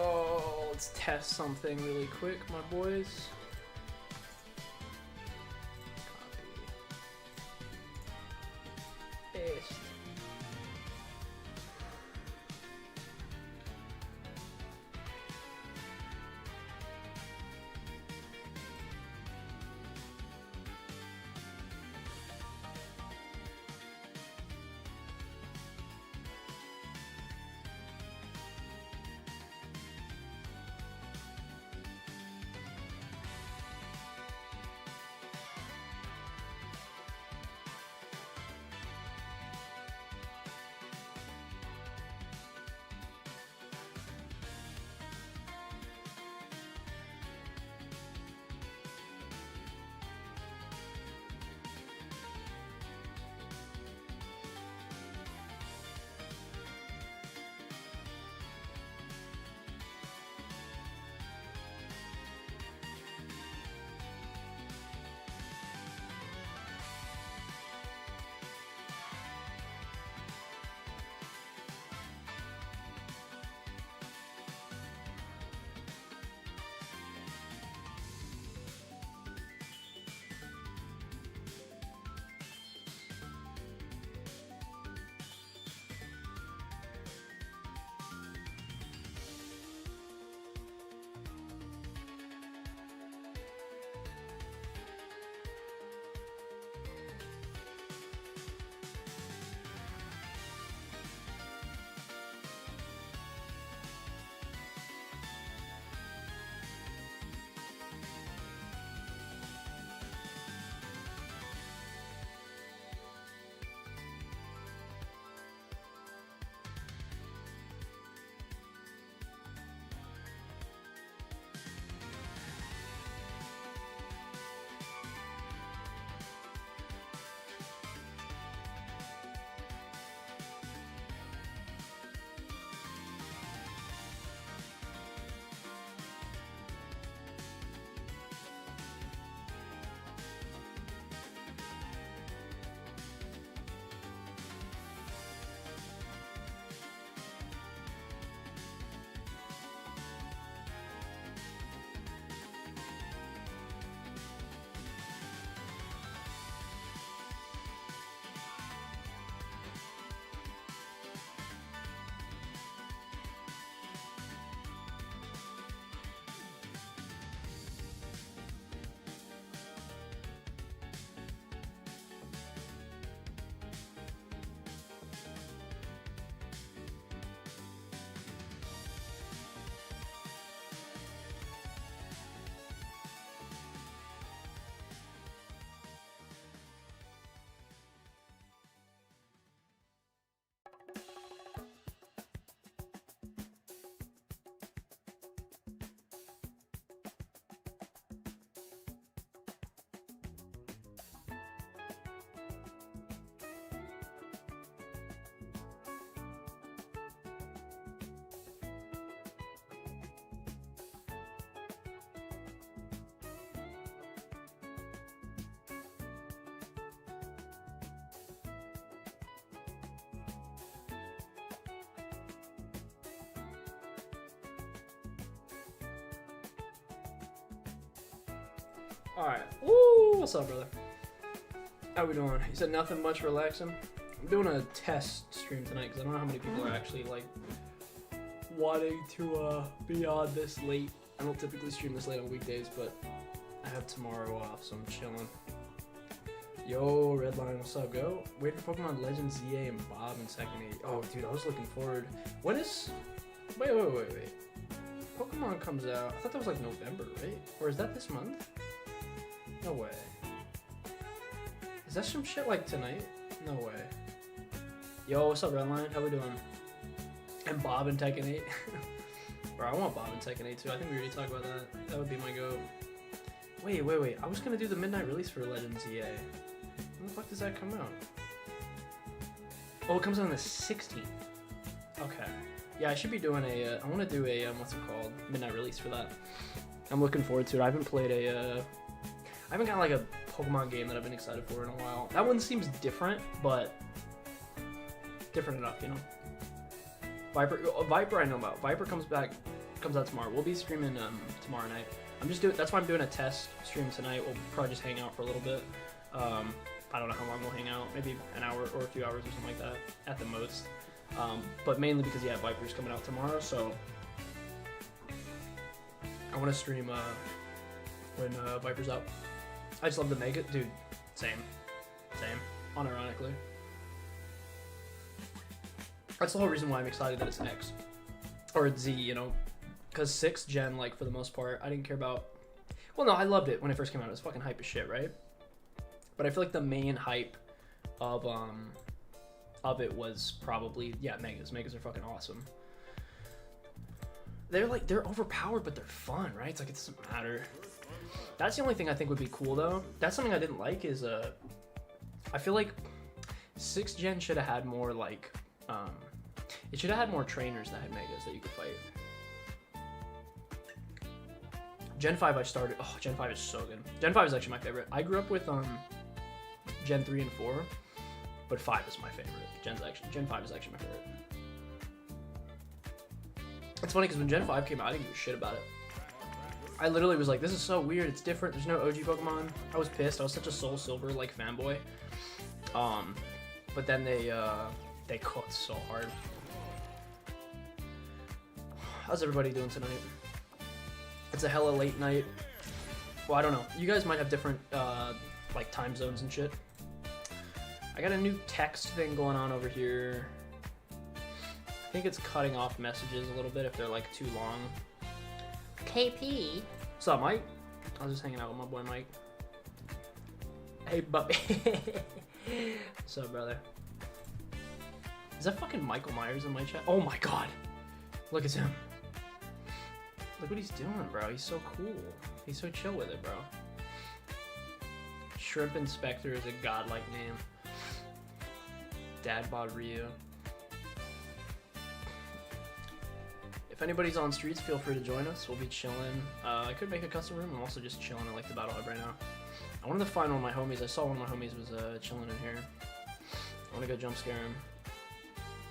Oh, let's test something really quick, my boys. Copy. Paste. Alright. Woo! What's up, brother? How we doing? You said nothing much, relaxing? I'm doing a test stream tonight because I don't know how many people are actually, like, wanting to be on this late. I don't typically stream this late on weekdays, but I have tomorrow off, so I'm chilling. Yo, Redline, what's up, go? Wait for Pokemon Legends ZA and Bob in second 8. Oh, dude, I was looking forward. When is... Wait. Pokemon comes out... I thought that was, like, November, right? Or is that this month? No way. Is that some shit like tonight? No way. Yo, what's up, Redline? How we doing? And Bob in Tekken 8. Bro, I want Bob in Tekken 8 too. I think we already talked about that. That would be my go. Wait. I was gonna do the midnight release for Legends EA. When the fuck does that come out? Oh, it comes out on the 16th. Okay. Yeah, I should be doing a, I want to do a, what's it called? Midnight release for that. I'm looking forward to it. I haven't played a, I haven't got like a Pokemon game that I've been excited for in a while. That one seems different, but different enough, you know? Viper I know about. Viper comes back Comes out tomorrow. We'll be streaming tomorrow night. That's why I'm doing a test stream tonight. We'll probably just hang out for a little bit. I don't know how long we'll hang out. Maybe an hour or 2 hours or something like that at the most. But mainly because yeah, Viper's coming out tomorrow, so I want to stream when Viper's out. I just love the mega, dude. Same, unironically. That's the whole reason why I'm excited that it's X or it's Z, you know, because 6th gen, like for the most part, I didn't care about. Well, no, I loved it when it first came out. It was fucking hype as shit, right? But I feel like the main hype of it was probably megas. Megas are fucking awesome. They're overpowered, but they're fun, right? It's like it doesn't matter. That's the only thing I think would be cool though. That's something I didn't like is I feel like 6th gen should have had more like it should have had more trainers that had megas that you could fight. Gen 5 I started. Oh, Gen 5 is so good. Gen 5 is actually my favorite. I grew up with Gen 3 and 4, but 5 is my favorite. Gen 5 is actually my favorite. It's funny because when Gen 5 came out, I didn't give a shit about it. I literally was like, this is so weird, it's different, there's no OG Pokemon. I was pissed, I was such a Soul Silver like fanboy. But then they cooked so hard. How's everybody doing tonight? It's a hella late night. Well, I don't know. You guys might have different like time zones and shit. I got a new text thing going on over here. I think it's cutting off messages a little bit if they're like too long. KP. What's up, Mike? I was just hanging out with my boy Mike. Hey, Bubby. What's up, brother? Is that fucking Michael Myers in my chat? Oh my god. Look at him. Look what he's doing, bro. He's so cool. He's so chill with it, bro. Shrimp Inspector is a godlike name. Dad bod Ryu. If anybody's on streets, feel free to join us. We'll be chilling. I could make a custom room. I'm also just chilling at like the Battle Hub right now. I wanted to find one of my homies. I saw one of my homies was chilling in here. I want to go jump scare him.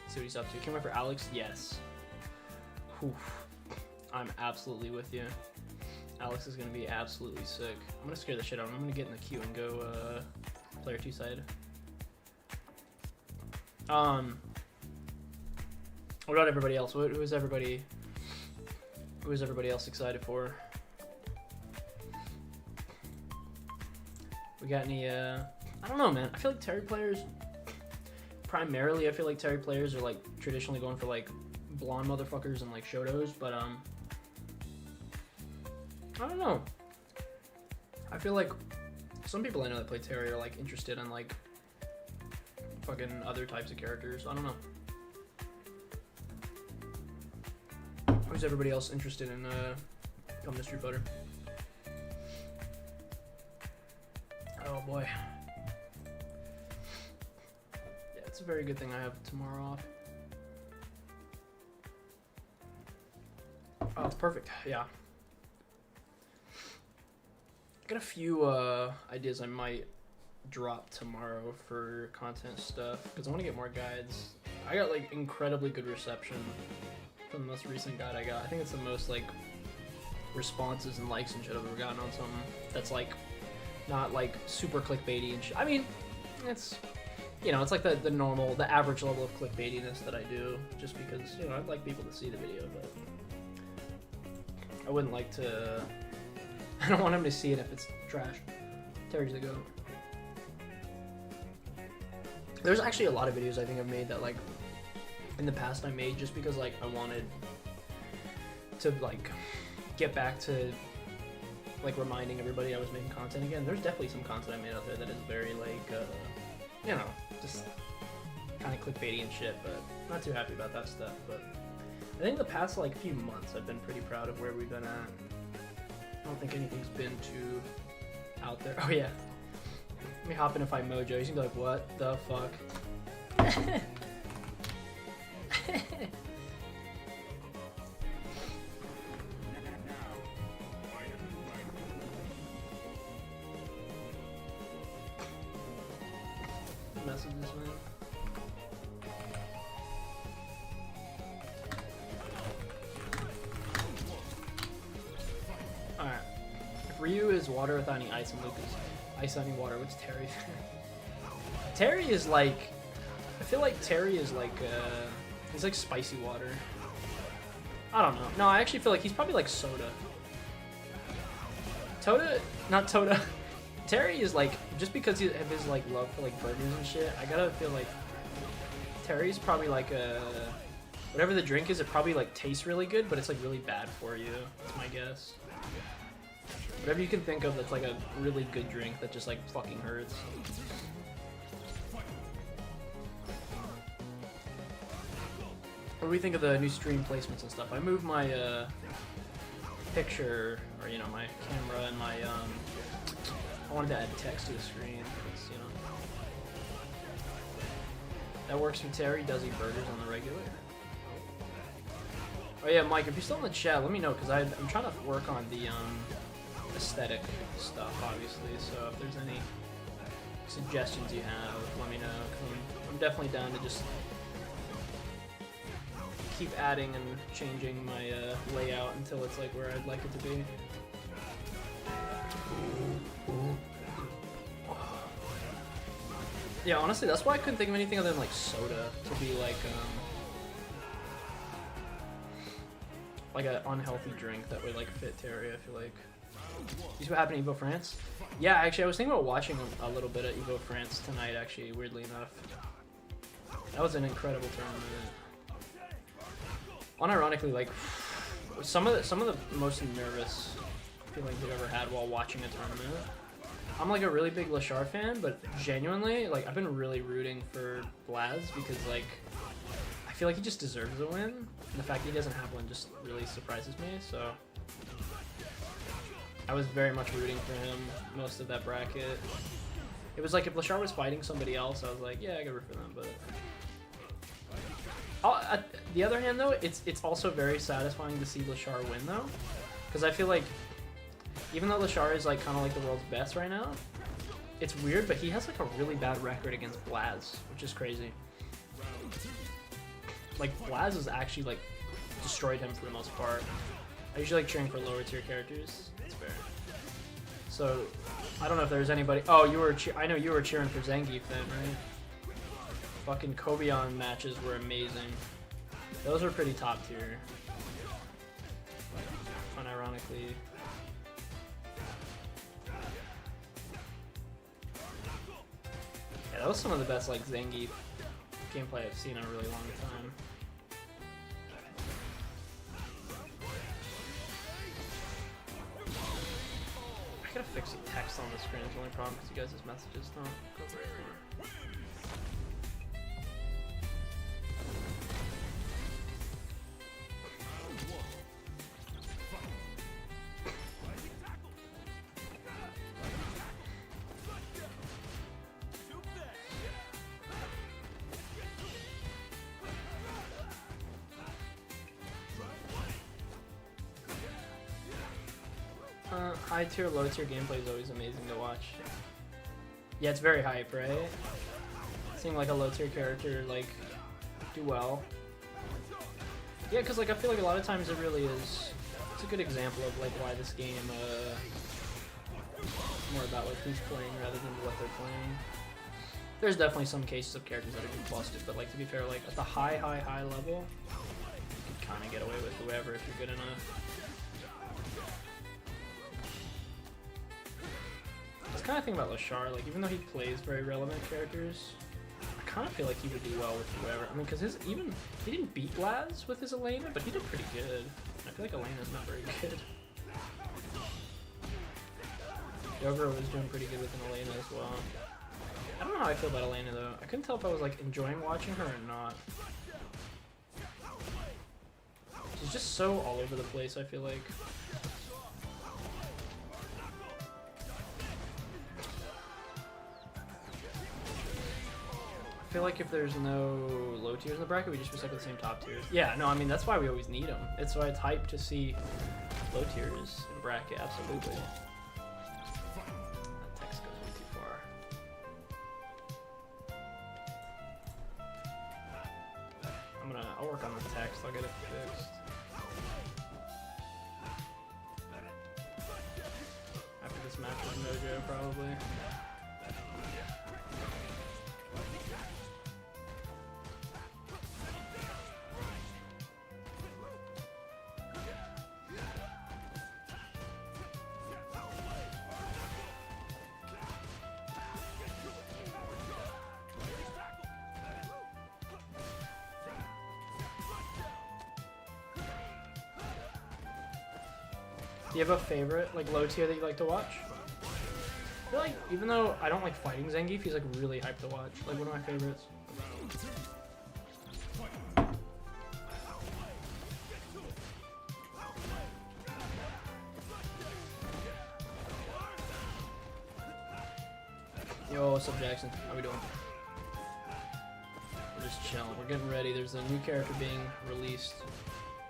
See what he's up to. Can we wait for Alex? Yes. Whew. I'm absolutely with you. Alex is going to be absolutely sick. I'm going to scare the shit out of him. I'm going to get in the queue and go player 2 side. What about everybody else? Who is everybody else excited for? We got any I don't know, man. I feel like Terry players primarily I feel like Terry players are like traditionally going for like blonde motherfuckers and like Shotos, but I don't know. I feel like some people I know that play Terry are like interested in like fucking other types of characters. I don't know. Who's everybody else interested in coming to Street Fighter? Oh boy. Yeah, it's a very good thing I have tomorrow off. Oh, it's perfect. Yeah. Got a few ideas I might drop tomorrow for content stuff because I want to get more guides. I got like incredibly good reception from the most recent guide I got. I think it's the most like responses and likes and shit I've ever gotten on something that's like not like super clickbaity and shit. I mean, it's, you know, it's like the normal, the average level of clickbaitiness that I do just because, you know, I'd like people to see the video, but I wouldn't like to, I don't want them to see it if it's trash. Terry's the goat. There's actually a lot of videos I think I've made that like in the past I made just because like I wanted to like get back to like reminding everybody I was making content again. There's definitely some content I made out there that is very like you know, just kind of clickbaity and shit, but not too happy about that stuff. But I think the past like few months I've been pretty proud of where we've been at. I don't think anything's been too out there. Oh yeah. Let me hop in and fight Mojo. He's gonna be like, what the fuck? Messages, man. Ryu is water without any ice, and Luke is ice without any water. What's Terry? Terry is like, I feel like Terry is like, he's like spicy water. I don't know. No, I actually feel like he's probably like soda. Not Toda. Terry is like, just because of his like love for like burgers and shit, I gotta feel like Terry's probably like a, whatever the drink is, it probably like tastes really good, but it's like really bad for you. That's my guess. Whatever you can think of that's like a really good drink that just like fucking hurts. What do we think of the new stream placements and stuff? I moved my picture, or you know, my camera and my I wanted to add text to the screen because, you know, that works for Terry. Does eat burgers on the regular? Oh yeah, Mike, if you're still in the chat, let me know, because I'm trying to work on the aesthetic stuff, obviously. So if there's any suggestions you have, let me know. 'Cause I'm definitely down to just keep adding and changing my layout until it's like where I'd like it to be. Yeah, honestly, that's why I couldn't think of anything other than like soda to be like an unhealthy drink that would like fit Terry. I feel like. You see what happened to Evo France? Yeah, actually, I was thinking about watching a little bit of Evo France tonight. Actually, weirdly enough, that was an incredible tournament. Unironically, like some of the most nervous feelings I've ever had while watching a tournament. I'm like a really big Lashar fan, but genuinely, like I've been really rooting for Blaz because like I feel like he just deserves a win. And the fact that he doesn't have one just really surprises me. So I was very much rooting for him most of that bracket. It was like if Lashar was fighting somebody else, I was like, yeah, I could root for them, but. On the other hand, though, it's also very satisfying to see Lashar win, though, because I feel like even though Lashar is like kind of like the world's best right now, it's weird, but he has like a really bad record against Blaz, which is crazy. Like Blaz has actually like destroyed him for the most part. I usually like cheering for lower tier characters. It's fair. So I don't know if there's anybody. Oh, I know you were cheering for Zangief then, right? Fucking Kobeon matches were amazing. Those were pretty top tier. Unironically. Yeah, that was some of the best like Zangief gameplay I've seen in a really long time. I gotta fix the text on the screen. It's the only problem because you guys' messages don't go very far. High tier, low tier gameplay is always amazing to watch. Yeah, it's very hype, right? Seeing like a low tier character like do well. Yeah, because like I feel like a lot of times it really is. It's a good example of like why this game more about like who's playing rather than what they're playing. There's definitely some cases of characters that are getting busted, but like to be fair, like at the high level, you can kind of get away with whoever if you're good enough. That's kind of thing about Lashar, like even though he plays very relevant characters, I kind of feel like he would do well with whoever. I mean, because he didn't beat Blaz with his Elena, but he did pretty good. I feel like Elena's not very good. Yogoro was doing pretty good with an Elena as well. I don't know how I feel about Elena though. I couldn't tell if I was like enjoying watching her or not. She's just so all over the place, I feel like. I feel like if there's no low tiers in the bracket, we just be stuck with the same top tiers. Yeah, no, I mean, that's why we always need them. It's why it's hype to see low tiers in the bracket, absolutely. That text goes way too far. I'll work on the text, I'll get it fixed. dojo, probably. Do you have a favorite, like, low tier that you like to watch? I feel like, even though I don't like fighting Zangief, he's like really hyped to watch. Like, one of my favorites. Yo, what's up, Jackson? How we doing? We're just chilling. We're getting ready. There's a new character being released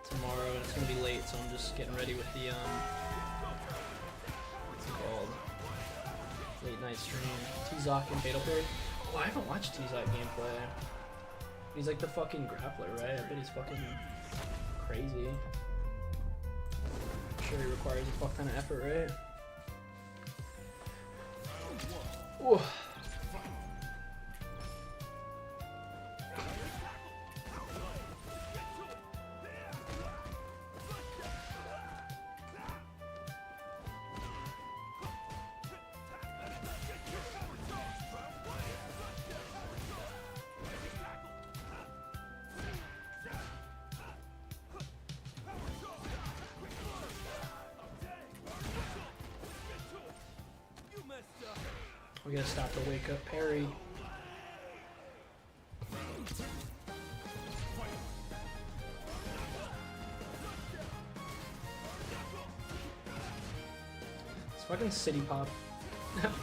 tomorrow, and it's gonna be late, so I'm just getting ready with the what's it called? Late night stream. T-Zoc and Fatal Period. Oh, I haven't watched T-Zoc gameplay. He's like the fucking grappler, right? I bet he's fucking crazy. I'm sure he requires a fuck ton of effort, right? Whoa. We gotta stop the wake up parry. This fucking City Pop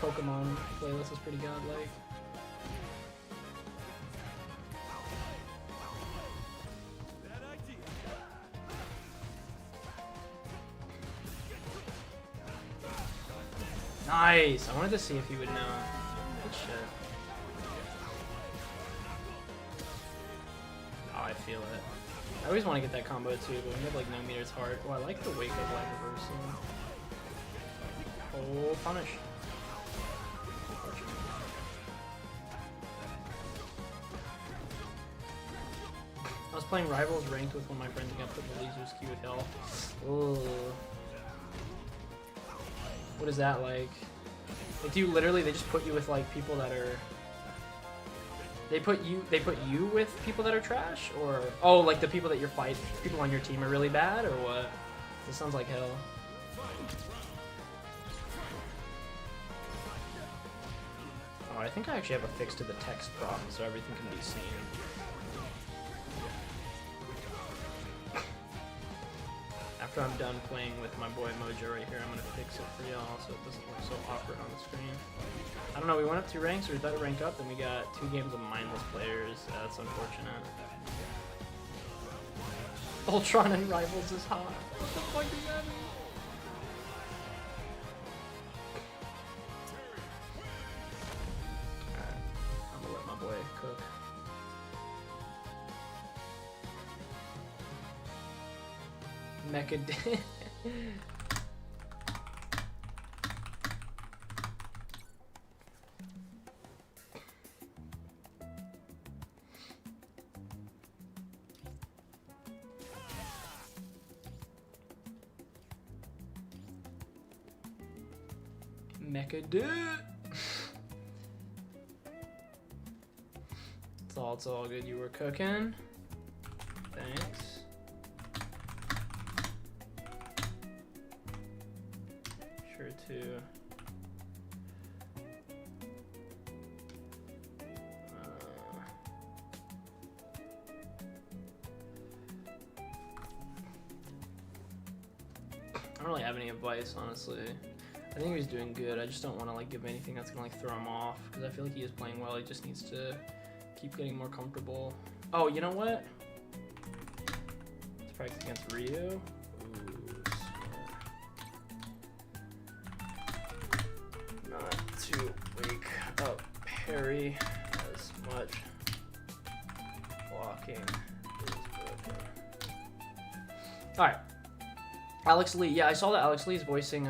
Pokemon playlist is pretty godlike. Nice! I wanted to see if he would know. Good shit. Oh, I feel it. I always want to get that combo too, but when you have like no meter's heart. Oh, I like the wake up light reversal. Oh, punish. I was playing Rivals ranked with one of my friends and got put in the Laser's queue with y'all. Ugh. What is that like? Like, do you literally, they just put you with like people that are, they put you with people that are trash? Or, oh, like the people that you're fighting, people on your team are really bad, or what? This sounds like hell. Oh, I think I actually have a fix to the text problem, so everything can be seen. After I'm done playing with my boy Mojo right here, I'm gonna fix it for y'all so it doesn't look so awkward on the screen. I don't know, we went up 2 ranks, or we better rank up, then we got 2 games of mindless players. That's unfortunate. Ultron and Rivals is hot. What the fuck does that mean? Alright, I'm gonna let my boy cook. Mecha. Mecha. It's all good. You were cooking. Thanks. Sure too. I don't really have any advice, honestly. I think he's doing good. I just don't want to like give him anything that's gonna like throw him off, because I feel like he is playing well. He just needs to keep getting more comfortable. Oh, you know what? Let's practice against Ryu. Not to wake up parry as much. Blocking is broken. Alright. Alex Lee. Yeah, I saw that Alex Lee is voicing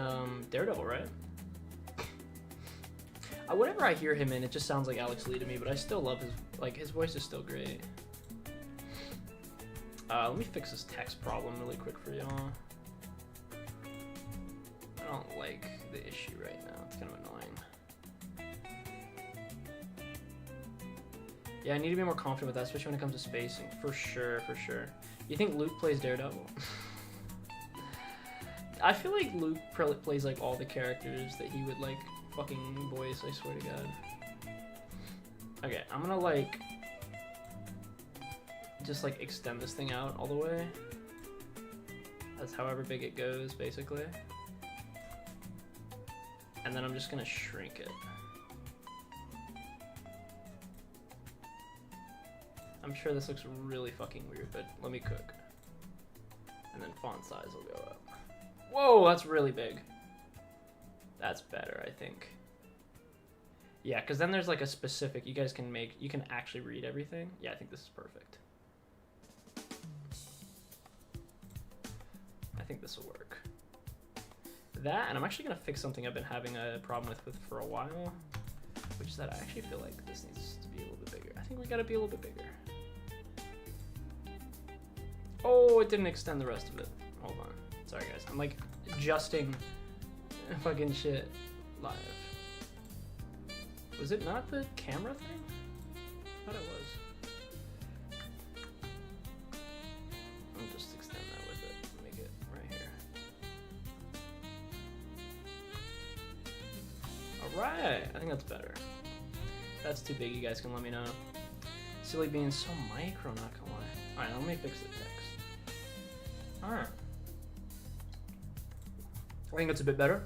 Daredevil, right? Whenever I hear him in, it just sounds like Alex Lee to me, but I still love his voice is still great. Let me fix this text problem really quick for y'all. I don't like the issue right now. It's kind of annoying. Yeah, I need to be more confident with that, especially when it comes to spacing. For sure, for sure. You think Luke plays Daredevil? I feel like Luke plays like all the characters that he would like fucking voice, I swear to God. Okay, I'm gonna like just like extend this thing out all the way. That's however big it goes, basically. And then I'm just gonna shrink it. I'm sure this looks really fucking weird, but let me cook. And then font size will go up. Whoa, that's really big. That's better, I think. Yeah, because then there's like a specific, you can actually read everything. Yeah, I think this is perfect. I think this will work. That, and I'm actually gonna fix something I've been having a problem with for a while, which is that I actually feel like this needs to be a little bit bigger. I think we gotta be a little bit bigger. Oh, it didn't extend the rest of it. Hold on. Sorry guys, I'm like adjusting fucking shit live. Was it not the camera thing? I thought it was. I'll just extend that with it. Make it right here. Alright, I think that's better. If that's too big, you guys can let me know. Silly being so micro, not gonna lie. Alright, let me fix the text. Alright. I think that's a bit better.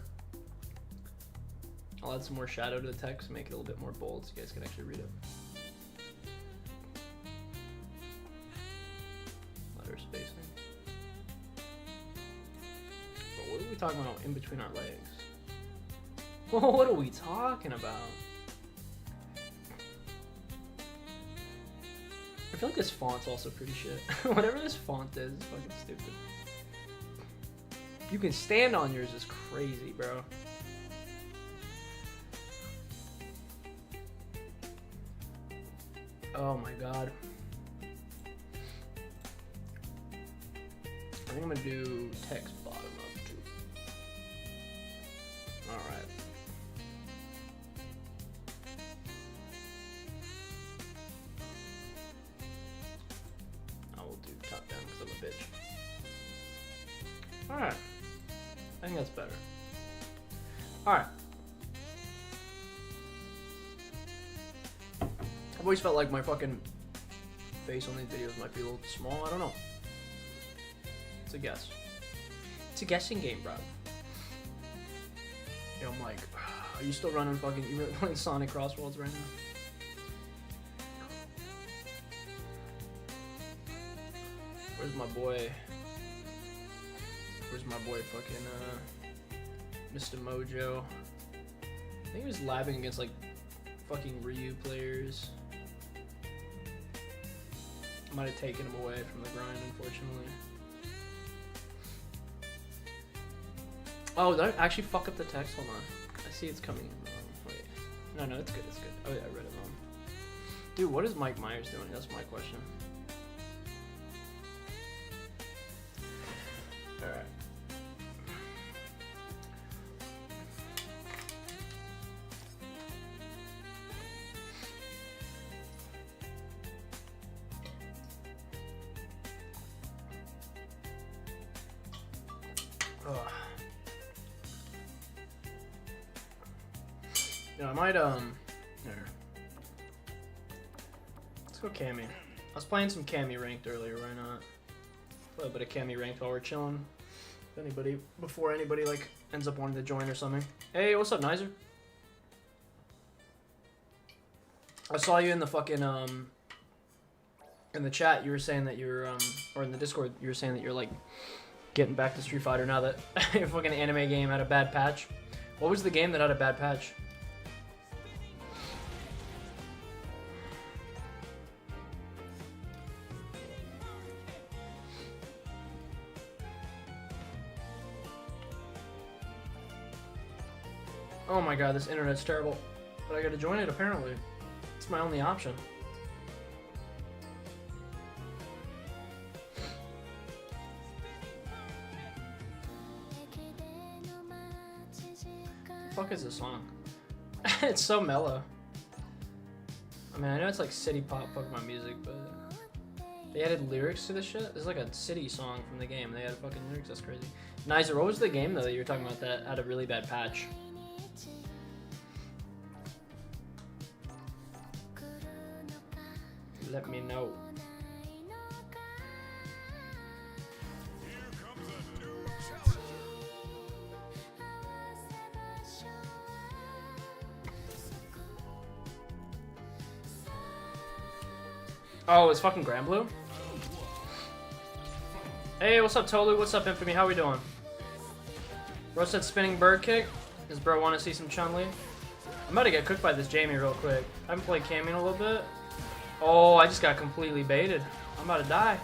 I'll add some more shadow to the text, make it a little bit more bold so you guys can actually read it. Letter spacing. But what are we talking about in between our legs? What are we talking about? I feel like this font's also pretty shit. Whatever this font is fucking stupid. You can stand on yours is crazy, bro. Oh my god. I think I'm gonna do text bottom up too. Alright. I will do top down because I'm a bitch. Alright. I think that's better. Alright. I've always felt like my fucking face on these videos might be a little small. I don't know. It's a guess. It's a guessing game, bro. Yo, Mike, are you still running fucking, you playing Sonic Crossworlds right now? Where's my boy? Where's my boy fucking, Mr. Mojo? I think he was labbing against like fucking Ryu players. Might have taken him away from the grind, unfortunately. Oh, did I actually fuck up the text? Hold on. I see it's coming. Wait. No, it's good, it's good. Oh yeah, I read it wrong. Dude, what is Mike Myers doing? That's my question. Alright. Yeah, I might, here. Let's go Cammy. I was playing some Cammy ranked earlier, why not? A little bit of Cammy ranked while we're chilling. If anybody, before anybody, like, ends up wanting to join or something. Hey, what's up, Nizer? I saw you in the fucking, in the chat, you were saying that you're, or in the Discord, you were saying that you're, like, getting back to Street Fighter now that your fucking anime game had a bad patch. What was the game that had a bad patch? Oh my god, this internet's terrible. But I gotta join it apparently. It's my only option. What the fuck is this song? It's so mellow. I mean, I know it's like city pop Pokemon music, but they added lyrics to this shit. This is like a city song from the game. They added fucking lyrics. That's crazy. Nizer, what was the game though that you were talking about that had a really bad patch? Let me know. Oh, it's fucking Granblue? Hey, what's up, Tolu? What's up, Infamy? How we doing? Bro said spinning bird kick. Does bro want to see some Chun-Li? I'm about to get cooked by this Jamie real quick. I haven't played Cammy in a little bit. Oh, I just got completely baited. I'm about to die.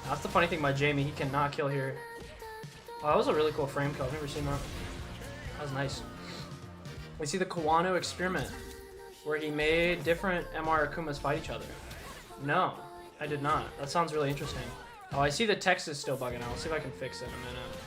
That's the funny thing about Jamie. He cannot kill here. Oh, that was a really cool frame kill. I've never seen that. That was nice. We see the Kawano experiment, where he made different MR Akumas fight each other. No, I did not. That sounds really interesting. Oh, I see the text is still bugging out. I'll see if I can fix it in a minute.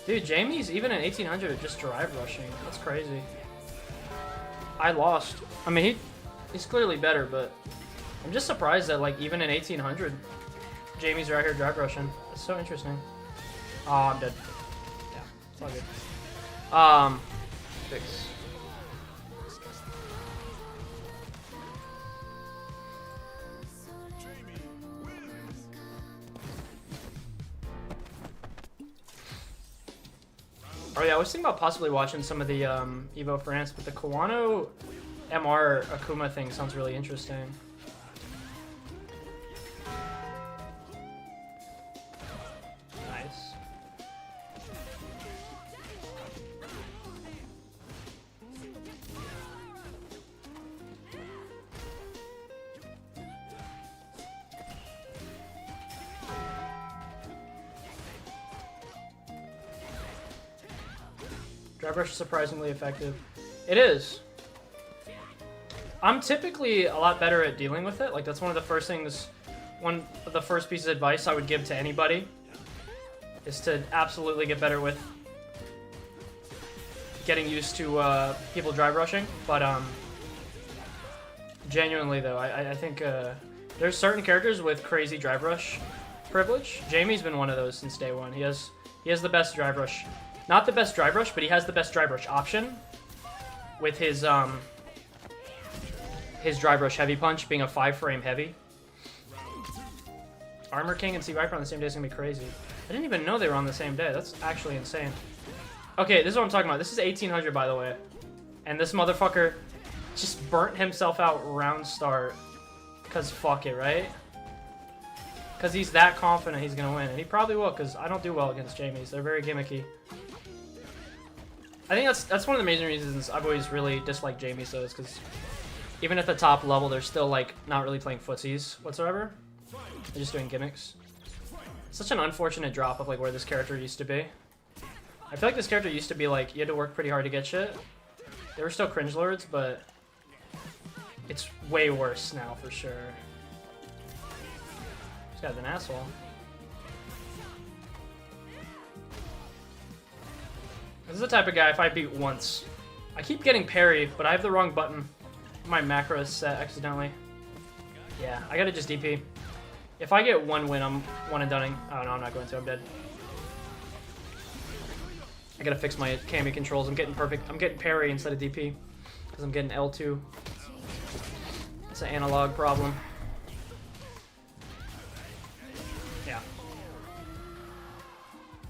Dude, Jamie's even in 1800 just drive rushing. That's crazy. I lost. I mean, he's clearly better, but I'm just surprised that like even in 1800, Jamie's right here drive rushing. That's so interesting. Oh, I'm dead. Yeah, it's all good. Fix. Oh yeah, I was thinking about possibly watching some of the Evo France, but the Kawano MR Akuma thing sounds really interesting. Nice. Drive rush is surprisingly effective. It is. I'm typically a lot better at dealing with it. Like, that's one of the first things, one of the first pieces of advice I would give to anybody is to absolutely get better with getting used to people drive rushing. But genuinely though, I think there's certain characters with crazy drive rush privilege. Jamie's been one of those since day one. He has the best drive rush. Not the best drive rush, but he has the best drive rush option with his drive rush heavy punch being a 5-frame heavy. Armor King and Sea Viper on the same day is gonna be crazy. I didn't even know they were on the same day. That's actually insane. Okay, this is what I'm talking about. This is 1800, by the way. And this motherfucker just burnt himself out round start. Because fuck it, right? Because he's that confident he's gonna win. And he probably will, because I don't do well against Jamies. They're very gimmicky. I think that's one of the main reasons I've always really disliked Jamies, though, is because even at the top level, they're still, like, not really playing footsies whatsoever. They're just doing gimmicks. Such an unfortunate drop of, like, where this character used to be. I feel like this character used to be, like, you had to work pretty hard to get shit. They were still cringe lords, but it's way worse now, for sure. This guy's an asshole. This is the type of guy, if I beat once, I keep getting parry, but I have the wrong button. My macro is set accidentally. Yeah, I gotta just DP. If I get one win, I'm one and done. Oh no, I'm not going to. I'm dead. I gotta fix my Cammy controls. I'm getting perfect. I'm getting parry instead of DP because I'm getting L2. It's an analog problem. Yeah.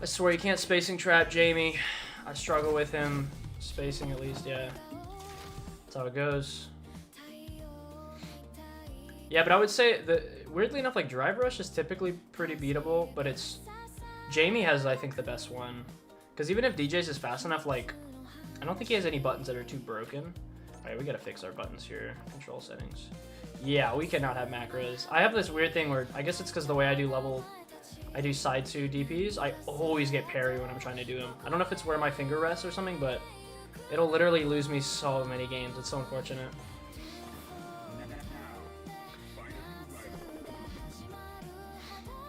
I swear you can't spacing trap Jamie. I struggle with him. Spacing at least, yeah. That's how it goes. Yeah, but I would say that weirdly enough, like Drive Rush is typically pretty beatable, but it's Jamie has I think the best one. Because even if DJ's is fast enough, like, I don't think he has any buttons that are too broken. Alright, we gotta fix our buttons here. Control settings. Yeah, we cannot have macros. I have this weird thing where, I guess it's because the way I do side 2 DPs, I always get parry when I'm trying to do them. I don't know if it's where my finger rests or something, but it'll literally lose me so many games. It's so unfortunate.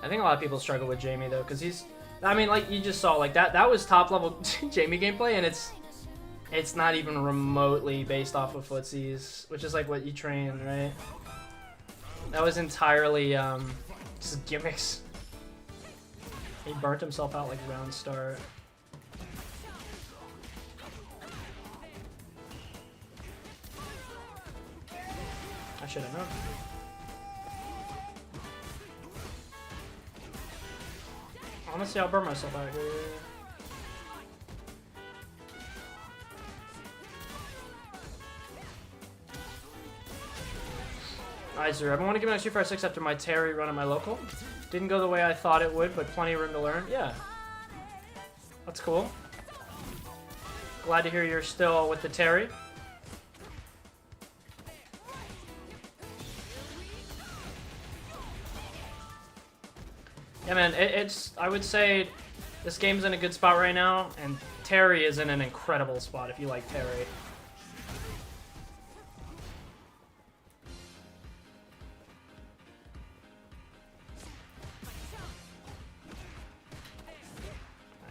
I think a lot of people struggle with Jamie though, because he's, I mean, like you just saw, like that was top level Jamie gameplay, and it's not even remotely based off of footsies, which is like what you train, right? That was entirely just gimmicks. He burnt himself out like round start. I should have known. Honestly, I'll burn myself out here. Alright, sir. Everyone want to give me an extra 5-6 after my Terry run at my local. Didn't go the way I thought it would, but plenty of room to learn. Yeah. That's cool. Glad to hear you're still with the Terry. Yeah, man, it's, I would say this game's in a good spot right now, and Terry is in an incredible spot if you like Terry.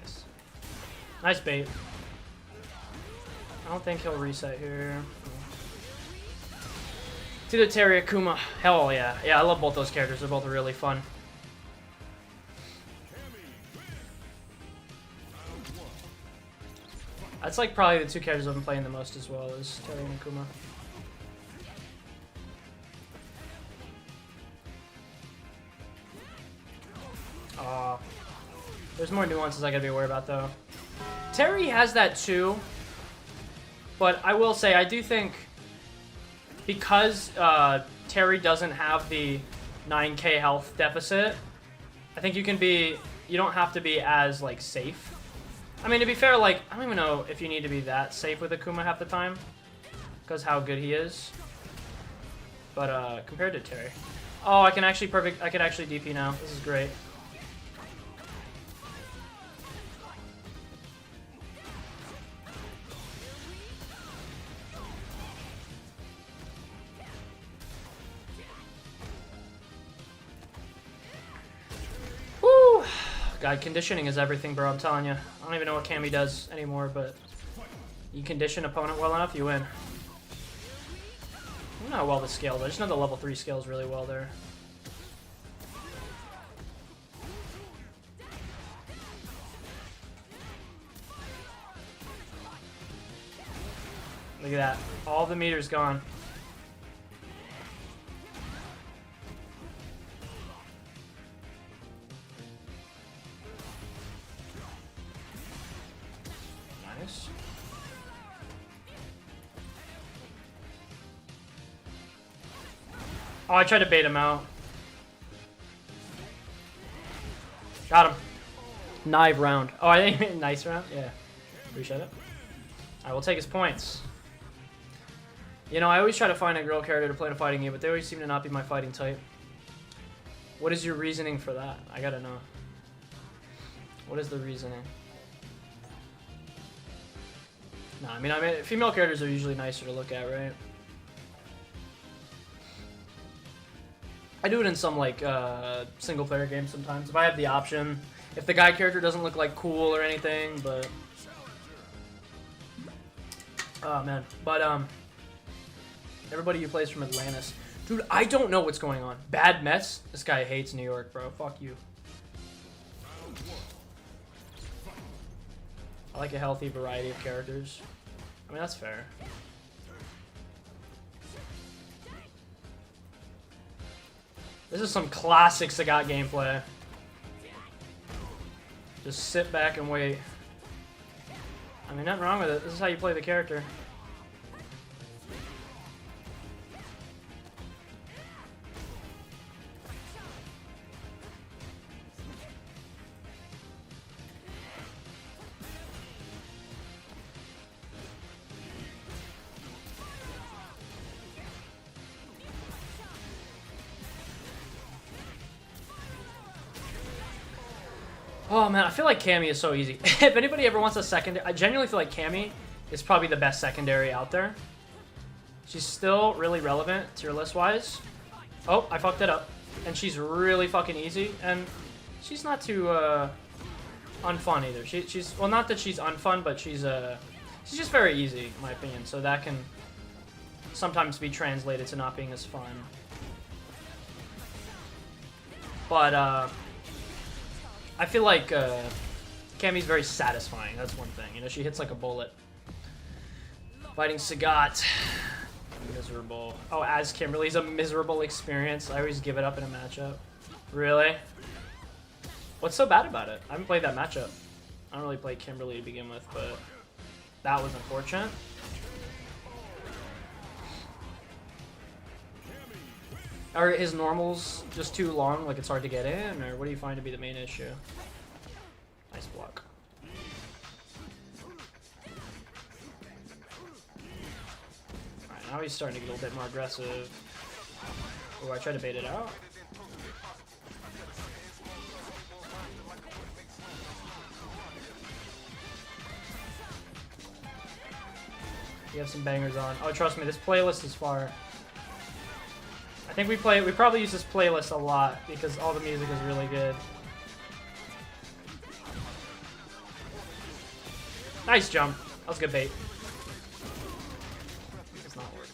Nice. Nice bait. I don't think he'll reset here. It's either Terry or Kuma. Hell yeah. Yeah, I love both those characters. They're both really fun. That's like probably the two characters I've been playing the most as well, is Terry and Kuma. There's more nuances I gotta be aware about though. Terry has that too, but I will say I do think because Terry doesn't have the 9k health deficit, I think you don't have to be as like safe. I mean, to be fair, like, I don't even know if you need to be that safe with Akuma half the time, because how good he is. But compared to Terry, oh, I can actually DP now. This is great. Woo! God, conditioning is everything, bro. I'm telling you. I don't even know what Cammy does anymore, but you condition opponent well enough, you win. I don't know how well this scales. I just know the level 3 scales really well there. Look at that. All the meters gone. Nice. Oh, I tried to bait him out. Got him. Knife round. Oh, I think nice round? Yeah. Appreciate it. I will take his points. You know, I always try to find a girl character to play in a fighting game, but they always seem to not be my fighting type. What is your reasoning for that? I gotta know. What is the reasoning? No, I mean, female characters are usually nicer to look at, right? I do it in some, like, single-player games sometimes, if I have the option. If the guy character doesn't look, like, cool or anything, but... Oh, man. But, everybody who plays from Atlantis. Dude, I don't know what's going on. Bad Mets? This guy hates New York, bro. Fuck you. I like a healthy variety of characters. I mean, that's fair. This is some classic Sagat gameplay. Just sit back and wait. I mean, nothing wrong with it. This is how you play the character. Oh man, I feel like Cammy is so easy. If anybody ever wants a secondary, I genuinely feel like Cammy is probably the best secondary out there. She's still really relevant tier list wise. Oh, I fucked it up. And she's really fucking easy, and she's not too unfun either. She's well, not that she's unfun, but she's just very easy in my opinion. So that can sometimes be translated to not being as fun. But I feel like Cammy's very satisfying. That's one thing. You know, she hits like a bullet. Fighting Sagat. Miserable. Oh, as Kimberly's a miserable experience. I always give it up in a matchup. Really? What's so bad about it? I haven't played that matchup. I don't really play Kimberly to begin with, but that was unfortunate. Are his normals just too long, like it's hard to get in, or what do you find to be the main issue? Nice block. Alright, now he's starting to get a little bit more aggressive. Oh, I tried to bait it out. You have some bangers on. Oh, trust me, this playlist is fire. I think we probably use this playlist a lot because all the music is really good. Nice jump. That was good bait. It's not working.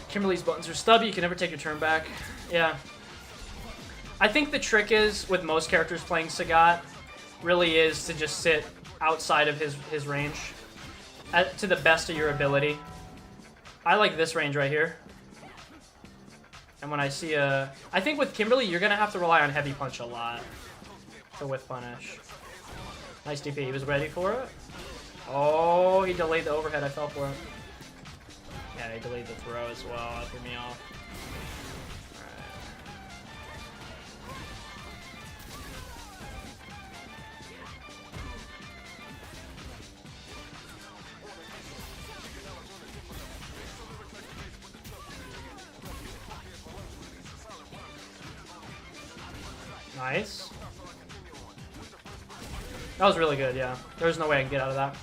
Kimberly's buttons are stubby. You can never take your turn back. Yeah. I think the trick is, with most characters playing Sagat, really is to just sit outside of his range to the best of your ability. I like this range right here. And when I see a... I think with Kimberly, you're going to have to rely on Heavy Punch a lot to whiff punish. Nice DP. He was ready for it. Oh, he delayed the overhead. I fell for it. Yeah, he delayed the throw as well. That threw me off. Nice. That was really good, yeah. There's no way I can get out of that.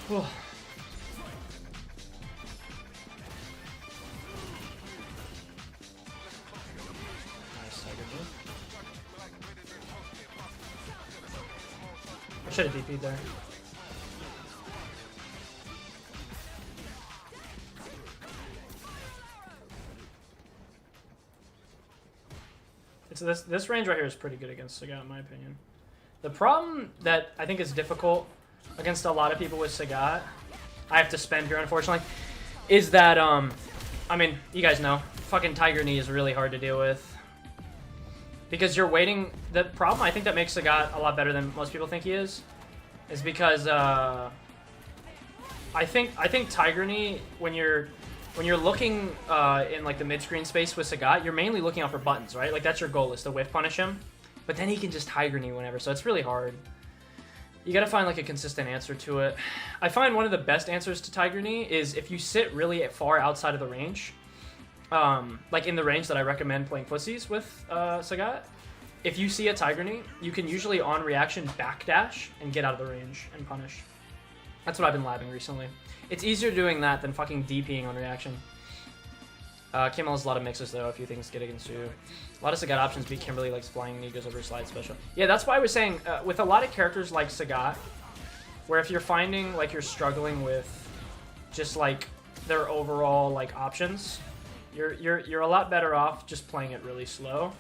Whew. Nice, I should have DP'd there. So this range right here is pretty good against Sagat, in my opinion. The problem that I think is difficult against a lot of people with Sagat, I have to spend here, unfortunately, is that, I mean, you guys know, fucking Tiger Knee is really hard to deal with. Because you're waiting... The problem I think that makes Sagat a lot better than most people think he is because, I think Tiger Knee, when you're looking in like the mid-screen space with Sagat, you're mainly looking out for buttons, right? Like that's your goal, is to whiff punish him. But then he can just Tiger Knee whenever, so it's really hard. You gotta find like a consistent answer to it. I find one of the best answers to Tiger Knee is if you sit really far outside of the range, like in the range that I recommend playing pussies with Sagat. If you see a Tiger Knee, you can usually on reaction backdash and get out of the range and punish. That's what I've been labbing recently. It's easier doing that than fucking DPing on reaction. Kimmel has a lot of mixes though, a few things get against you. A lot of Sagat options beat Kimberly, likes flying, he goes over slide special. Yeah, that's why I was saying, with a lot of characters like Sagat, where if you're finding like you're struggling with just like their overall like options, you're a lot better off just playing it really slow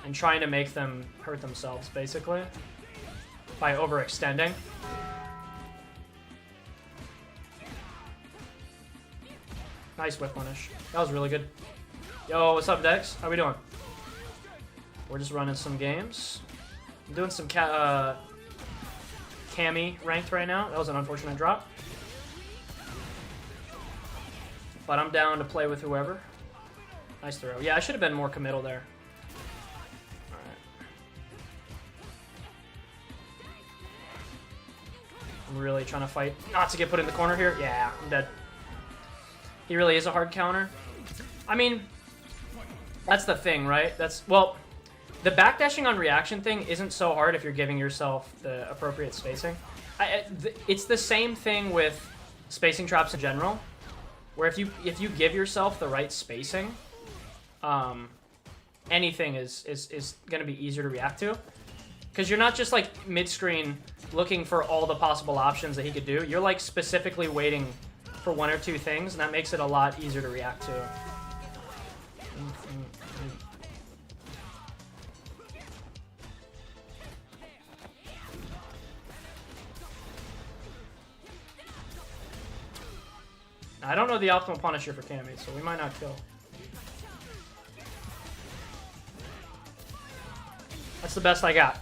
and trying to make them hurt themselves basically by overextending. Nice whip punish. That was really good. Yo, what's up, Dex? How we doing? We're just running some games. I'm doing some Cammy ranked right now. That was an unfortunate drop. But I'm down to play with whoever. Nice throw. Yeah, I should have been more committal there. Alright. I'm really trying to fight not to get put in the corner here. Yeah, I'm dead. He really is a hard counter. I mean, that's the thing, right? Well, the backdashing on reaction thing isn't so hard if you're giving yourself the appropriate spacing. It's the same thing with spacing traps in general, where if you give yourself the right spacing, anything is going to be easier to react to. Because you're not just like mid-screen looking for all the possible options that he could do. You're like specifically waiting for one or two things, and that makes it a lot easier to react to. I don't know the optimal Punisher for Cammy, so we might not kill. That's the best I got.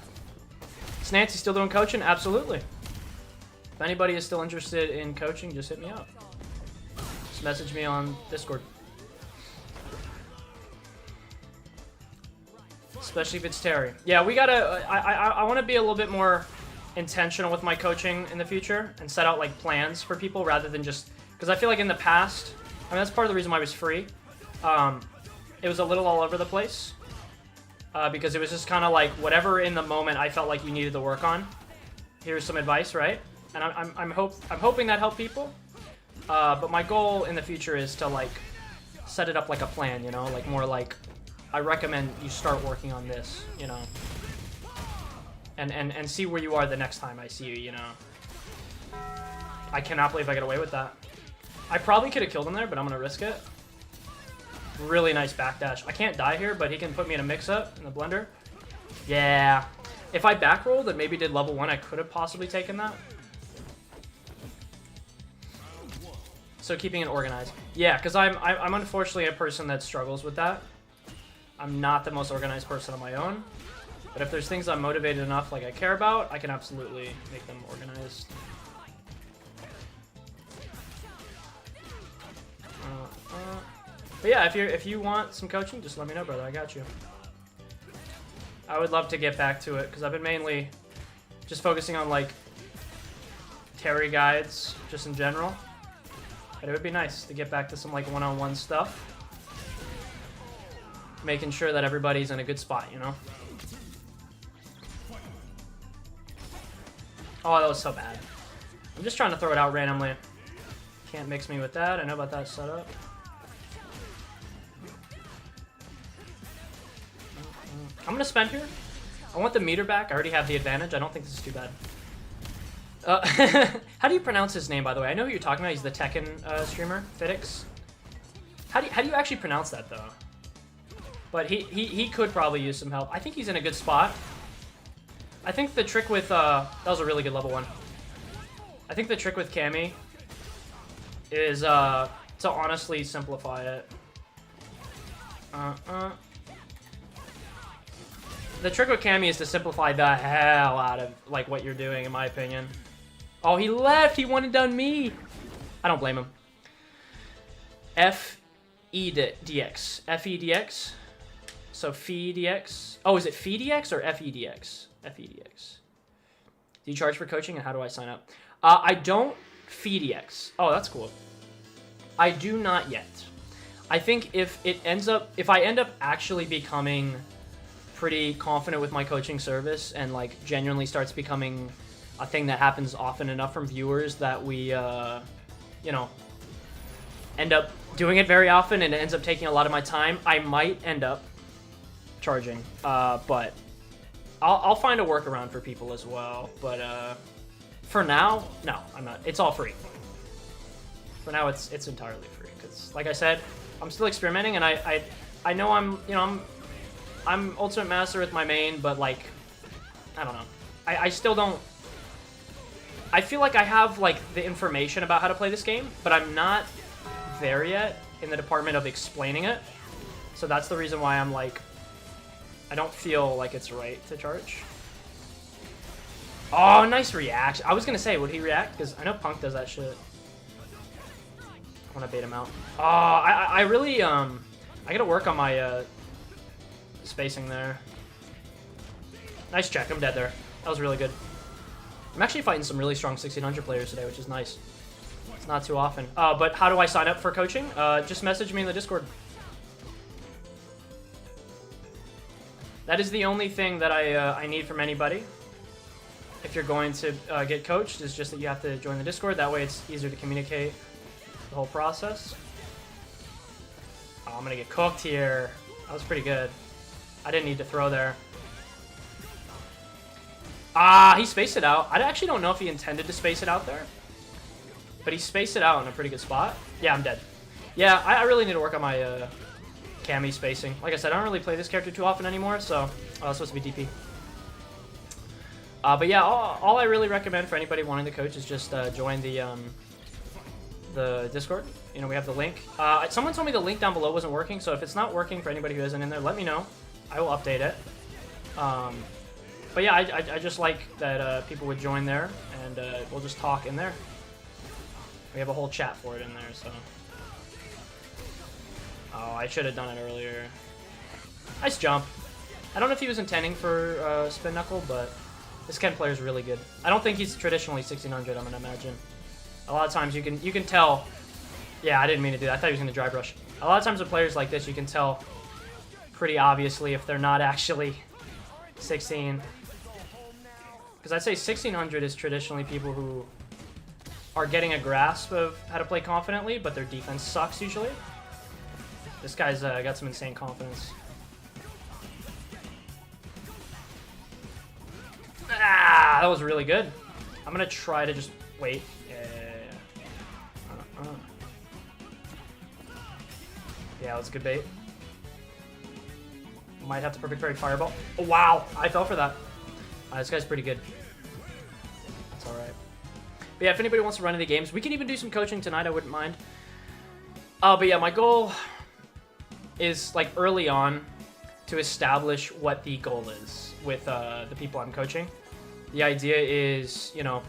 Is Nancy still doing coaching? Absolutely. If anybody is still interested in coaching, just hit me up. Just message me on Discord. Especially if it's Terry. Yeah, we gotta... I want to be a little bit more intentional with my coaching in the future and set out like plans for people rather than just... Because I feel like in the past... I mean, that's part of the reason why I was free. It was a little all over the place. Because it was just kind of like whatever in the moment I felt like you needed to work on. Here's some advice, right? And I'm hoping that helped people. But my goal in the future is to like set it up like a plan, you know, like more like I recommend you start working on this, you know, and see where you are the next time I see you, you know. I cannot believe I got away with that. I probably could have killed him there, but I'm gonna risk it. Really nice backdash. I can't die here, but he can put me in a mix-up in the blender. Yeah. If I back rolled and maybe did level 1, I could have possibly taken that. So keeping it organized. Yeah, because I'm unfortunately a person that struggles with that. I'm not the most organized person on my own. But if there's things I'm motivated enough, like I care about, I can absolutely make them organized. But yeah, if you want some coaching, just let me know, brother. I got you. I would love to get back to it because I've been mainly just focusing on like Terry guides, just in general. But it would be nice to get back to some like one-on-one stuff, making sure that everybody's in a good spot, you know. Oh, that was so bad. I'm just trying to throw it out randomly. Can't mix me with that. I know about that setup. I'm gonna spend here. I want the meter back. I already have the advantage. I don't think this is too bad. How do you pronounce his name, by the way? I know who you're talking about. He's the Tekken streamer, Fidix. How do you actually pronounce that, though? But he could probably use some help. I think he's in a good spot. I think the trick with... that was a really good level 1. I think the trick with Cammy is to honestly simplify it. The trick with Cammy is to simplify the hell out of like what you're doing, in my opinion. Oh, he left. He wanted done me. I don't blame him. F-E-D-X. F-E-D-X. So F-E-D-X. Oh, is it F-E-D-X or F-E-D-X? F-E-D-X. Do you charge for coaching, and how do I sign up? I don't F-E-D-X. Oh, that's cool. I do not yet. I think if I end up actually becoming pretty confident with my coaching service and like genuinely starts becoming a thing that happens often enough from viewers that we you know, end up doing it very often and it ends up taking a lot of my time, I might end up charging, but I'll find a workaround for people as well. But for now, no, I'm not. It's all free. For now, it's entirely free because, like I said, I'm still experimenting, and I know I'm Ultimate Master with my main, but like, I don't know. I still don't... I feel like I have like the information about how to play this game, but I'm not there yet in the department of explaining it. So that's the reason why I'm like, I don't feel like it's right to charge. Oh, nice reaction. I was gonna say, would he react? Because I know Punk does that shit. I want to bait him out. Oh, I really, I gotta work on my, spacing there. Nice check. I'm dead there. That was really good. I'm actually fighting some really strong 1600 players today, which is nice. It's not too often. But how do I sign up for coaching? Just message me in the Discord. That is the only thing that I need from anybody. If you're going to get coached, is just that you have to join the Discord. That way it's easier to communicate the whole process. Oh, I'm gonna get cooked here. That was pretty good. I didn't need to throw there. Ah, he spaced it out. I actually don't know if he intended to space it out there. But he spaced it out in a pretty good spot. Yeah, I'm dead. Yeah, I really need to work on my Cammy spacing. Like I said, I don't really play this character too often anymore, so it's supposed to be DP. But yeah, all I really recommend for anybody wanting to coach is just join the Discord. You know, we have the link. Someone told me the link down below wasn't working, so if it's not working for anybody who isn't in there, let me know. I will update it. But yeah, I just like that people would join there, and we'll just talk in there. We have a whole chat for it in there, so... Oh, I should have done it earlier. Nice jump. I don't know if he was intending for spin knuckle, but this Ken player is really good. I don't think he's traditionally 1600, I'm gonna imagine. A lot of times you can tell... Yeah, I didn't mean to do that. I thought he was gonna dry brush. A lot of times with players like this, you can tell pretty obviously if they're not actually 16. Because I'd say 1600 is traditionally people who are getting a grasp of how to play confidently, but their defense sucks usually. This guy's got some insane confidence. Ah, that was really good. I'm gonna try to just wait. Yeah, that was a good bait. Might have to perfect parry fireball. Oh, wow, I fell for that. This guy's pretty good. That's all right. But yeah, if anybody wants to run any games, we can even do some coaching tonight. I wouldn't mind. But yeah, my goal is like early on to establish what the goal is with the people I'm coaching. The idea is, you know,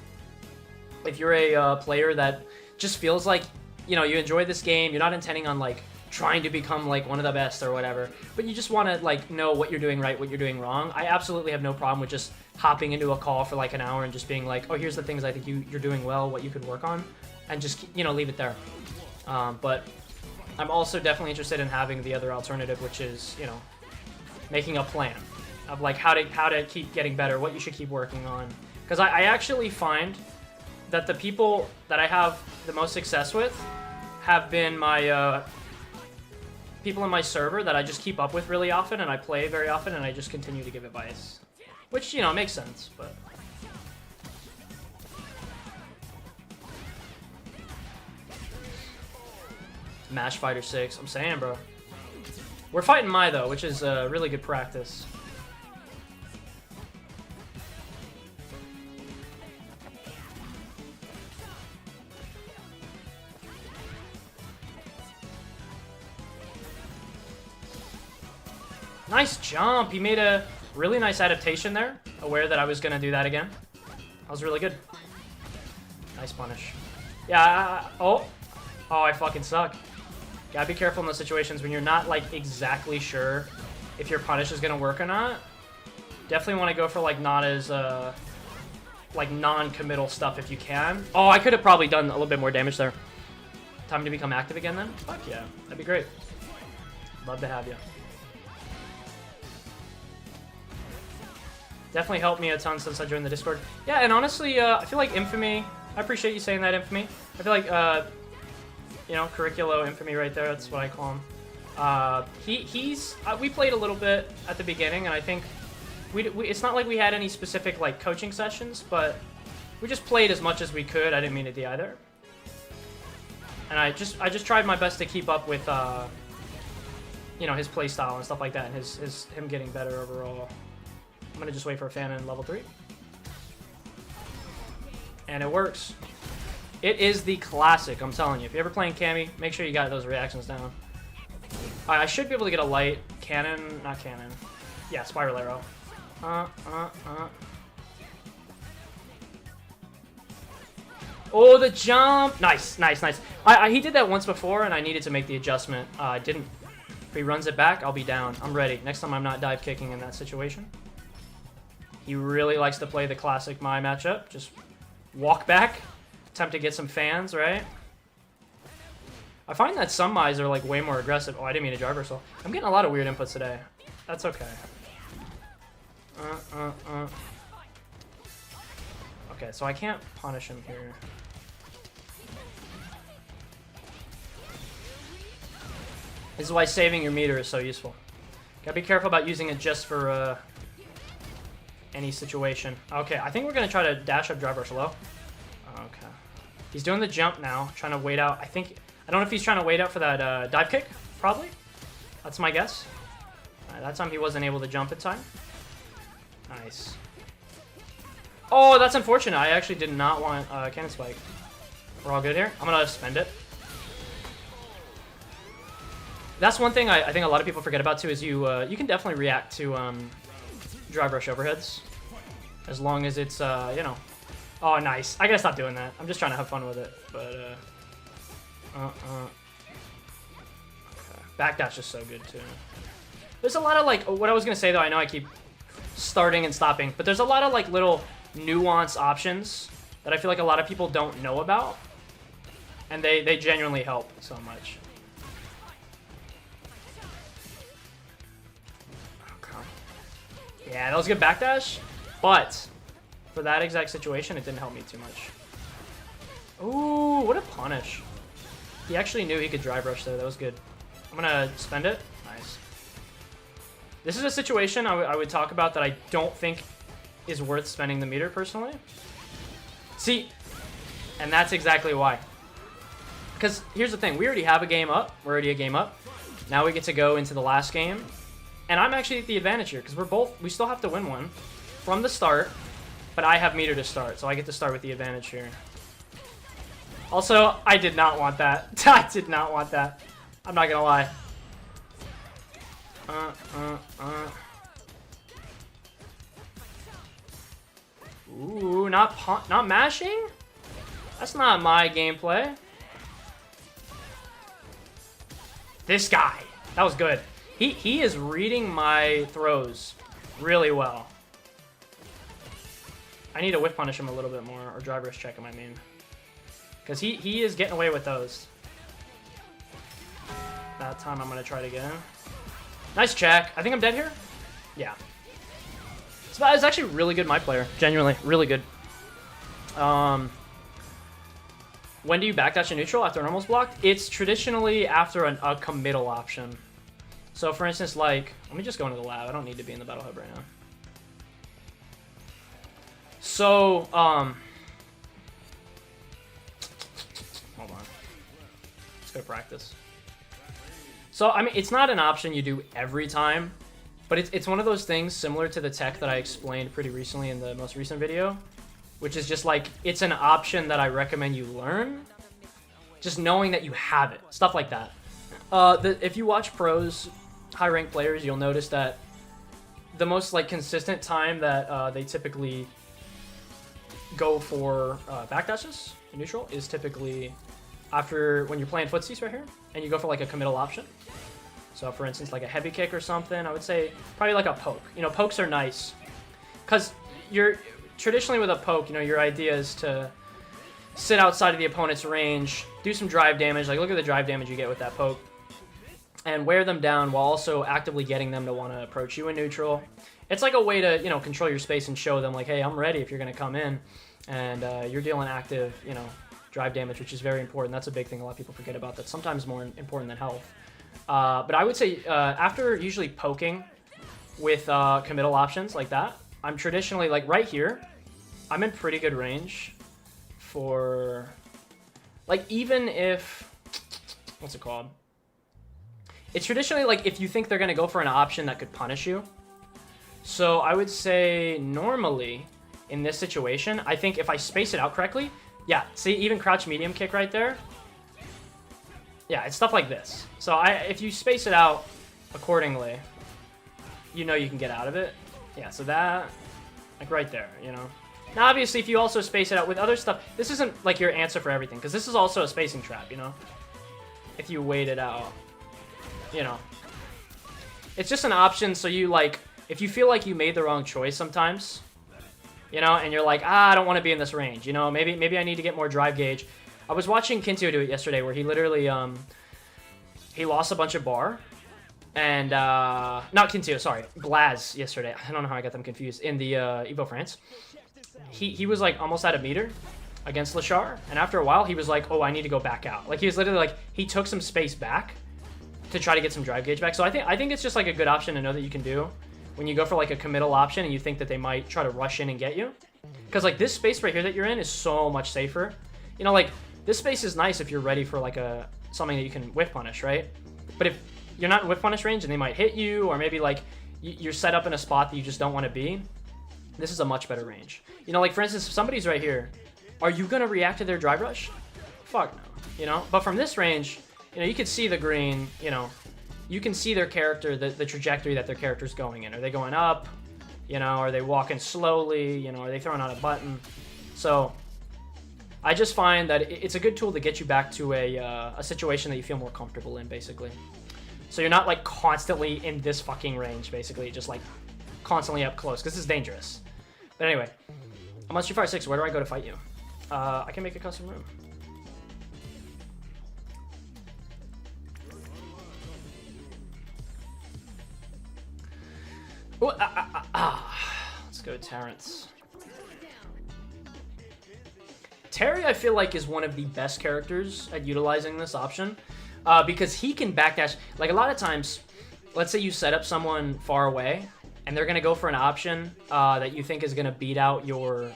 if you're a player that just feels like, you know, you enjoy this game, you're not intending on like trying to become like one of the best or whatever, but you just want to like know what you're doing right, what you're doing wrong. I absolutely have no problem with just hopping into a call for like an hour and just being like, oh, here's the things I think you're doing well, what you could work on, and just, you know, leave it there. But I'm also definitely interested in having the other alternative, which is, you know, making a plan of like how to keep getting better, what you should keep working on. Because I actually find that the people that I have the most success with have been my people in my server that I just keep up with really often, and I play very often, and I just continue to give advice. Which, you know, makes sense, but... Mash Fighter 6, I'm saying, bro. We're fighting Mai, though, which is really good practice. Nice jump! He made a really nice adaptation there. Aware that I was going to do that again. That was really good. Nice punish. Yeah, oh, I fucking suck. Gotta be careful in those situations when you're not, like, exactly sure if your punish is gonna work or not. Definitely want to go for, like, not as, like, non-committal stuff if you can. Oh, I could have probably done a little bit more damage there. Time to become active again, then? Fuck yeah. That'd be great. Love to have you. Definitely helped me a ton since I joined the Discord. Yeah, and honestly, I feel like Infamy... I appreciate you saying that, Infamy. I feel like, you know, Curriculo Infamy right there, that's what I call him. We played a little bit at the beginning, and I think it's not like we had any specific like coaching sessions, but we just played as much as we could. I didn't mean to do either, and I just tried my best to keep up with you know, his play style and stuff like that, and him getting better overall. I'm gonna just wait for a fan in level 3, and it works. It is the classic, I'm telling you. If you're ever playing Cammy, make sure you got those reactions down. I should be able to get a light cannon, not cannon. Yeah, spiral arrow. Oh, the jump! Nice, nice, nice. He did that once before, and I needed to make the adjustment. I didn't. If he runs it back, I'll be down. I'm ready. Next time I'm not dive kicking in that situation. He really likes to play the classic Mai matchup. Just walk back, attempt to get some fans, right? I find that some Mai's are like way more aggressive. Oh, I didn't mean to drive reversal. I'm getting a lot of weird inputs today. That's okay. Okay, so I can't punish him here. This is why saving your meter is so useful. Gotta be careful about using it just for any situation. Okay, I think we're gonna try to dash up drive reversal low. Okay. He's doing the jump now, trying to wait out. I don't know if he's trying to wait out for that dive kick, probably. That's my guess. That time he wasn't able to jump in time. Nice. Oh, that's unfortunate. I actually did not want cannon spike. We're all good here. I'm gonna spend it. That's one thing I think a lot of people forget about too, is you can definitely react to drive rush overheads, as long as it's you know. Oh, nice. I gotta stop doing that. I'm just trying to have fun with it, but okay. Backdash is so good too. There's a lot of like, what I was gonna say though, I know I keep starting and stopping, but there's a lot of like little nuance options that I feel like a lot of people don't know about, and they genuinely help so much. Yeah, that was a good backdash, but for that exact situation, it didn't help me too much. Ooh, what a punish. He actually knew he could drive rush there. That was good. I'm gonna spend it. Nice. This is a situation I would talk about that I don't think is worth spending the meter, personally. See, and that's exactly why. Because here's the thing. We already have a game up. We're already a game up. Now we get to go into the last game. And I'm actually at the advantage here, because we still have to win one from the start, but I have meter to start, so I get to start with the advantage here. Also, I did not want that. I did not want that. I'm not gonna lie. Ooh, not mashing? That's not my gameplay. This guy. That was good. He is reading my throws really well. I need to whiff punish him a little bit more, or drive rush check him, I mean. Because he is getting away with those. That time I'm going to try to get him. Nice check. I think I'm dead here? Yeah. It's actually really good, my player. Genuinely, really good. When do you backdash in neutral after normal's blocked? It's traditionally after a committal option. So for instance, like, let me just go into the lab. I don't need to be in the battle hub right now. So, hold on. Let's go practice. So, I mean, it's not an option you do every time, but it's one of those things similar to the tech that I explained pretty recently in the most recent video, which is just like, it's an option that I recommend you learn, just knowing that you have it, stuff like that. If you watch pros, high-ranked players, you'll notice that the most like consistent time that they typically go for backdashes in neutral is typically after when you're playing footsies right here, and you go for like a committal option. So for instance, like a heavy kick or something, I would say probably like a poke. You know, pokes are nice because you're traditionally with a poke, you know, your idea is to sit outside of the opponent's range, do some drive damage. Like look at the drive damage you get with that poke, and wear them down while also actively getting them to want to approach you in neutral. It's like a way to, you know, control your space and show them like, hey, I'm ready if you're going to come in, and you're dealing active, you know, drive damage, which is very important. That's a big thing a lot of people forget about. That's sometimes more important than health. But I would say after usually poking with committal options like that, I'm traditionally, like right here, I'm in pretty good range for, like, even if, what's it called? It's traditionally like if you think they're going to go for an option that could punish you. So I would say normally in this situation, I think if I space it out correctly, yeah, see, even crouch medium kick right there. Yeah, it's stuff like this. So if you space it out accordingly, you know you can get out of it. Yeah, so that, like right there, you know. Now obviously if you also space it out with other stuff, this isn't like your answer for everything, because this is also a spacing trap, you know. If you wait it out. You know, it's just an option, so you, like, if you feel like you made the wrong choice sometimes, you know, and you're like, ah, I don't want to be in this range, you know, maybe I need to get more drive gauge. I was watching Kintio do it yesterday where he literally, he lost a bunch of bar, and, not Kintio, sorry, Glaz yesterday. I don't know how I got them confused. In the, Evo France. He was, like, almost at a meter against Lashar, and after a while, he was like, oh, I need to go back out. Like, he was literally like, he took some space back to try to get some drive gauge back. So I think it's just, like, a good option to know that you can do when you go for, like, a committal option and you think that they might try to rush in and get you. Because, like, this space right here that you're in is so much safer. You know, like, this space is nice if you're ready for, like, something that you can whiff punish, right? But if you're not in whiff punish range and they might hit you, or maybe, like, you're set up in a spot that you just don't want to be, this is a much better range. You know, like, for instance, if somebody's right here, are you going to react to their drive rush? Fuck no, you know? But from this range, you know, you can see the green, you know, you can see their character, the trajectory that their character's going in. Are they going up? You know, are they walking slowly? You know, are they throwing out a button? So I just find that it's a good tool to get you back to a situation that you feel more comfortable in, basically. So you're not, like, constantly in this fucking range, basically, just, like, constantly up close, because this is dangerous. But anyway, I'm on Street Fighter 6. Where do I go to fight you? I can make a custom room. Ooh, let's go Terrence. Terry, I feel like, is one of the best characters at utilizing this option, because he can backdash. Like, a lot of times, let's say you set up someone far away, and they're going to go for an option that you think is going to beat out your,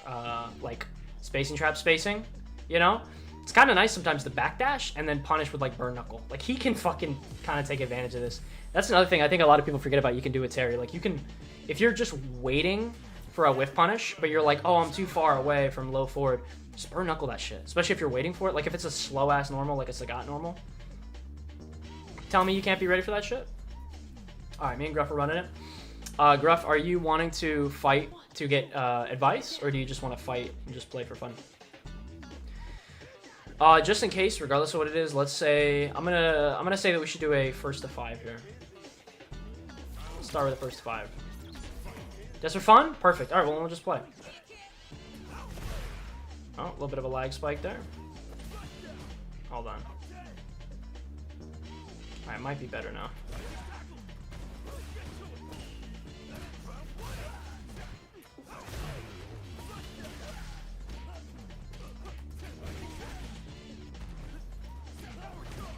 like, spacing trap spacing, you know? It's kind of nice sometimes to backdash and then punish with, like, burn knuckle. Like, he can fucking kind of take advantage of this. That's another thing I think a lot of people forget about you can do with Terry. Like, you can, if you're just waiting for a whiff punish, but you're like, oh, I'm too far away from low forward, just burn knuckle that shit. Especially if you're waiting for it. Like, if it's a slow-ass normal, like a Sagat normal. Tell me you can't be ready for that shit? Alright, me and Gruff are running it. Gruff, are you wanting to fight to get advice, or do you just want to fight and just play for fun? Just in case, regardless of what it is, let's say I'm gonna say that we should do a first to 5 here. Let's start with the first to 5. Just for fun? Perfect. All right, well, we'll just play. Oh, a little bit of a lag spike there. Hold on. All right, it might be better now.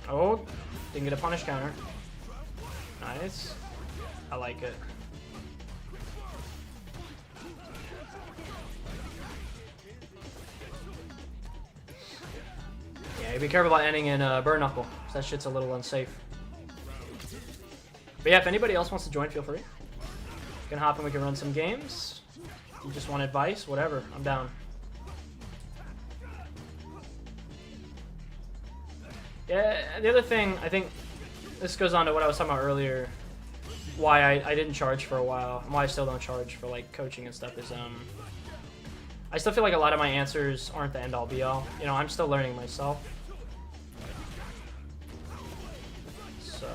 Oh, didn't get a punish counter. Nice. I like it. Yeah, be careful about ending in burn knuckle. That shit's a little unsafe. But yeah, if anybody else wants to join, feel free. You can hop in, we can run some games. If you just want advice, whatever, I'm down. Yeah, the other thing, I think this goes on to what I was talking about earlier, why I didn't charge for a while, and why I still don't charge for, like, coaching and stuff is, I still feel like a lot of my answers aren't the end-all be-all. You know, I'm still learning myself. So...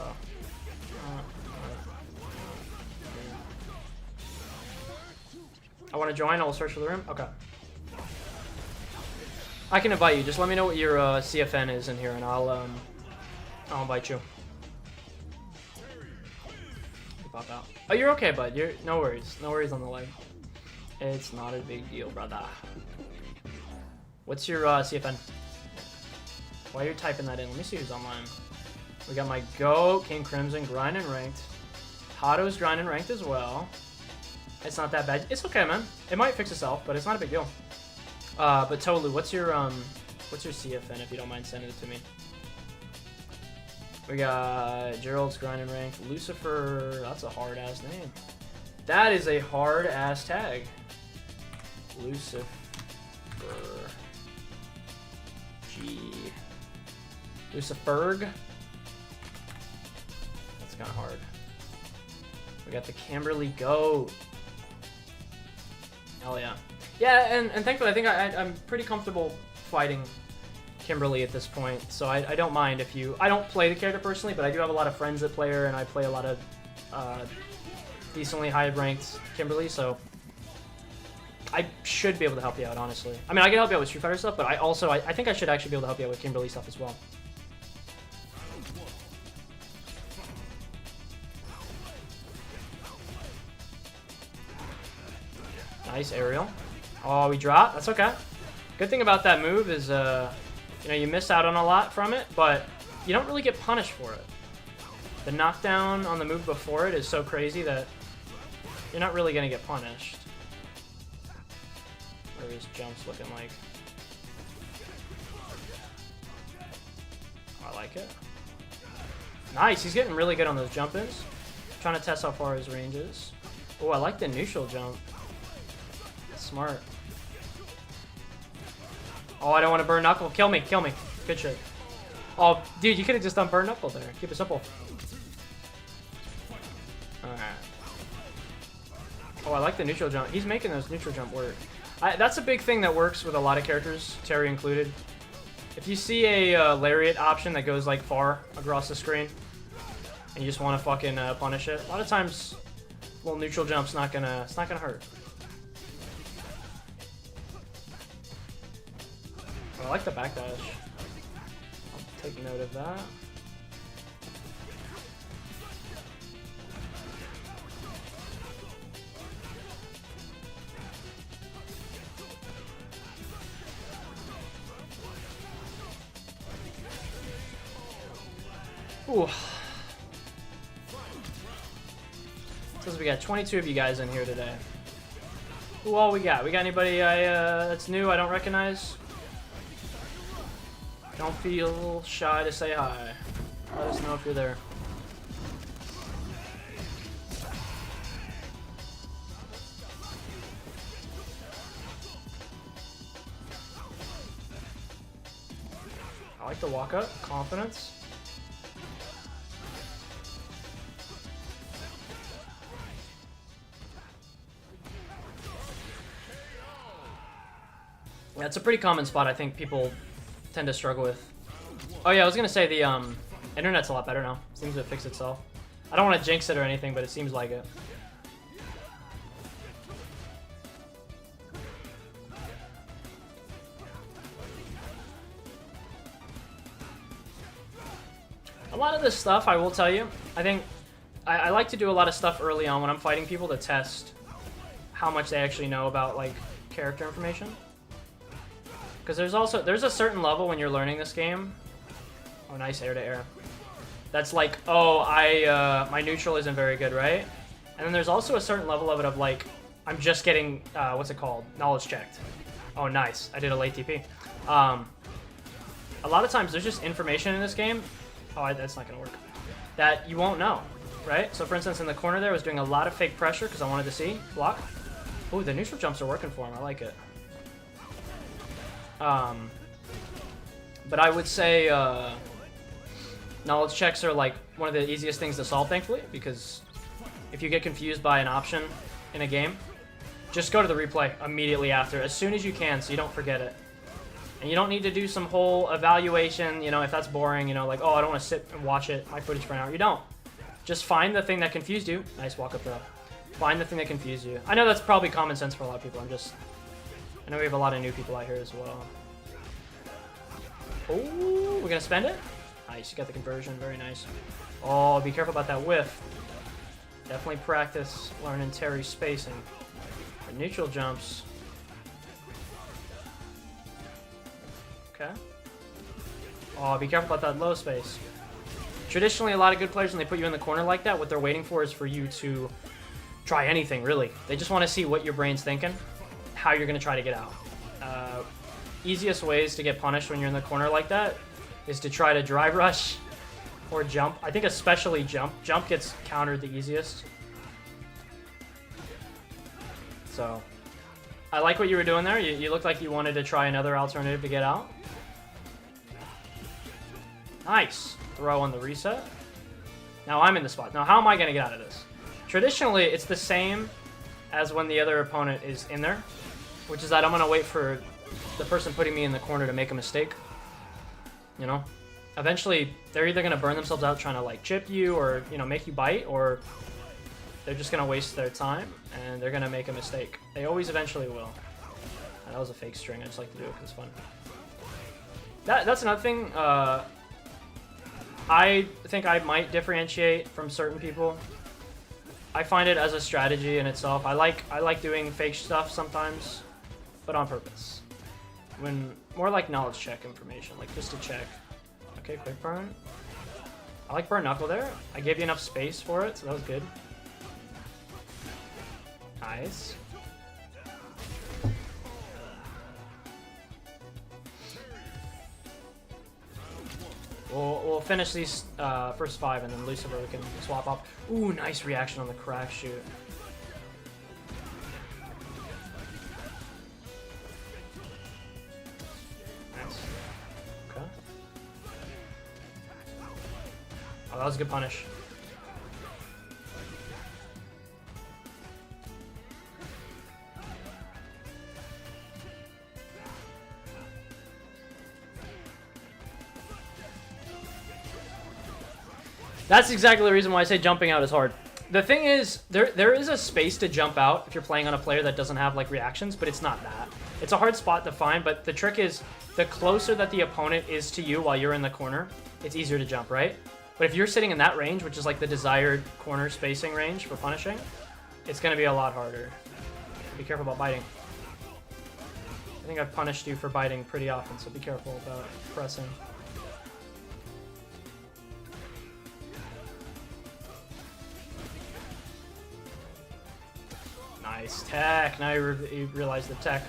I want to join, I'll search for the room? Okay. I can invite you. Just let me know what your CFN is in here, and I'll invite you. You pop out. Oh, you're okay, bud. You're no worries. No worries on the leg. It's not a big deal, brother. What's your CFN? While you're typing that in, let me see who's online. We got my GOAT, King Crimson, grind and ranked. Hato's grind and ranked as well. It's not that bad. It's okay, man. It might fix itself, but it's not a big deal. But Tolu, what's your CFN, if you don't mind sending it to me? We got Gerald's grind and ranked. Lucifer, that's a hard ass name. That is a hard ass tag. Lucifer. G. Luciferg. That's kind of hard. We got the Kimberly Goat. Hell yeah. Yeah, and thankfully I think I'm pretty comfortable fighting Kimberly at this point, so I don't mind if you... I don't play the character personally, but I do have a lot of friends that play her, and I play a lot of decently high-ranked Kimberly, so I should be able to help you out, honestly. I mean, I can help you out with Street Fighter stuff, but I think I should actually be able to help you out with Kimberly stuff as well. Nice aerial. Oh, we drop. That's okay. Good thing about that move is, you know, you miss out on a lot from it, but you don't really get punished for it. The knockdown on the move before it is so crazy that you're not really going to get punished. What are his jumps looking like? I like it. Nice. He's getting really good on those jump-ins. Trying to test how far his range is. Oh, I like the neutral jump. Smart. Oh, I don't want to burn knuckle. Kill me, kill me. Good shit. Oh, dude, you could have just done burn knuckle there. Keep it simple. Alright. Oh, I like the neutral jump. He's making those neutral jump work. That's a big thing that works with a lot of characters, Terry included. If you see a lariat option that goes like far across the screen, and you just want to fucking punish it, a lot of times, little neutral jump's not gonna, it's not gonna hurt. I like the backdash. I'll take note of that. Ooh. Says we got 22 of you guys in here today. Who all we got? We got anybody that's new I don't recognize? Don't feel shy to say hi. Let us know if you're there. I like the walk up, confidence. Yeah, it's a pretty common spot I think people tend to struggle with. Oh yeah, I was gonna say the internet's a lot better now. Seems to fix itself. I don't want to jinx it or anything, but it seems like it. A lot of this stuff, I will tell you, I think I like to do a lot of stuff early on when I'm fighting people to test how much they actually know about like character information. Because there's a certain level when you're learning this game. Oh, nice air to air. That's like, oh, my neutral isn't very good, right? And then there's also a certain level of it of like, I'm just getting, what's it called? Knowledge checked. Oh, nice. I did a late TP. A lot of times there's just information in this game. Oh, that's not gonna work. That you won't know, right? So for instance, in the corner there, I was doing a lot of fake pressure because I wanted to see. Block. Oh, the neutral jumps are working for him. I like it. But I would say knowledge checks are like one of the easiest things to solve, thankfully, because if you get confused by an option in a game, just go to the replay immediately after, as soon as you can, so you don't forget it. And you don't need to do some whole evaluation, you know, if that's boring, you know, like, oh, I don't want to sit and watch my footage for an hour. You don't. Just find the thing that confused you. Nice walk up throw. Find the thing that confused you. I know that's probably common sense for a lot of people. I know we have a lot of new people out here as well. Oh, we're gonna spend it? Nice, you got the conversion, very nice. Oh, be careful about that whiff. Definitely practice learning Terry's spacing. The neutral jumps. Okay. Oh, be careful about that low space. Traditionally, a lot of good players, when they put you in the corner like that, what they're waiting for is for you to try anything, really. They just want to see what your brain's thinking, how you're going to try to get out. Easiest ways to get punished when you're in the corner like that is to try to drive rush or jump. I think especially jump. Jump gets countered the easiest. So, I like what you were doing there. You looked like you wanted to try another alternative to get out. Nice. Throw on the reset. Now I'm in the spot. Now how am I going to get out of this? Traditionally, it's the same as when the other opponent is in there, which is that I'm going to wait for the person putting me in the corner to make a mistake. You know? Eventually, they're either going to burn themselves out trying to like chip you or, you know, make you bite, or they're just going to waste their time and they're going to make a mistake. They always eventually will. That was a fake string. I just like to do it because it's fun. That's another thing. I think I might differentiate from certain people. I find it as a strategy in itself. I like doing fake stuff sometimes, but on purpose. When more like knowledge check information, like just to check. Okay, quick burn. I like burn knuckle there. I gave you enough space for it, so that was good. Nice. We'll finish these first 5 and then Lucifer we can swap off. Ooh, nice reaction on the crack shoot. Nice. Okay. Oh, that was a good punish. That's exactly the reason why I say jumping out is hard. The thing is, there is a space to jump out if you're playing on a player that doesn't have like reactions, but it's not that. It's a hard spot to find, but the trick is the closer that the opponent is to you while you're in the corner, it's easier to jump, right? But if you're sitting in that range, which is like the desired corner spacing range for punishing, it's going to be a lot harder. Be careful about biting. I think I've punished you for biting pretty often, so be careful about pressing. Nice tech. Now you realize the tech.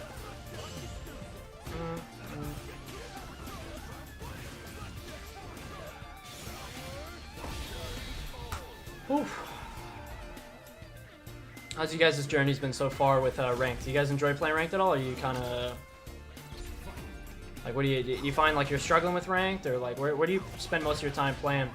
Oof. How's you guys' journey's been so far with ranked? Do you guys enjoy playing ranked at all, or you kind of like what do you find like you're struggling with ranked, or like where do you spend most of your time playing?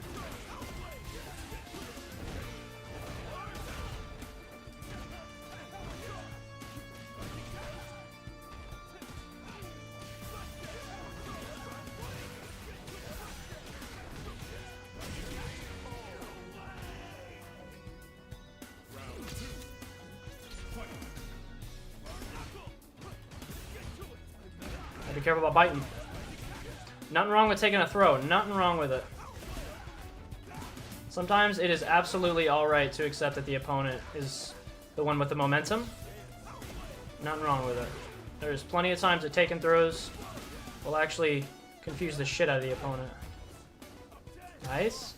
Be careful about biting. Nothing wrong with taking a throw. Nothing wrong with it. Sometimes it is absolutely alright to accept that the opponent is the one with the momentum. Nothing wrong with it. There's plenty of times that taking throws will actually confuse the shit out of the opponent. Nice.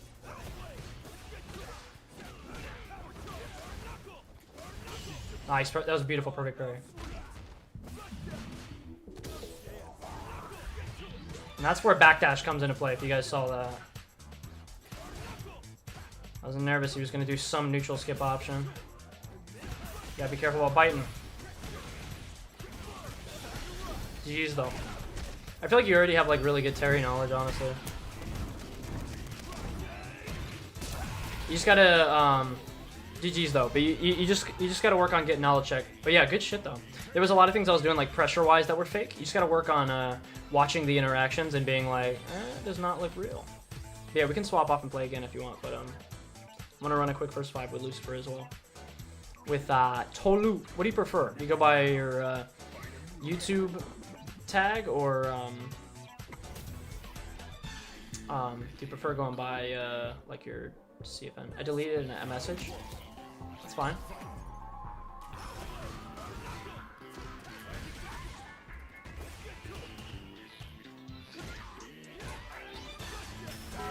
Nice. That was a beautiful perfect parry. And that's where backdash comes into play, if you guys saw that. I was nervous he was going to do some neutral skip option. You gotta be careful about biting. GG's though. I feel like you already have like really good Terry knowledge, honestly. You just gotta, GG's though, but you just gotta work on getting knowledge check. But yeah, good shit though. There was a lot of things I was doing like pressure-wise that were fake. You just gotta work on watching the interactions and being like, it does not look real. But yeah, we can swap off and play again if you want, but I'm gonna run a quick first 5 with Lucifer as well. With Tolu, what do you prefer? Do you go by your YouTube tag, or do you prefer going by like your CFN? I deleted a message. That's fine.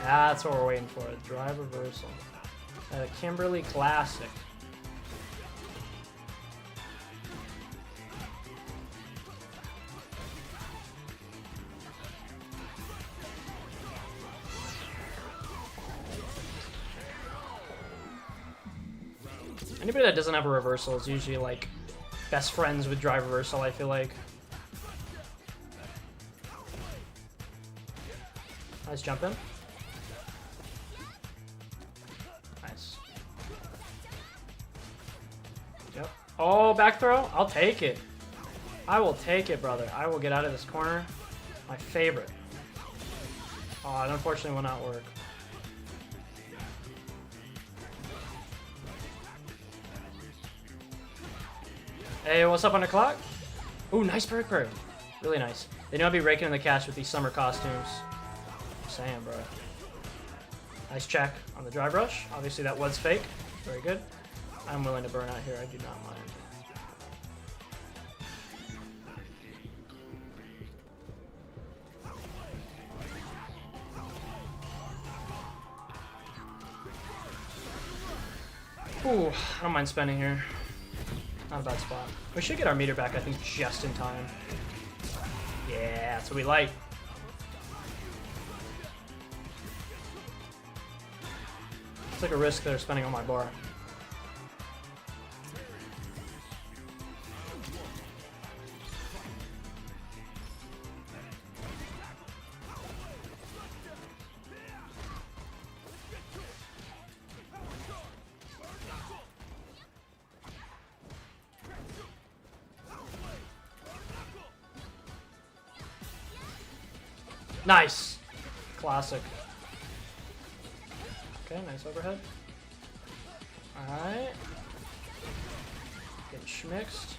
That's what we're waiting for. A drive reversal. A Kimberly Classic. Anybody that doesn't have a reversal is usually like best friends with drive reversal, I feel like. Nice jump in. Nice. Yep. Oh, back throw? I'll take it. I will take it, brother. I will get out of this corner. My favorite. Oh, it unfortunately will not work. Hey, what's up on the clock? Ooh, nice perk perk. Really nice. They know I'd be raking in the cash with these summer costumes. I'm saying, bro. Nice check on the drive rush. Obviously that was fake. Very good. I'm willing to burn out here. I do not mind. Ooh, I don't mind spending here. Not a bad spot. We should get our meter back, I think, just in time. Yeah, that's what we like. It's like a risk they're spending on my bar. Nice. Classic. Okay, nice overhead. Alright. Getting schmixed.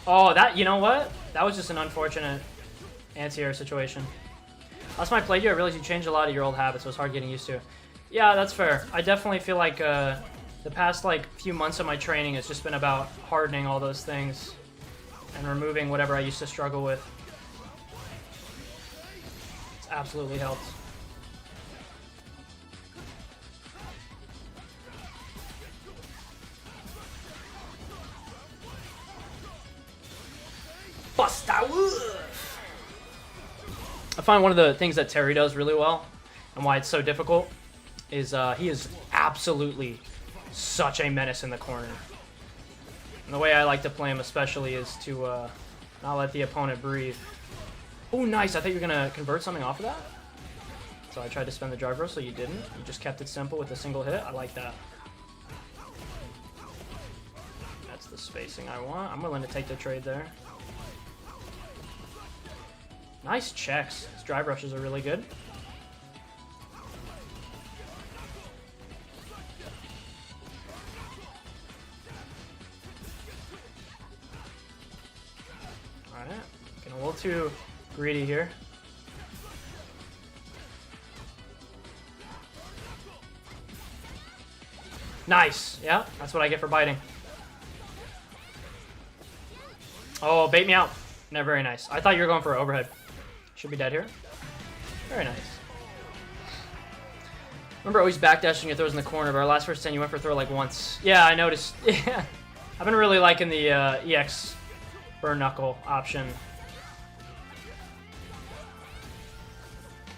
Oh, that, you know what? That was just an unfortunate anti-air situation. Last time I played you, I realized you changed a lot of your old habits, so it was hard getting used to. Yeah, that's fair. I definitely feel like the past few months of my training has just been about hardening all those things and removing whatever I used to struggle with. It's absolutely helped. Bust out! I find one of the things that Terry does really well, and why it's so difficult, is he is absolutely such a menace in the corner. And the way I like to play him especially is to not let the opponent breathe. Oh, nice. I thought you were going to convert something off of that. So I tried to spend the drive roll, so you didn't. You just kept it simple with a single hit. I like that. That's the spacing I want. I'm willing to take the trade there. Nice checks. His drive rushes are really good. Alright. Getting a little too greedy here. Nice. Yeah, that's what I get for biting. Oh, bait me out. No, very nice. I thought you were going for an overhead. Should be dead here. Very nice. Remember always backdashing your throws in the corner, but our last first 10 you went for a throw like once. Yeah, I noticed. Yeah. I've been really liking the EX burn knuckle option.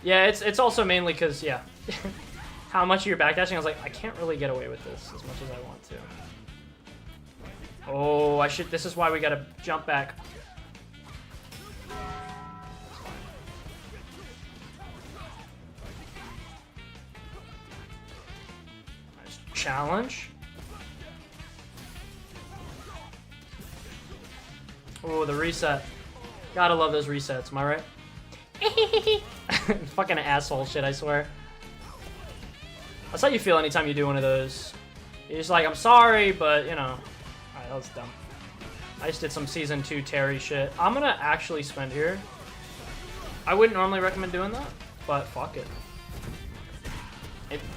Yeah, it's also mainly because, yeah, how much you're backdashing, I was like, I can't really get away with this as much as I want to. Oh, this is why we gotta jump back. Nice challenge. Oh, the reset. Gotta love those resets, am I right? Fucking asshole shit, I swear. That's how you feel anytime you do one of those. You're just like, I'm sorry, but, you know. Alright, that was dumb. I just did some Season 2 Terry shit. I'm gonna actually spend here. I wouldn't normally recommend doing that, but fuck it.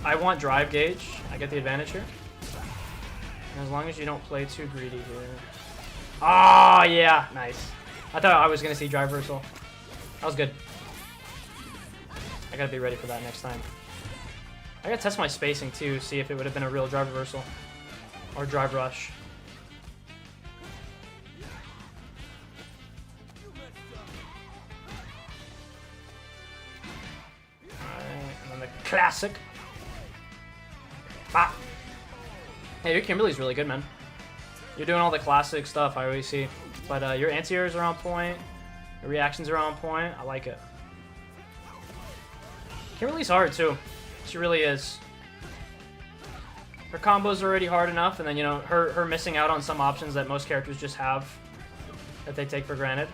I want drive gauge. I get the advantage here. And as long as you don't play too greedy here. Ah, yeah, nice. I thought I was gonna see drive reversal. That was good. I gotta be ready for that next time. I gotta test my spacing too, see if it would have been a real drive reversal. Or drive rush. Alright, and then the classic. Ah! Hey, your Kimberly's really good, man. You're doing all the classic stuff I always see. But your anti-airs are on point. Your reactions are on point. I like it. Kimberly's hard too. She really is. Her combos are already hard enough, and then, you know, her missing out on some options that most characters just have that they take for granted.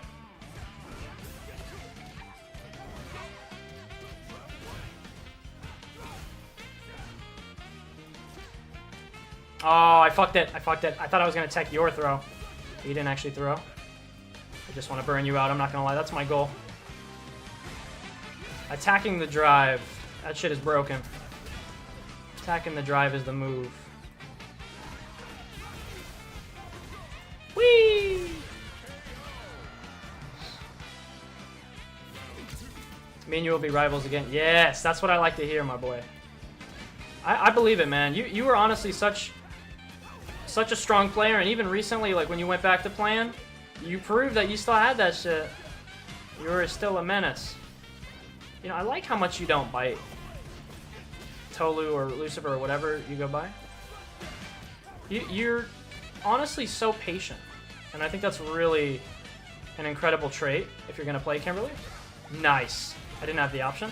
Oh, I fucked it. I fucked it. I thought I was going to tech your throw. You didn't actually throw. I just want to burn you out. I'm not going to lie. That's my goal. Attacking the drive. That shit is broken. Attacking the drive is the move. Whee! Me and you will be rivals again. Yes, that's what I like to hear, my boy. I believe it, man. You were honestly such a strong player, and even recently, like when you went back to playing, you proved that you still had that shit. You were still a menace. You know, I like how much you don't bite. Tolu or Lucifer or whatever you go by. You're honestly so patient, and I think that's really an incredible trait if you're gonna play Kimberly. Nice. I didn't have the option.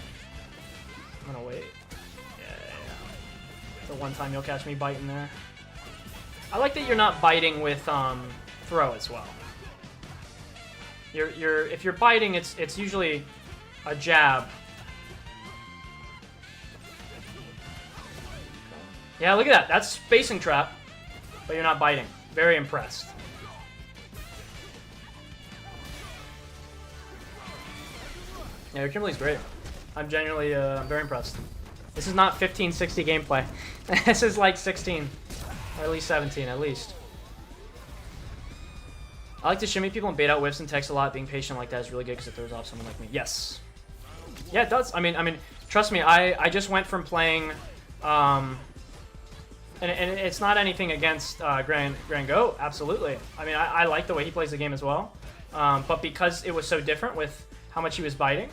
I'm gonna wait. Yeah. The one time you'll catch me biting there. I like that you're not biting with throw as well. If you're biting, it's usually a jab. Yeah, look at that. That's spacing trap, but you're not biting. Very impressed. Yeah, your Kimberly's great. I'm genuinely very impressed. This is not 1560 gameplay. This is like 16. Or at least 17, at least. I like to shimmy people and bait out whiffs and text a lot. Being patient like that is really good because it throws off someone like me. Yes. Yeah, it does. I mean, trust me, I just went from playing... and it's not anything against Grand Go, absolutely. I mean, I like the way he plays the game as well. But because it was so different with how much he was biting,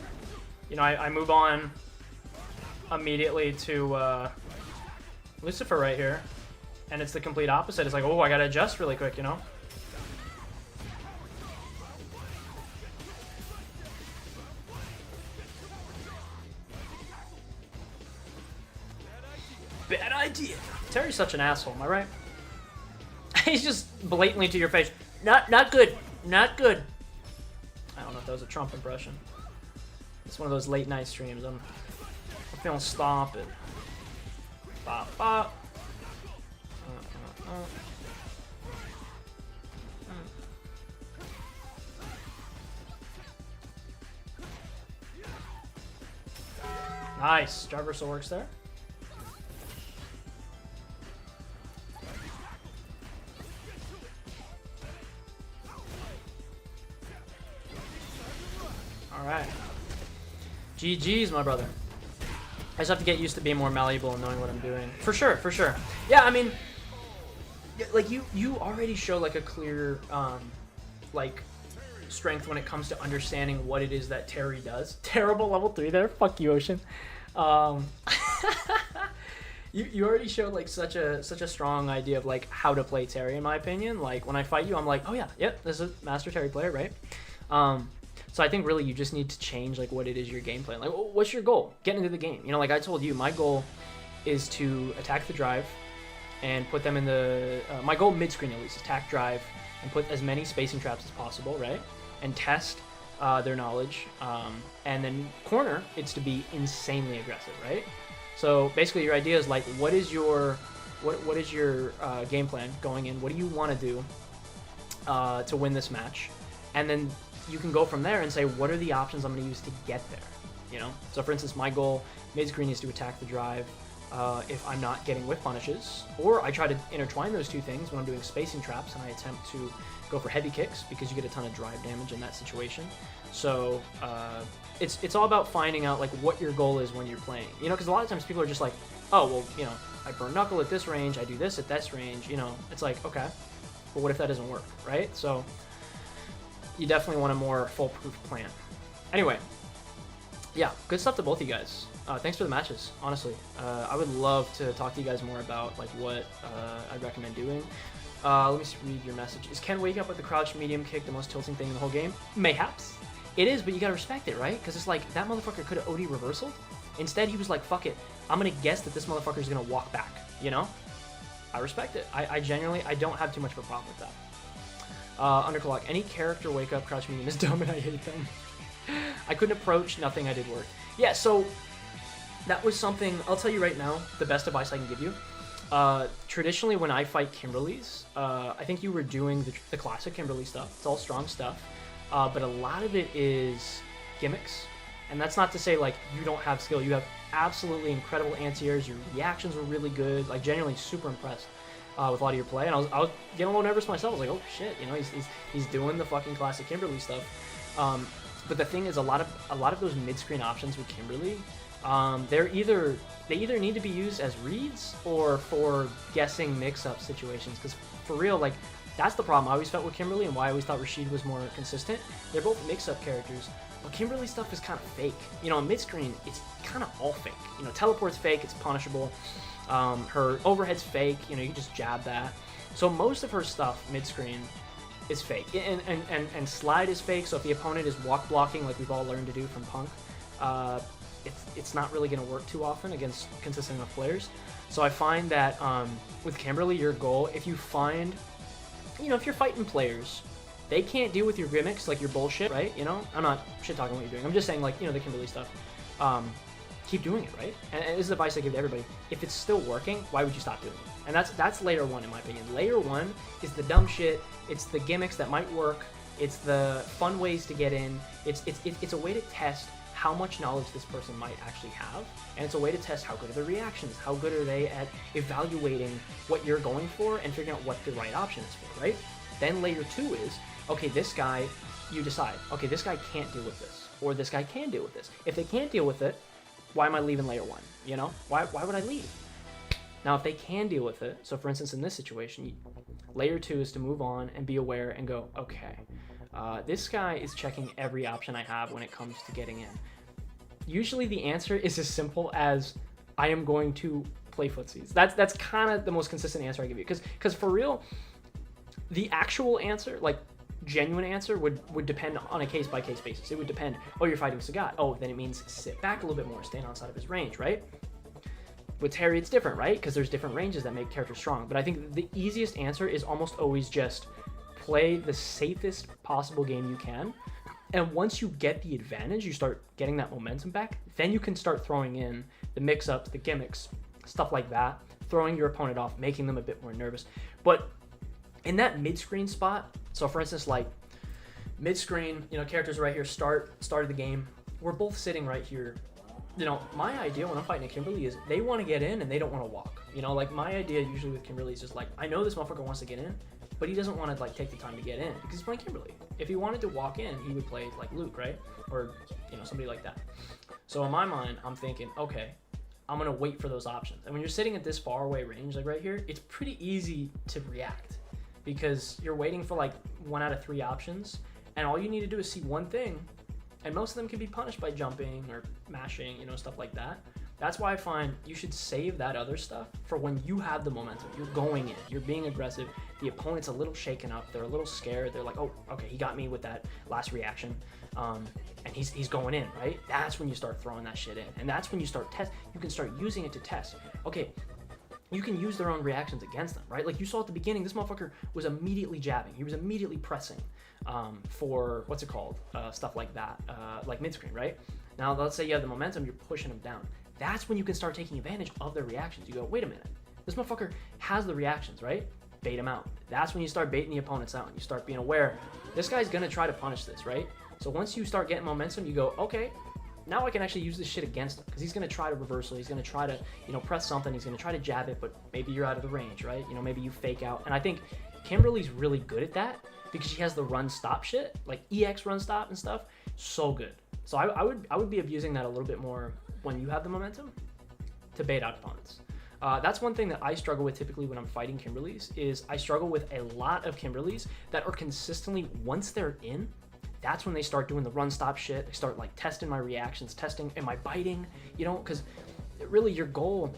you know, I move on immediately to Lucifer right here. And it's the complete opposite. It's like, oh, I gotta adjust really quick, you know? Bad idea. Terry's such an asshole, am I right? He's just blatantly to your face. Not good. Not good. I don't know if that was a Trump impression. It's one of those late night streams. I'm feeling stomping. Bop, bop. Nice. Traversal works there. Alright. GG's, my brother. I just have to get used to being more malleable and knowing what I'm doing. For sure, for sure. Yeah, I mean, like you already show like a clear like strength when it comes to understanding what it is that Terry does. Terrible level 3 there. Fuck you, Ocean. You already showed like such a strong idea of like how to play Terry, in my opinion. Like when I fight you, I'm like, oh yeah, yep, this is a master Terry player, right? So I think really you just need to change like what it is your game plan. Like, what's your goal? Get into the game. You know, like I told you, my goal is to attack the drive and put them in the. My goal mid-screen at least, attack drive and put as many spacing traps as possible, right? And test their knowledge. And then corner, it's to be insanely aggressive, right? So basically, your idea is like, what is your game plan going in? What do you want to do to win this match? And then you can go from there and say, what are the options I'm going to use to get there? You know. So for instance, my goal mid-screen is to attack the drive if I'm not getting whiff punishes, or I try to intertwine those two things when I'm doing spacing traps and I attempt to go for heavy kicks because you get a ton of drive damage in that situation. So it's all about finding out like what your goal is when you're playing. You know, because a lot of times people are just like, oh well, you know, I burn knuckle at this range, I do this at this range. You know, it's like, okay, but what if that doesn't work, right? So you definitely want a more foolproof plan. Anyway, yeah, good stuff to both of you guys. Thanks for the matches, honestly. I would love to talk to you guys more about like what I'd recommend doing. Let me read your message. Is Ken wake up with the crouch medium kick the most tilting thing in the whole game? Mayhaps. It is, but you gotta respect it, right? Because it's like, that motherfucker could have OD reversaled. Instead, he was like, fuck it. I'm gonna guess that this motherfucker is gonna walk back, you know? I respect it. I genuinely, I don't have too much of a problem with that. Underclock. Any character wake up crouch medium is dumb and I hate them. I couldn't approach, nothing I did work. Yeah, so that was something, I'll tell you right now, the best advice I can give you. Traditionally, when I fight Kimberlys, I think you were doing the classic Kimberly stuff. It's all strong stuff, but a lot of it is gimmicks. And that's not to say like you don't have skill. You have absolutely incredible anti-airs. Your reactions were really good. Like genuinely super impressed with a lot of your play. And I was getting a little nervous myself. I was like, oh shit, you know, he's doing the fucking classic Kimberly stuff. But the thing is, a lot of those mid-screen options with Kimberly, they either need to be used as reads or for guessing mix-up situations. Because for real, like that's the problem I always felt with Kimberly and why I always thought Rashid was more consistent. They're both mix-up characters. But Kimberly stuff is kind of fake. You know, on mid-screen, it's kind of all fake. You know, teleport's fake, it's punishable. Her overhead's fake, you know, you can just jab that. So most of her stuff mid-screen is fake. And slide is fake, so if the opponent is walk blocking like we've all learned to do from Punk, it's not really going to work too often against consistent enough players. So I find that with Kimberly, your goal, if you find, you know, if you're fighting players, they can't deal with your gimmicks, like your bullshit, right? You know, I'm not shit talking what you're doing. I'm just saying, like, you know, the Kimberly stuff. Keep doing it, right? And this is advice I give to everybody. If it's still working, why would you stop doing it? And that's layer one, in my opinion. Layer one is the dumb shit. It's the gimmicks that might work. It's the fun ways to get in. It's a way to test how much knowledge this person might actually have, and it's a way to test how good are their reactions, how good are they at evaluating what you're going for and figuring out what the right option is for, right? Then layer two is, okay, this guy, you decide, okay, this guy can't deal with this, or this guy can deal with this. If they can't deal with it, why am I leaving layer one? You know, why would I leave? Now, if they can deal with it, so for instance, in this situation, layer two is to move on and be aware and go, okay, this guy is checking every option I have when it comes to getting in. Usually the answer is as simple as, I am going to play footsies. That's kind of the most consistent answer I give you. Because for real, the actual answer, like genuine answer, would depend on a case-by-case basis. It would depend, oh, you're fighting Sagat. Oh, then it means sit back a little bit more, stand outside of his range, right? With Terry, it's different, right? Because there's different ranges that make characters strong. But I think the easiest answer is almost always just play the safest possible game you can. And once you get the advantage, you start getting that momentum back, then you can start throwing in the mix-ups, the gimmicks, stuff like that, throwing your opponent off, making them a bit more nervous. But in that mid-screen spot, so for instance, like mid-screen, you know, characters right here, start of the game, we're both sitting right here. You know, my idea when I'm fighting a Kimberly is they want to get in and they don't want to walk. You know, like my idea usually with Kimberly is just like, I know this motherfucker wants to get in, but he doesn't want to like take the time to get in because he's playing Kimberly. If he wanted to walk in, he would play like Luke, right? Or, you know, somebody like that. So in my mind, I'm thinking, okay, I'm going to wait for those options. And when you're sitting at this far away range, like right here, it's pretty easy to react because you're waiting for like 1 out of 3 options. And all you need to do is see one thing. And most of them can be punished by jumping or mashing, you know, stuff like that. That's why I find you should save that other stuff for when you have the momentum. You're going in, you're being aggressive. The opponent's a little shaken up. They're a little scared. They're like, oh, okay, he got me with that last reaction. And he's going in, right? That's when you start throwing that shit in. And that's when you start you can start using it to test. Okay, you can use their own reactions against them, right? Like you saw at the beginning, this motherfucker was immediately jabbing. He was immediately pressing for, what's it called? Stuff like that, like mid-screen, right? Now, let's say you have the momentum, you're pushing him down. That's when you can start taking advantage of their reactions. You go, wait a minute, this motherfucker has the reactions, right? Bait him out. That's when you start baiting the opponents out and you start being aware, this guy's gonna try to punish this, right? So once you start getting momentum, you go, okay, now I can actually use this shit against him because he's gonna try to reversal. He's gonna try to, you know, press something. He's gonna try to jab it, but maybe you're out of the range, right? You know, maybe you fake out. And I think Kimberly's really good at that because she has the run stop shit, like EX run stop and stuff. So good. So I would be abusing that a little bit more when you have the momentum to bait out opponents. That's one thing that I struggle with typically when I'm fighting Kimberlys is I struggle with a lot of Kimberlys that are consistently, once they're in, that's when they start doing the run stop shit. They start like testing my reactions, testing, am I biting? You know, because really your goal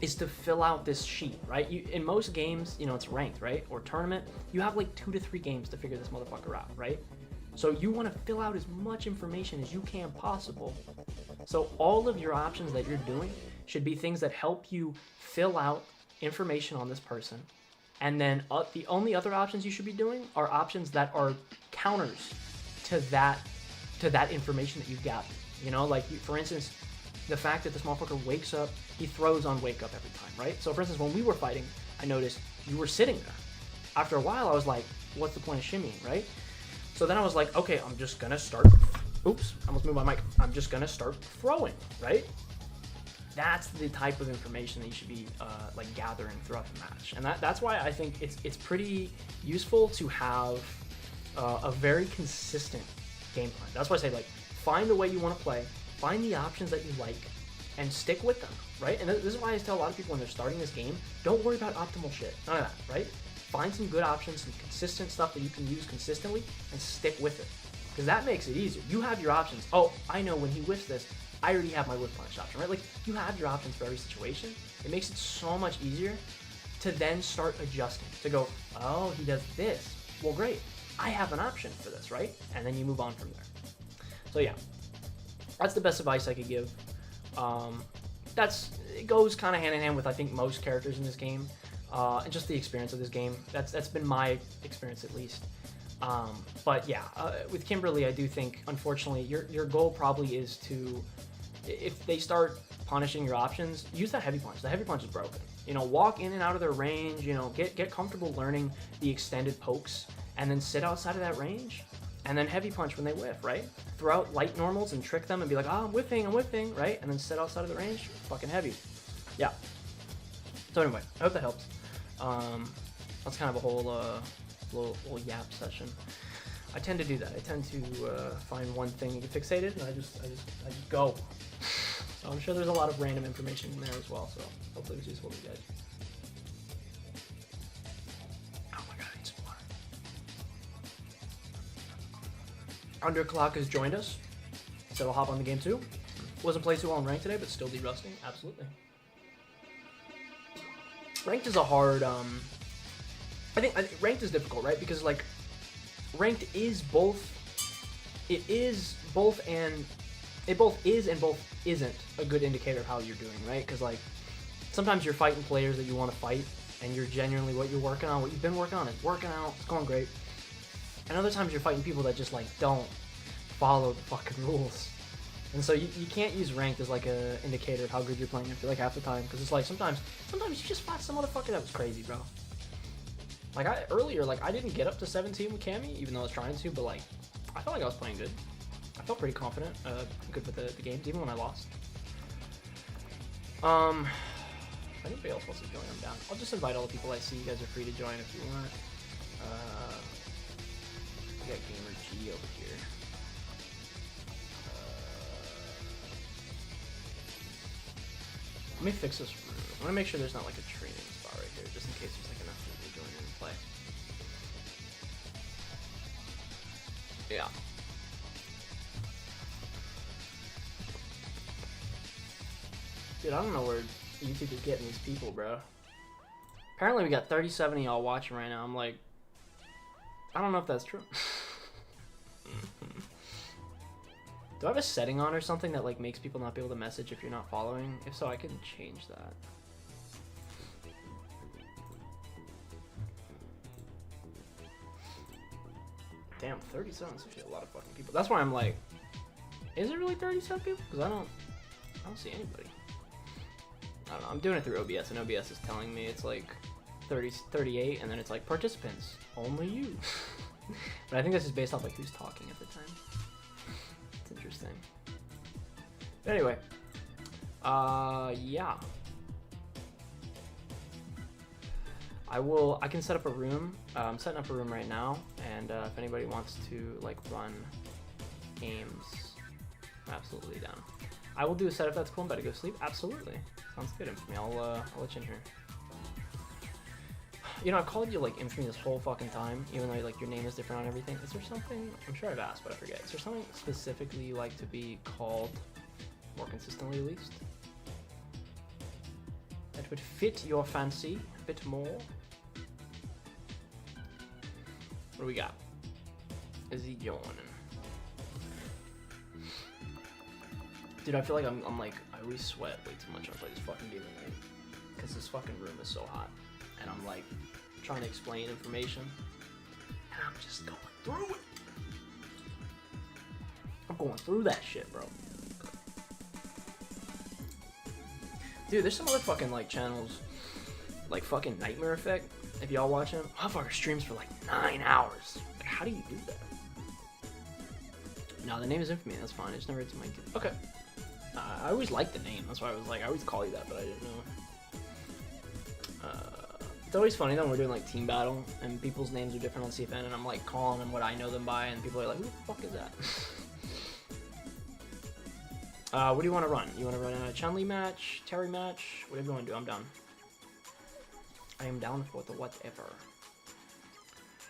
is to fill out this sheet, right? In most games, you know, it's ranked, right? Or tournament, you have like 2 to 3 games to figure this motherfucker out, right? So you want to fill out as much information as you can possible. So all of your options that you're doing should be things that help you fill out information on this person. And then the only other options you should be doing are options that are counters to that information that you've got. You know, like for instance, the fact that this motherfucker wakes up, he throws on wake up every time, right? So for instance, when we were fighting, I noticed you were sitting there. After a while, I was like, what's the point of shimmying, right? So then I was like, okay, I'm just gonna start, oops, I almost moved my mic. I'm just gonna start throwing, right? That's the type of information that you should be like gathering throughout the match. And that's why I think it's pretty useful to have a very consistent game plan. That's why I say, like, find the way you want to play, find the options that you like, and stick with them, right? And this is why I tell a lot of people when they're starting this game, don't worry about optimal shit. None of that, right? Find some good options, some consistent stuff that you can use consistently, and stick with it. Because that makes it easier. You have your options. Oh, I know when he whiffs this, I already have my whiff punish option, right? Like, you have your options for every situation. It makes it so much easier to then start adjusting. To go, oh, he does this. Well, great. I have an option for this, right? And then you move on from there. So yeah, that's the best advice I could give. It goes kind of hand in hand with, I think, most characters in this game, and just the experience of this game. That's been my experience, at least. But yeah, with Kimberly, I do think, unfortunately, your goal probably is to, if they start punishing your options, use that heavy punch. The heavy punch is broken. You know, walk in and out of their range. You know, get comfortable learning the extended pokes, and then sit outside of that range, and then heavy punch when they whiff, right? Throw out light normals and trick them and be like, oh, I'm whiffing, right? And then sit outside of the range, fucking heavy. Yeah. So anyway, I hope that helps. That's kind of a whole little yap session. I tend to do that. I tend to find one thing and get fixated, and I just go. So I'm sure there's a lot of random information in there as well, so hopefully it's useful to you guys. Underclock has joined us, so we'll hop on the game too. Wasn't played too well in ranked today, but still de-rusting, absolutely. Ranked is a hard, I think ranked is difficult, right? Because, like, ranked is both, it both is and both isn't a good indicator of how you're doing, right? Because, like, sometimes you're fighting players that you want to fight, and you're genuinely, what you've been working on is working out, it's going great. And other times you're fighting people that just, like, don't follow the fucking rules. And so you can't use ranked as, like, a indicator of how good you're playing after, like, half the time. Because it's like, sometimes you just fought some motherfucker that was crazy, bro. Like, earlier, like, I didn't get up to 17 with Cammy, even though I was trying to, but, like, I felt like I was playing good. I felt pretty confident, good with the games, even when I lost. If anybody else wants to join, I'm down. I'll just invite all the people I see. You guys are free to join if you want. We got Gamer G over here. Let me fix this room. I want to make sure there's not like a training spot right here, just in case there's like enough people to join in and play. Yeah. Dude, I don't know where YouTube is getting these people, bro. Apparently we got 37 of y'all watching right now. I'm like, I don't know if that's true. Do I have a setting on or something that, like, makes people not be able to message if you're not following? If so, I can change that. Damn, 37 is actually a lot of fucking people. That's why I'm like, is it really 37 people? Because I don't see anybody. I don't know. I'm doing it through OBS, and OBS is telling me it's like 38, and then it's like participants, only you. But I think this is based off like who's talking at the time. It's interesting. But anyway, yeah. I can set up a room. I'm setting up a room right now, and if anybody wants to like run games, I'm absolutely down. I will do a setup that's cool and better go sleep. Absolutely, sounds good. Infamy. I'll let you in here. You know, I've called you like Infamy this whole fucking time, even though like your name is different on everything. Is there something? I'm sure I've asked, but I forget. Is there something specifically you like to be called more consistently, at least? That would fit your fancy a bit more. What do we got? Is he joining? Dude, I feel like I'm like, I always sweat way too much when I play this fucking game, right? Because this fucking room is so hot. And I'm like, trying to explain information. And I'm just going through it. I'm going through that shit, bro. Dude, there's some other fucking like channels, like fucking Nightmare Effect. If y'all watch him, motherfucker streams for like 9 hours. Like, how do you do that? No, the name is Infamy. That's fine. It's never it's my kid. Okay. I always liked the name. That's why I was like, I always call you that, but I didn't know. It's always funny though when we're doing like team battle and people's names are different on CFN, and I'm like calling them what I know them by, and people are like, "Who the fuck is that?" What do you want to run? You want to run a Chun-Li match, Terry match, whatever you want to do. I'm down. I am down for the whatever. I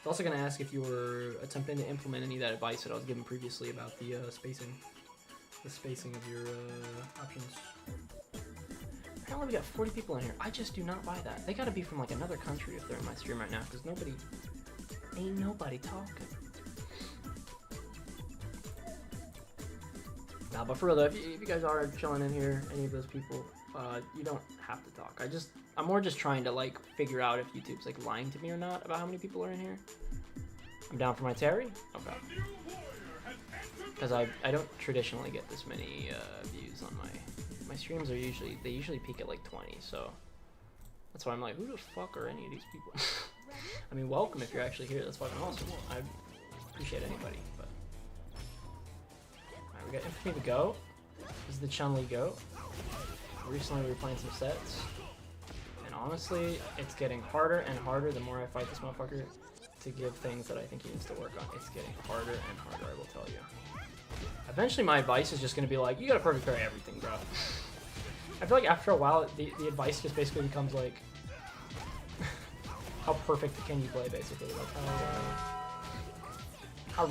was also gonna ask if you were attempting to implement any of that advice that I was given previously about the spacing of your options. Apparently we got 40 people in here. I just do not buy that. They gotta be from like another country if they're in my stream right now, because ain't nobody talking. Nah, but for real though, if you guys are chilling in here, any of those people, you don't have to talk. I'm more just trying to like figure out if YouTube's like lying to me or not about how many people are in here. I'm down for my Terry. Okay. Because I don't traditionally get this many views on my streams. They usually peak at like 20, so that's why I'm like, who the fuck are any of these people? I mean, welcome if you're actually here. That's fucking awesome. I appreciate anybody. But alright, we got Infamy to go. This is the Chun-Li go. Recently we were playing some sets, and honestly, it's getting harder and harder the more I fight this motherfucker to give things that I think he needs to work on. It's getting harder and harder, I will tell you. Eventually my advice is just going to be like, you gotta perfect parry everything, bro. I feel like after a while, the advice just basically becomes like, how perfect can you play, basically. Like how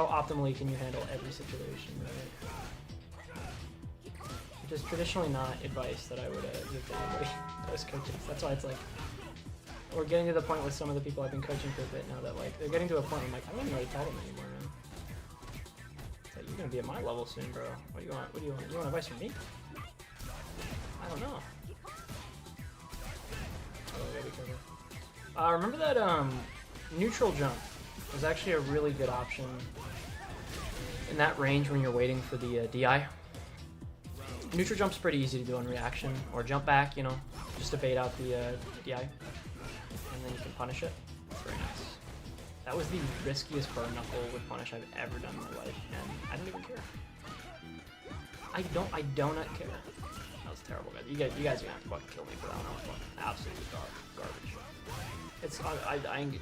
optimally can you handle every situation, right? Which is traditionally not advice that I would give to anybody that was coaching. That's why it's like, we're getting to the point with some of the people I've been coaching for a bit now that like, they're getting to a point where I'm like, I don't even know how to tell them anymore, man. You're gonna be at my level soon, bro. What do you want? You want advice from me? I don't know. Remember that neutral jump was actually a really good option in that range when you're waiting for the DI. Neutral jump's pretty easy to do on reaction, or jump back, you know, just to bait out the DI, and then you can punish it. It's very nice. That was the riskiest burn knuckle with punish I've ever done in my life, and I don't even care. I do not care. That was terrible, guys. You guys are gonna have to fucking kill me for that one. That was fucking absolutely garbage. It's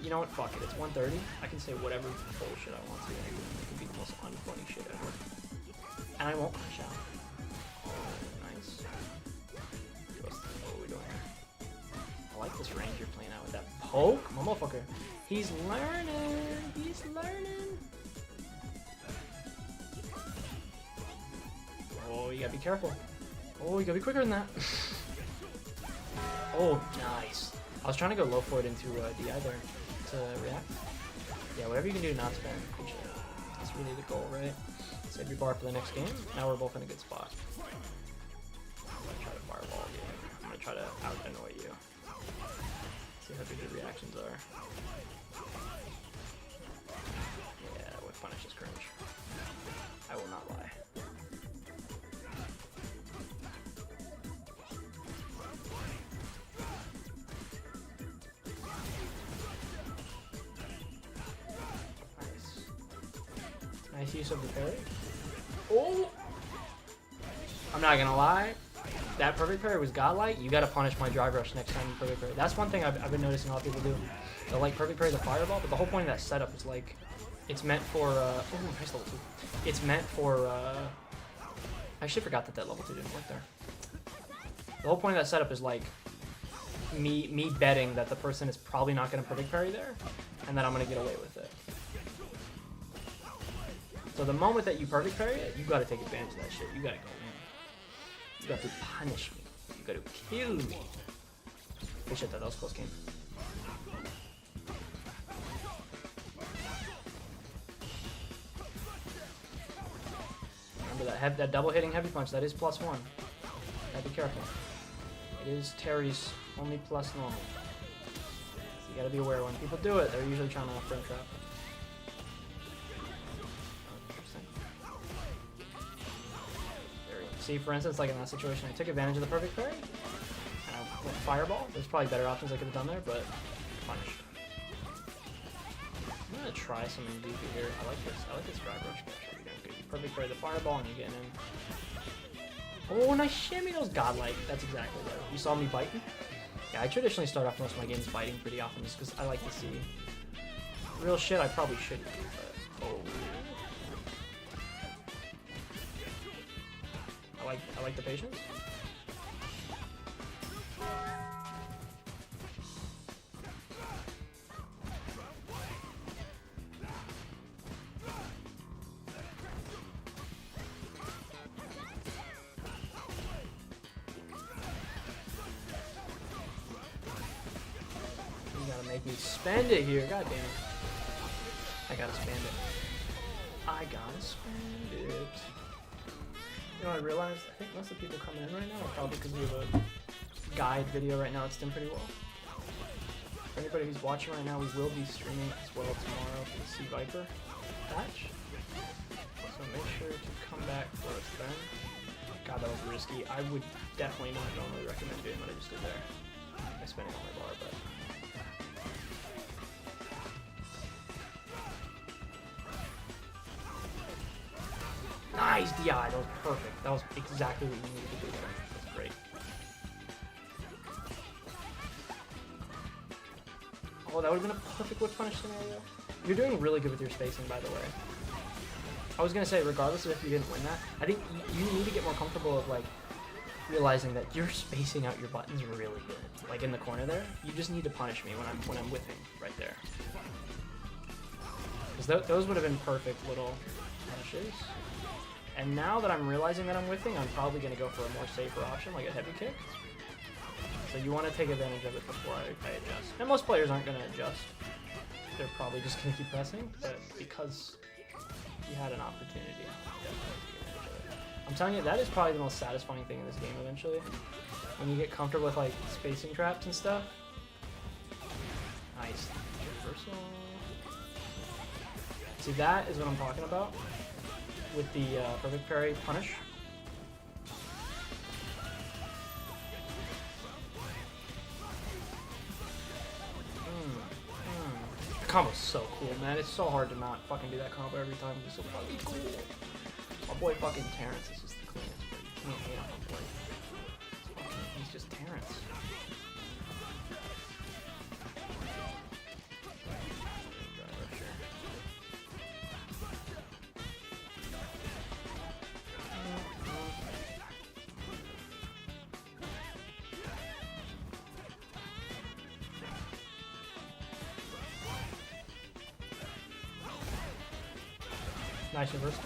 you know what? Fuck it. It's 1:30. I can say whatever bullshit I want to, and it can be the most unfunny shit ever. And I won't crash out. Nice. What are we doing here? I like this range you're playing out with that poke, motherfucker. He's learning. He's learning. Oh, you gotta be careful. Oh, you gotta be quicker than that. Oh, nice. I was trying to go low for it into DI there to react. Yeah, whatever you can do to not spam, appreciate it. That's really the goal, right? Save your bar for the next game. Now we're both in a good spot. I'm gonna try to fireball you. I'm gonna try to out-annoy you. See how good your reactions are. Yeah, with punish is cringe. I will not lie. Nice use of the parry. Oh! I'm not gonna lie. That perfect parry was godlike. You gotta punish my drive rush next time you perfect parry. That's one thing I've been noticing a lot of people do. They'll like perfect parry the fireball, but the whole point of that setup is like, it's meant for, oh, nice level 2. It's meant for, I actually forgot that level 2 didn't work there. The whole point of that setup is like, me betting that the person is probably not gonna perfect parry there, and that I'm gonna get away with it. So the moment that you perfect parry it, you gotta take advantage of that shit. You gotta go in. You got to punish me. You got to kill me. Good shit, that was a close game. Remember that double hitting heavy punch, that is +1. Gotta be careful. It is Terry's only plus normal. So you gotta be aware when people do it, they're usually trying to frame trap. See, for instance, like in that situation, I took advantage of the perfect parry. And I went fireball. There's probably better options I could have done there, but punish. I'm gonna try something beefy here. I like this. I like this drive rush. Perfect parry the fireball, and you're getting in. Oh, nice shimmy. Those godlike. That's exactly right. You saw me biting? Yeah, I traditionally start off most of my games biting pretty often just because I like to see real shit. I probably shouldn't do, but oh. I like the patience. Make me spend it here. God damn it. I gotta spend it. I gotta spend it. You know, I realized, I think most of the people coming in right now are probably because we have a guide video right now that's done pretty well. For anybody who's watching right now, we will be streaming as well tomorrow for the Sea Viper patch. So make sure to come back for us then. God, that was risky. I would definitely not normally recommend doing what I just did there. I'm spinning on my bar, but... Nice DI, that was perfect. That was exactly what you needed to do there. That's great. Oh, that would have been a perfect whip punish scenario. You're doing really good with your spacing, by the way. I was gonna say, regardless of if you didn't win that, I think you need to get more comfortable with like realizing that you're spacing out your buttons really good. Like in the corner there, you just need to punish me when I'm whipping right there. Because those would have been perfect little punishes. And now that I'm realizing that I'm whiffing, I'm probably going to go for a more safer option, like a heavy kick. So you want to take advantage of it before I adjust. And most players aren't going to adjust. They're probably just going to keep pressing, but because you had an opportunity, definitely take advantage of it. I'm telling you, that is probably the most satisfying thing in this game eventually. When you get comfortable with like spacing traps and stuff. Nice. Reversal. See, that is what I'm talking about. With the perfect parry punish. The combo's so cool, man. It's so hard to not fucking do that combo every time. It's so fucking cool. My boy fucking Terrence is just the cleanest, bro. You can't hate on my boy. He's just Terrence. Nice reversal.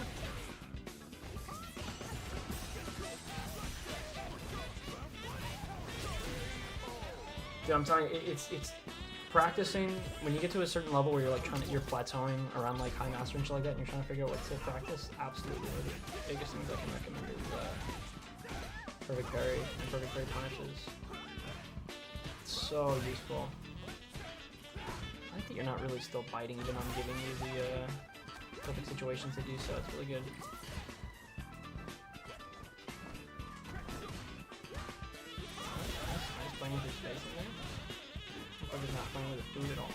Dude, I'm telling you, it's practicing when you get to a certain level where you're like you're plateauing around like high master and shit like that, and you're trying to figure out what to practice. Absolutely, one of the biggest things I can recommend is perfect parry and perfect parry punishes. It's so useful. I think that you're not really still biting even on giving you the perfect situations to do so. It's really good. Nice playing with your space in there. Looks like he's not playing with the food at all.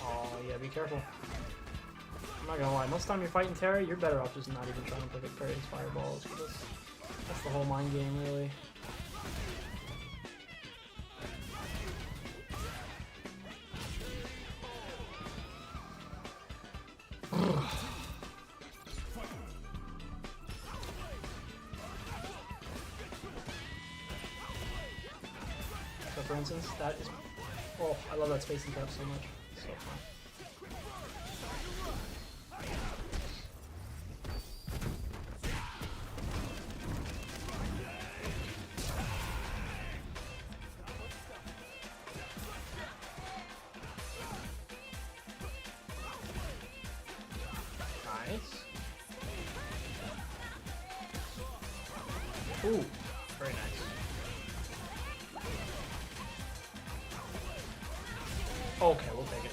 Oh yeah, be careful. I'm not gonna lie, most of the time you're fighting Terry, you're better off just not even trying to perfect parry his fireballs. That's the whole mind game, really. So for instance, that is... Oh, I love that spacing trap so much. It's so fun. Nice. Ooh, very nice. Okay, we'll take it.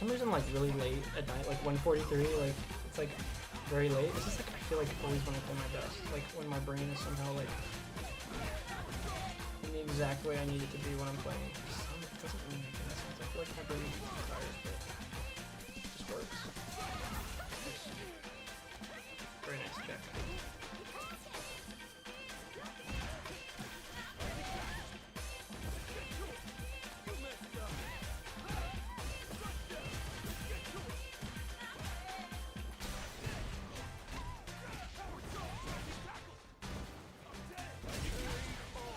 some reason, like, really late at night, like 1:43, like, it's, like, very late. It's just, like, I feel like always when I play my best. Like, when my brain is somehow, like, in the exact way I need it to be when I'm playing. It doesn't really make any sense. I feel like my brain is tired, but it just works. Very nice check.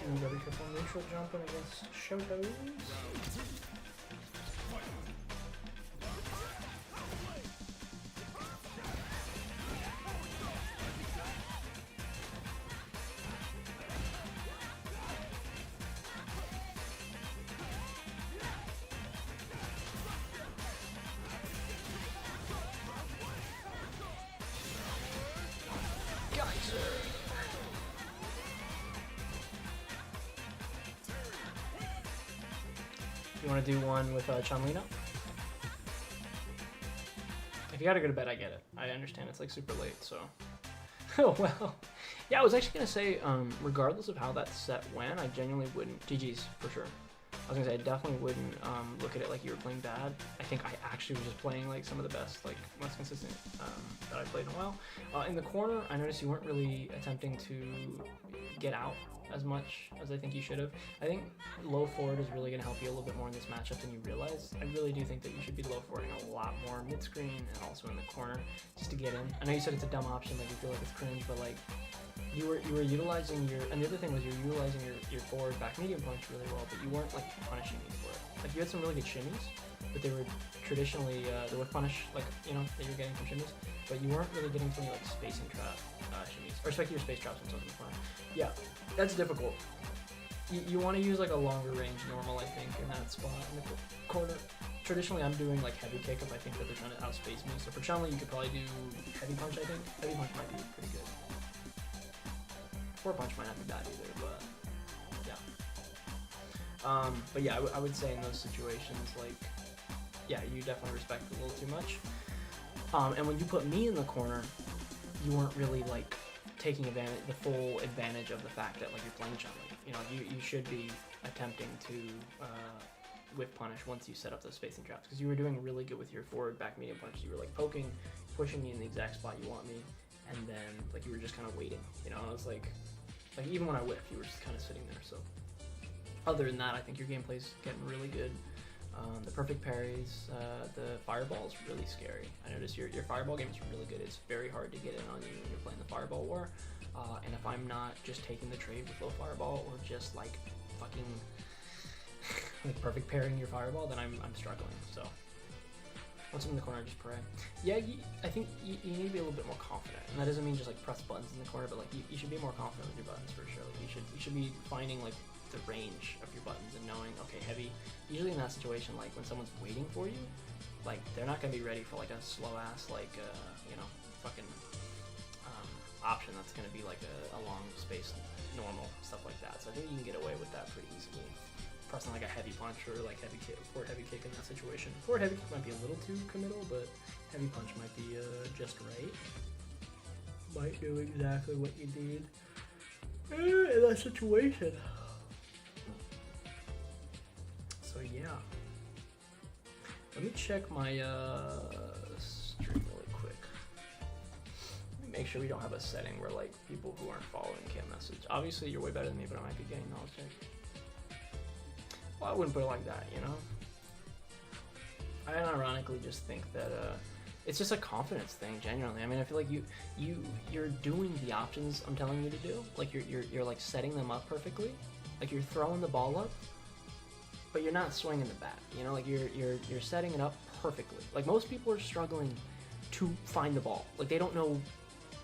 And gotta be careful neutral jumping against Shotos. You want to do one with Chun-Li now? If you gotta go to bed, I get it. I understand it's like super late, so. Oh, well. Yeah, I was actually gonna say, regardless of how that set went, I genuinely wouldn't. GG's, for sure. I was gonna say, I definitely wouldn't look at it like you were playing bad. I think I actually was just playing like some of the best, like most consistent that I've played in a while. In the corner, I noticed you weren't really attempting to get out as much as I think you should have. I think low forward is really going to help you a little bit more in this matchup than you realize. I really do think that you should be low forwarding a lot more mid-screen and also in the corner just to get in. I know you said it's a dumb option, like you feel like it's cringe, but like you were utilizing your, and the other thing was you're utilizing your forward back medium punch really well, but you weren't like punishing me for it. Like you had some really good shimmies, but they were traditionally the whiff punish, like, you know, that you're getting from shimmies, but you weren't really getting any like spacing trap shimmies, or especially your space traps when something's fun. Yeah, that's difficult. You want to use like a longer range normal, I think, in that spot in the corner. Traditionally, I'm doing like heavy kick if I think that they're trying to outspace me. So for Chun-Li, you could probably do heavy punch, I think. Heavy punch might be pretty good. Forward punch might not be bad either, but yeah. But yeah, I would say in those situations, like, yeah, you definitely respect it a little too much. And when you put me in the corner, you weren't really like taking the full advantage of the fact that like you're playing Chun-Li. You know, you should be attempting to whiff punish once you set up those spacing traps, because you were doing really good with your forward back medium punch. You were like poking, pushing me in the exact spot you want me, and then like you were just kind of waiting. You know, I was like even when I whiff, you were just kind of sitting there. So other than that, I think your gameplay's getting really good. The perfect parries, the fireball is really scary. I noticed your fireball game is really good. It's very hard to get in on you when you're playing the fireball war. And if I'm not just taking the trade with low fireball or just like fucking like perfect parrying your fireball, then I'm struggling. So once I'm in the corner, I just pray. Yeah, I think you need to be a little bit more confident, and that doesn't mean just like press buttons in the corner, but like you should be more confident with your buttons for sure. You should be finding like the range of your buttons and knowing, okay, heavy. Usually in that situation, like when someone's waiting for you, like they're not gonna be ready for like a slow ass like you know, fucking option that's gonna be like a long space normal, stuff like that. So I think you can get away with that pretty easily. Pressing like a heavy punch or like heavy kick, forward heavy kick in that situation. Forward heavy kick might be a little too committal, but heavy punch might be just right. Might do exactly what you need in that situation. So yeah, let me check my stream really quick. Let me make sure we don't have a setting where like people who aren't following can't message. Obviously you're way better than me, but I might be getting knowledge check. Well, I wouldn't put it like that, you know? I ironically just think that it's just a confidence thing, genuinely. I mean, I feel like you're doing the options I'm telling you to do. Like you're like setting them up perfectly. Like you're throwing the ball up, but you're not swinging the bat. You know, like you're setting it up perfectly. Like most people are struggling to find the ball. Like they don't know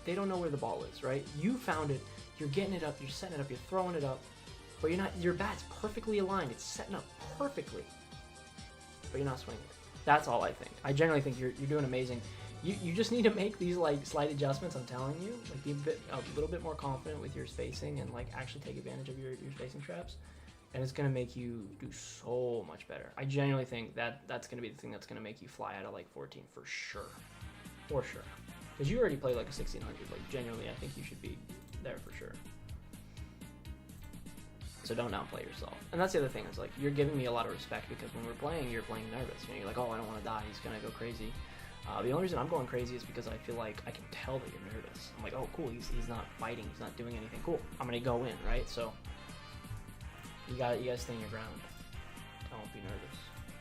where the ball is, right? You found it. You're getting it up. You're setting it up. You're throwing it up. But you're not. Your bat's perfectly aligned. It's setting up perfectly, but you're not swinging it. That's all I think. I generally think you're doing amazing. You just need to make these like slight adjustments. I'm telling you, like be a little bit more confident with your spacing and like actually take advantage of your spacing traps. and it's gonna make you do so much better. I genuinely think that that's gonna be the thing that's gonna make you fly out of like 14 for sure, for sure. Because you already played like a 1600. Like genuinely, I think you should be there for sure. So don't downplay yourself. And that's the other thing is like you're giving me a lot of respect because when we're playing, you're playing nervous. You know, you're like, oh, I don't want to die. He's gonna go crazy. The only reason I'm going crazy is because I feel like I can tell that you're nervous. I'm like, oh, cool. He's not fighting. He's not doing anything. Cool. I'm gonna go in, right? So you gotta stay in your ground. Don't be nervous.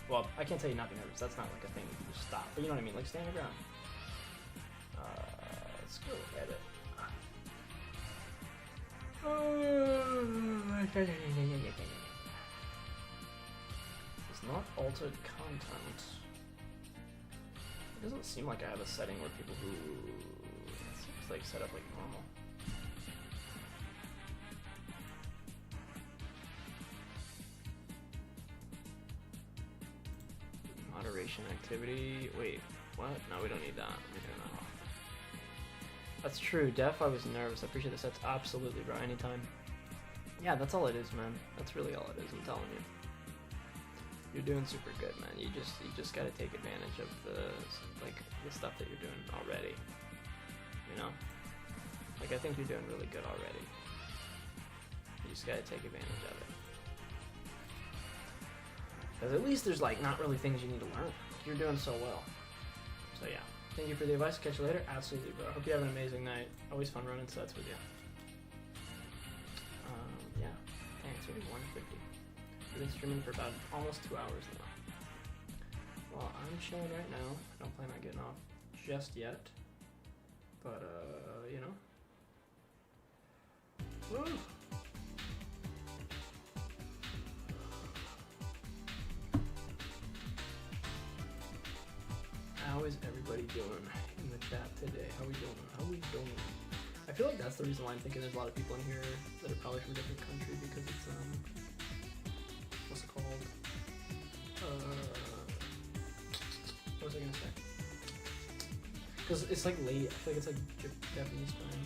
Well, I can't tell you not be nervous. That's not like a thing you can just stop. But you know what I mean? Like stay in your ground. Let's go edit. It's not altered content. It doesn't seem like I have a setting where people who it seems like set up like normal. Moderation activity. Wait, what? No, we don't need that. We're turn that off. That's true. Def, I was nervous. I appreciate the sets. Absolutely, bro. Anytime. Yeah, that's all it is, man. That's really all it is. I'm telling you. You're doing super good, man. You just gotta take advantage of the stuff that you're doing already. You know, like I think you're doing really good already. You just gotta take advantage of it. Because at least there's like not really things you need to learn. You're doing so well. So yeah. Thank you for the advice. Catch you later. Absolutely, bro. Hope you have an amazing night. Always fun running sets with you. Yeah. Dang, it's already 1:50. I've been streaming for about almost 2 hours now. Well, I'm chilling right now. I don't plan on getting off just yet. But, you know. Woo! How is everybody doing in the chat today? How we doing? How we doing? I feel like that's the reason why I'm thinking there's a lot of people in here that are probably from a different country because it's what's it called? What was I gonna say? Because it's like late. I feel like it's like Japanese time.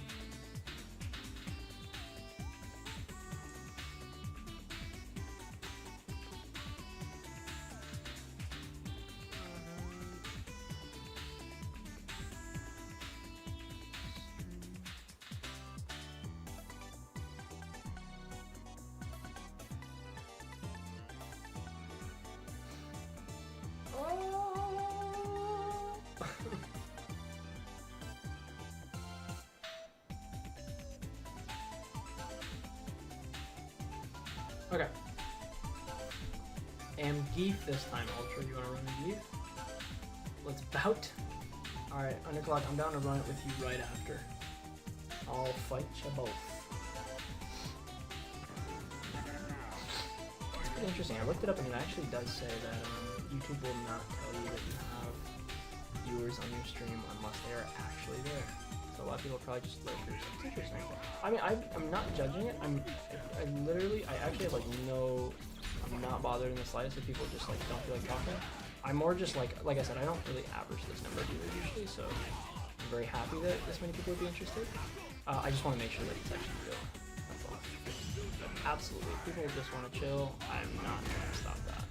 Okay. Am Geef this time, Ultra. You wanna run a Geef? Let's bout. Alright, Underclock, I'm down to run it with you right after. I'll fight you both. It's pretty interesting. I looked it up and it actually does say that YouTube will not tell you that you have viewers on your stream unless they are actually there. So a lot of people probably just lurkers. It's interesting. I mean, I'm not judging it. I actually have like I'm not bothered in the slightest if people just like don't feel like talking. I'm more just like I said, I don't really average this number of viewers usually, so I'm very happy that this many people would be interested. I just want to make sure that it's actually real. That's all. But absolutely, if people just want to chill, I'm not going to stop that.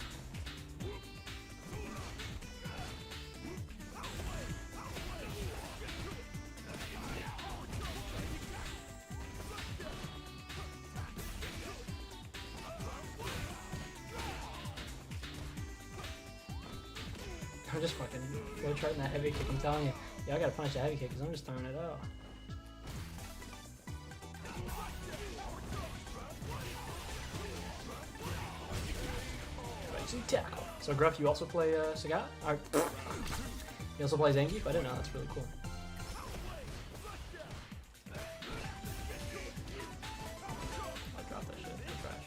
I'm just fucking go charting that heavy kick. I'm telling you, yeah, I gotta punish that heavy kick because I'm just throwing it out. Right, tackle. So Gruff, you also play Sagat? Or, you also play Zangief? I didn't know. That's really cool. I dropped that shit. It's trash.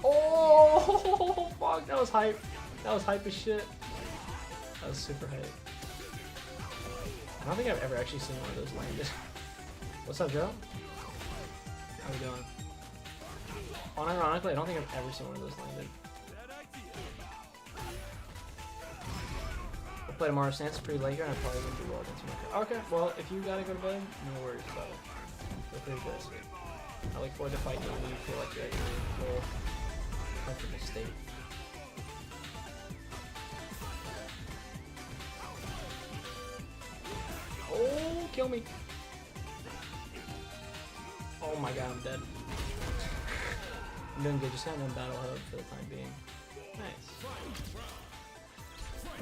Oh, fuck, that was hype. That was hype as shit. That was super hype. I don't think I've ever actually seen one of those landed. What's up, Joe? How we doing? Unironically, I don't think I've ever seen one of those landed. play tomorrow. Stance is pretty late here, and I probably wouldn't do well against you. Okay, well, if you gotta go to bed, no worries about it. Feel free to go to sleep. I look forward to fighting you when you feel like you're at your full comfortable state. Oh, kill me. Oh my god, I'm dead. I'm doing good, just got one battle hub for the time being. Nice.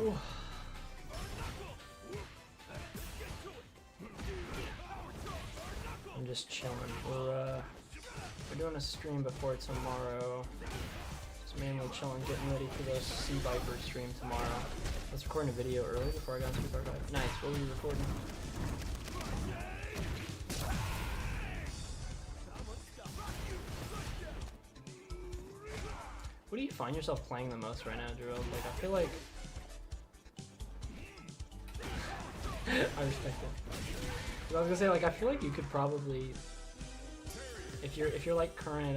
Ooh. I'm just chilling. We're doing a stream before tomorrow. Just mainly chilling, getting ready for the Sea Viper stream tomorrow. I was recording a video early before I got into Sea Viper. Nice, what were you recording? What do you find yourself playing the most right now, Drew? Like, I feel like... I respect it. I was gonna say, like, I feel like you could probably... If you're like current,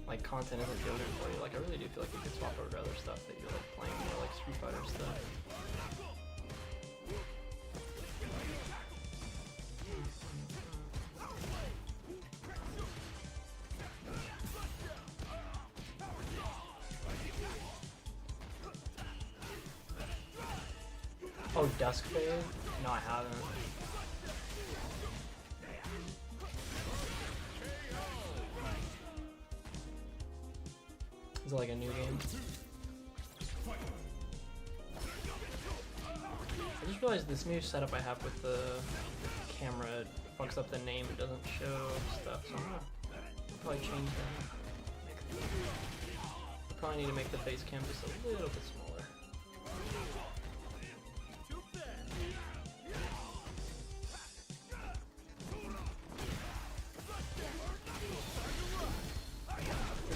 like, content isn't doing it for you, like, I really do feel like you could swap over to other stuff that you're, like, playing more, like, Street Fighter stuff. Oh, Dusk Fade? No, I haven't. Is it like a new game? I just realized this new setup I have with the camera fucks up the name. It doesn't show stuff, so I'm gonna probably change that. Probably need to make the face cam just a little bit smaller.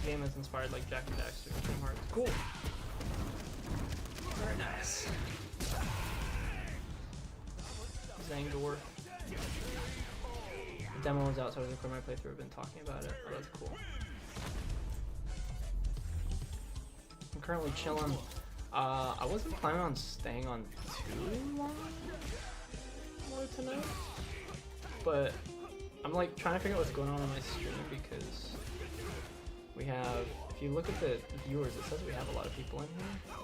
Game is inspired like Jack and Daxter and Kingdom Hearts. Cool. Very nice. Zangor. The demo was out, so I was recording my playthrough. I've been talking about it. Oh, that's cool. I'm currently chilling. I wasn't planning on staying on too long more tonight, but I'm like trying to figure out what's going on my stream because we have, if you look at the viewers, it says we have a lot of people in here,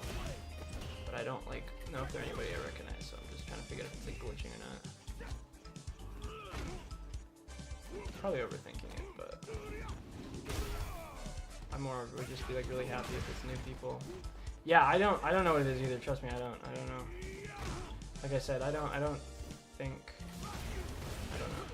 but I don't like know if they're anybody I recognize, so I'm just trying to figure out if it's like glitching or not. Probably overthinking it, but I'm more would just be like really happy if it's new people. Yeah, I don't know what it is either. Trust me, I don't know. Like I said, I don't think. I don't know.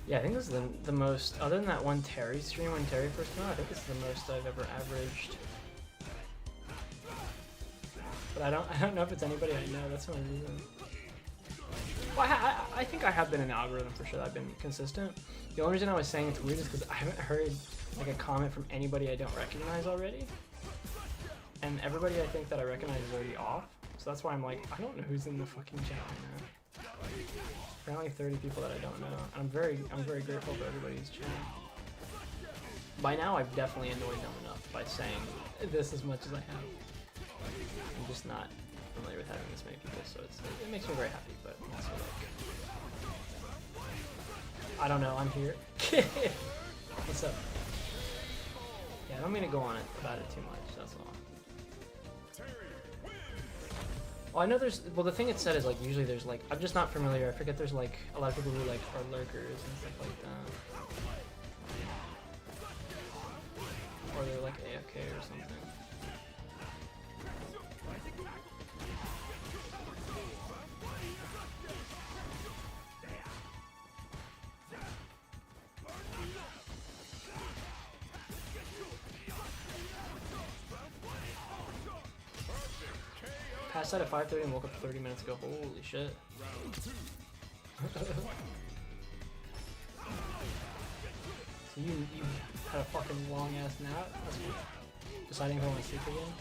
Yeah, I think this is the most, other than that one Terry stream when Terry first came out, I think this is the most I've ever averaged. But I don't know if it's anybody I know, that's the only reason. Well, I think I have been in the algorithm for sure, I've been consistent. The only reason I was saying it's weird is because I haven't heard like a comment from anybody I don't recognize already. And everybody I think that I recognize is already off. So that's why I'm like, I don't know who's in the fucking chat right now. Apparently 30 people that I don't know. And I'm very grateful for everybody's chat. By now I've definitely annoyed them enough by saying this as much as I have. I'm just not familiar with having this many people, so it makes me very happy, but also like, I don't know, I'm here. What's up? Yeah, I don't mean to go on about it too much, that's all. Well, I know there's, well, the thing it said is like, usually there's like, I'm just not familiar, I forget there's like, a lot of people who like are lurkers and stuff like that. Or they're like AFK or something. Passed out at 5:30 and woke up 30 minutes ago. Holy shit. So you had a fucking long ass nap? That's cool. Deciding if I want to sleep again?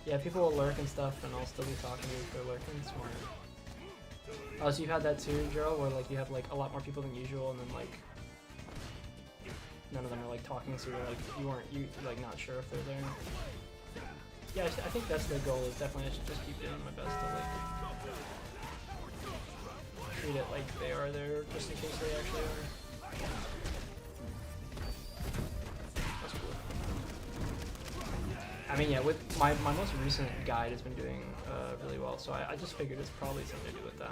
Yeah, people will lurk and stuff and I'll still be talking to you if they're lurking. Smart. Oh, so you've had that too, Gerald, where like you have like a lot more people than usual, and then like none of them are like talking, so you're like you're like not sure if they're there. Yeah, I think that's the goal. Is definitely I should just keep doing my best to like treat it like they are there, just in case they actually are. That's cool. I mean, yeah, with my most recent guide has been doing really well, so I just figured it's probably something to do with that.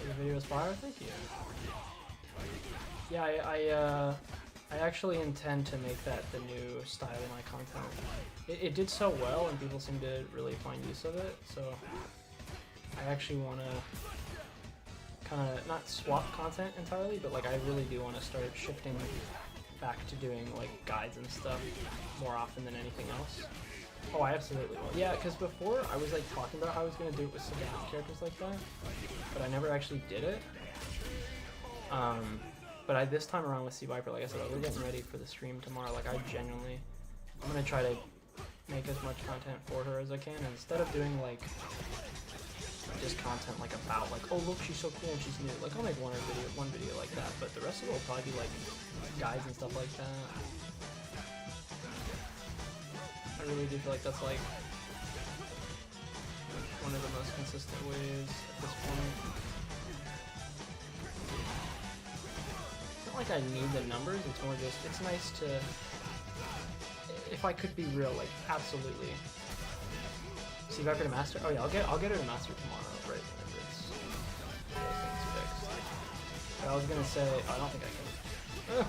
Your video is fire, thank you. Yeah, I actually intend to make that the new style of my content. It did so well and people seem to really find use of it, so I actually want to kind of not swap content entirely, but like I really do want to start shifting back to doing like guides and stuff more often than anything else. Oh, I absolutely will. Yeah, because before I was like talking about how I was going to do it with some characters like that, but I never actually did it. But this time around with Sea Viper, like I said, we're getting ready for the stream tomorrow. Like I'm gonna try to make as much content for her as I can, and instead of doing like just content like about like, oh look, she's so cool and she's new. Like I'll make one video like that, but the rest of it will probably be like guides and stuff like that. I really do feel like that's like one of the most consistent ways at this point. Like I need the numbers, it's more just, it's nice to, if I could be real, like absolutely. Sea Viper to master? Oh yeah, I'll get her to master tomorrow, right whenever it's fixed. But I was gonna say, oh, I don't think I can.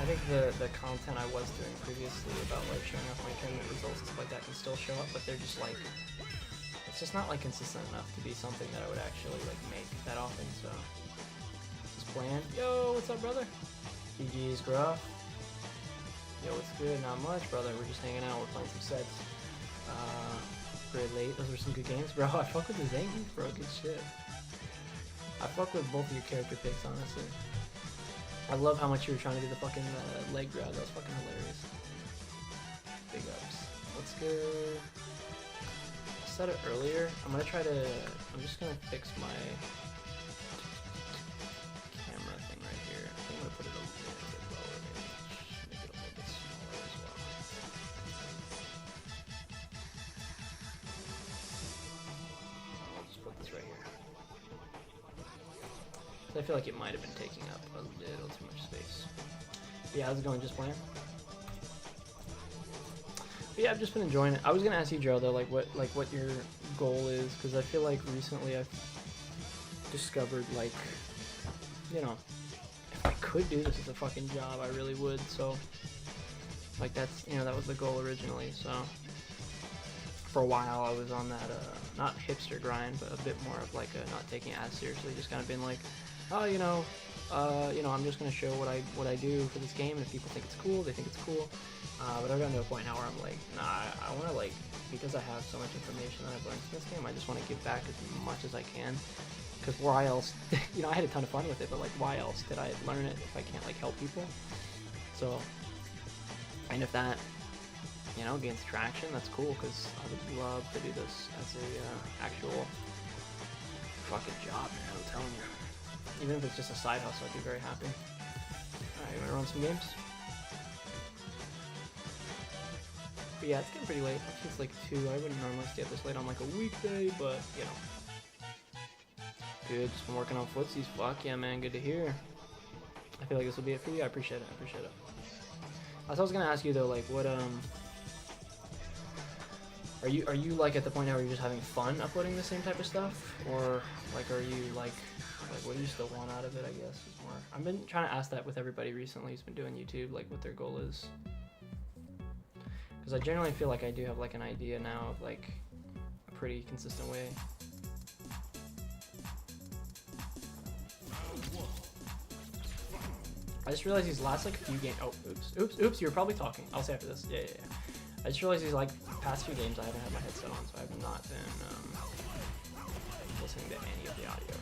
I think the content I was doing previously about like showing off my tournament results and stuff like that can still show up, but they're just like, it's just not like consistent enough to be something that I would actually like make that often, so just playing. Yo, what's up, brother? GG's, bro. Yo, what's good? Not much, brother. We're just hanging out, we're playing some sets. Pretty late, those were some good games, bro. I fuck with the Zangief, bro, good shit. I fuck with both of your character picks, honestly. I love how much you were trying to do the fucking leg grab. That was fucking hilarious. Big ups. What's good? I said it earlier. I'm just gonna fix my camera thing right here. I think I'm gonna put it a little bit lower, maybe. Make it a little bit smaller as well. I'll just put this right here. I feel like it might have been taking up a little too much space. But yeah, how's it going? Just playing? But yeah, I've just been enjoying it. I was gonna ask you, Joe, though, like what your goal is, because I feel like recently I've discovered, like, you know, if I could do this as a fucking job, I really would. So, like, that's, you know, that was the goal originally. So, for a while I was on that not hipster grind, but a bit more of like a not taking it as seriously, just kind of being like, oh, you know, I'm just gonna show what I do for this game, and if people think it's cool, they think it's cool. But I've gotten to a point now where I'm like, nah, I want to, like, because I have so much information that I've learned from this game, I just want to give back as much as I can. Because why else, you know, I had a ton of fun with it, but like, why else did I learn it if I can't like help people? So, and if that, you know, gains traction, that's cool, because I would love to do this as a actual fucking job, man, I'm telling you. Even if it's just a side hustle, I'd be very happy. Alright, you wanna run some games? But yeah, it's getting pretty late. It's like 2. I wouldn't normally stay up this late on like a weekday, but, you know. Good, just been working on footsies. Fuck yeah, man, good to hear. I feel like this will be it for you. I appreciate it, I appreciate it. I was gonna ask you though, like, what, are you like at the point now where you're just having fun uploading the same type of stuff? Or, like, are you, like, what do you still want out of it, I guess, is more. I've been trying to ask that with everybody recently who's been doing YouTube, like, what their goal is. Because I generally feel like I do have, like, an idea now of, like, a pretty consistent way. I just realized these last like few games. Oh, oops. You were probably talking. I'll say after this. Yeah. I just realized these like past few games I haven't had my headset on, so I have not been listening to any of the audio.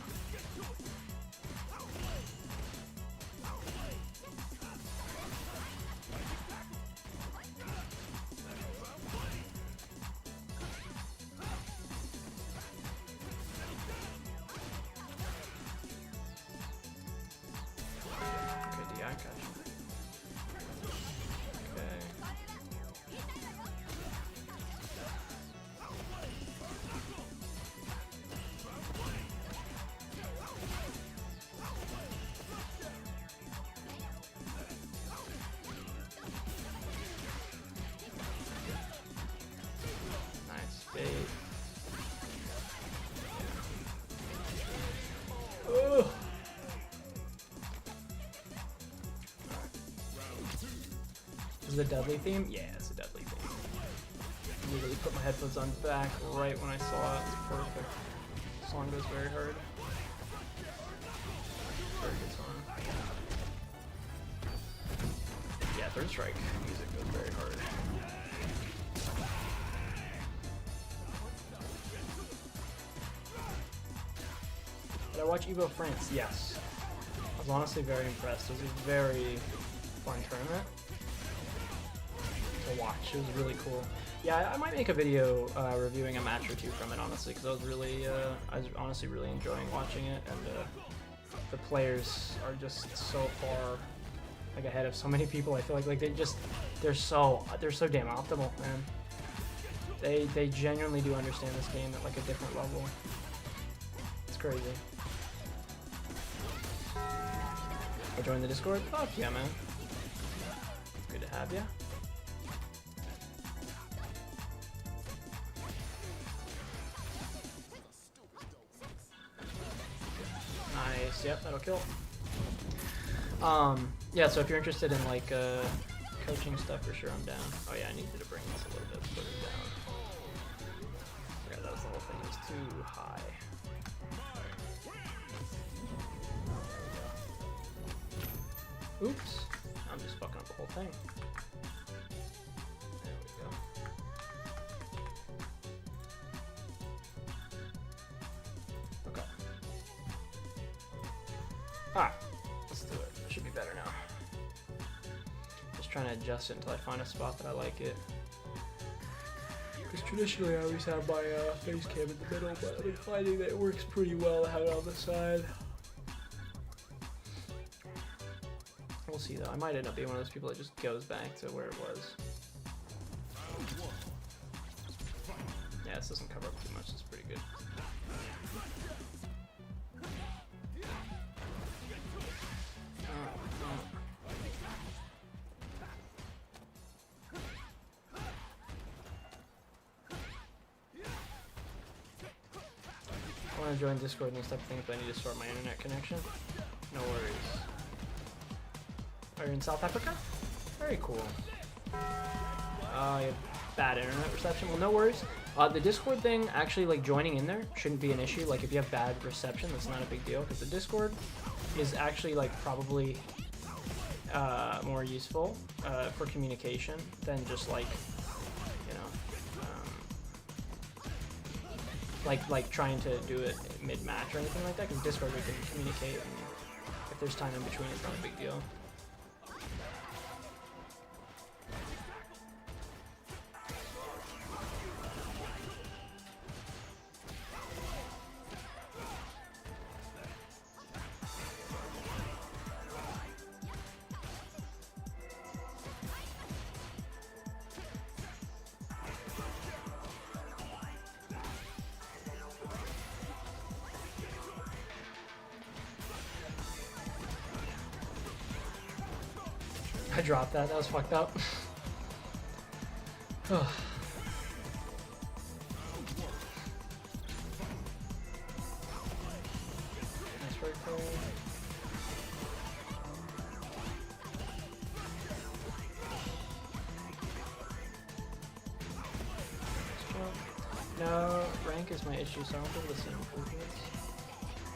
Is it a deadly theme? Yeah, it's a deadly theme. I literally put my headphones on back right when I saw it. It's perfect. The song goes very hard. Very good song. Yeah, Third Strike music goes very hard. Did I watch Evo France? Yes. I was honestly very impressed. It was a very fun tournament to watch. It was really cool. Yeah, I might make a video reviewing a match or two from it, honestly, because I was honestly really enjoying watching it, and the players are just so far like ahead of so many people. I feel like they're so damn optimal, man. They genuinely do understand this game at like a different level. It's crazy. I joined the Discord? Fuck yeah, man. Good to have ya. Nice, yep, that'll kill. Yeah, so if you're interested in like coaching stuff, for sure I'm down. Oh yeah, I needed to bring this a little bit further down. Yeah, that was the whole thing, it was too high. Oops, I'm just fucking up the whole thing. There we go. Okay. Alright, let's do it. It should be better now. Just trying to adjust it until I find a spot that I like it. Because traditionally I always have my face cam in the middle, but I've been finding that it works pretty well to have it on the side. We'll see though. I might end up being one of those people that just goes back to where it was. Yeah, this doesn't cover up too much. It's pretty good. I want to join Discord and these type of things, but I need to sort my internet connection. No worries. Are you in South Africa? Very cool. You have bad internet reception. Well, no worries. The Discord thing, actually, like joining in there shouldn't be an issue. Like if you have bad reception, that's not a big deal, because the Discord is actually like probably more useful for communication than just like, you know, like trying to do it mid-match or anything like that. Because Discord we can communicate, and if there's time in between, it's not a big deal. I dropped that. That was fucked up. Nice work, Cole. No, rank is my issue, so I don't think we'll see improvements.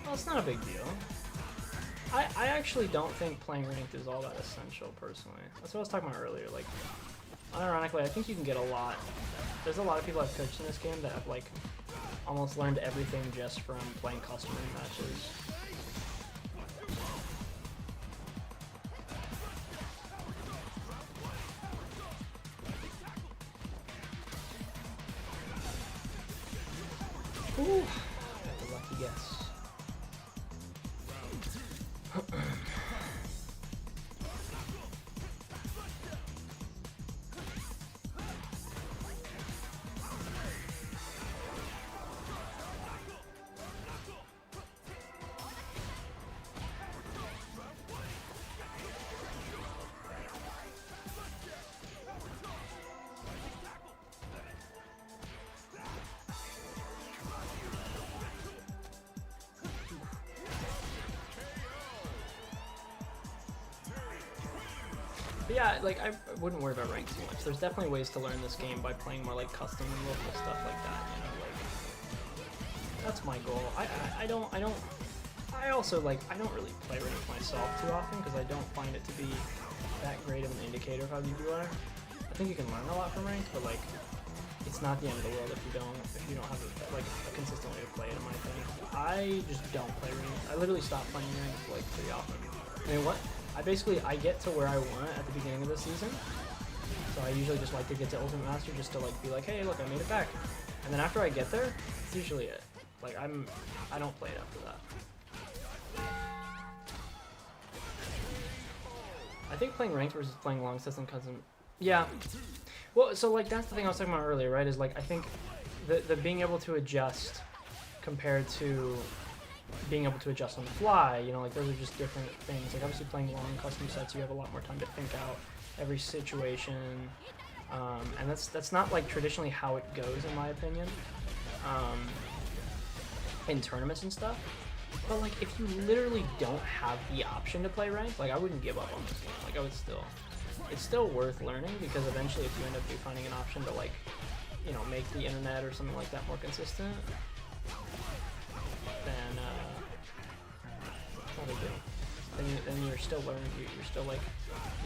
Well, it's not a big deal. I actually don't think playing ranked is all that essential, personally. That's what I was talking about earlier. Like, unironically, I think you can get a lot. There's a lot of people I've coached in this game that have, like, almost learned everything just from playing custom matches. Ooh, that's a lucky guess. But yeah, like, I wouldn't worry about rank too much. There's definitely ways to learn this game by playing more, like, custom and local stuff like that, you know, like, that's my goal. I also, like, I don't really play rank myself too often because I don't find it to be that great of an indicator of how good you are. I think you can learn a lot from ranked, but, like, it's not the end of the world if you don't have, a consistent way to play it, in my opinion. I just don't play ranked. I literally stopped playing ranked, like, pretty often. I mean, I get to where I want at the beginning of the season, so I usually just like to get to Ultimate Master just to, like, be like, hey, look, I made it back. And then after I get there, it's usually it. Like, I don't play it after that. I think playing ranked versus playing long system custom, yeah. Well, so, like, that's the thing I was talking about earlier, right? Is, like, I think the being able to adjust compared to being able to adjust on the fly, you know, like, those are just different things. Like, obviously playing long custom sets, you have a lot more time to think out every situation, and that's not, like, traditionally how it goes, in my opinion, in tournaments and stuff. But, like, if you literally don't have the option to play ranked, like, I wouldn't give up on this game. Like, I would still, it's still worth learning, because eventually if you end up finding an option to, like, you know, make the internet or something like that more consistent, then not a deal. Then you're still learning. You're still, like,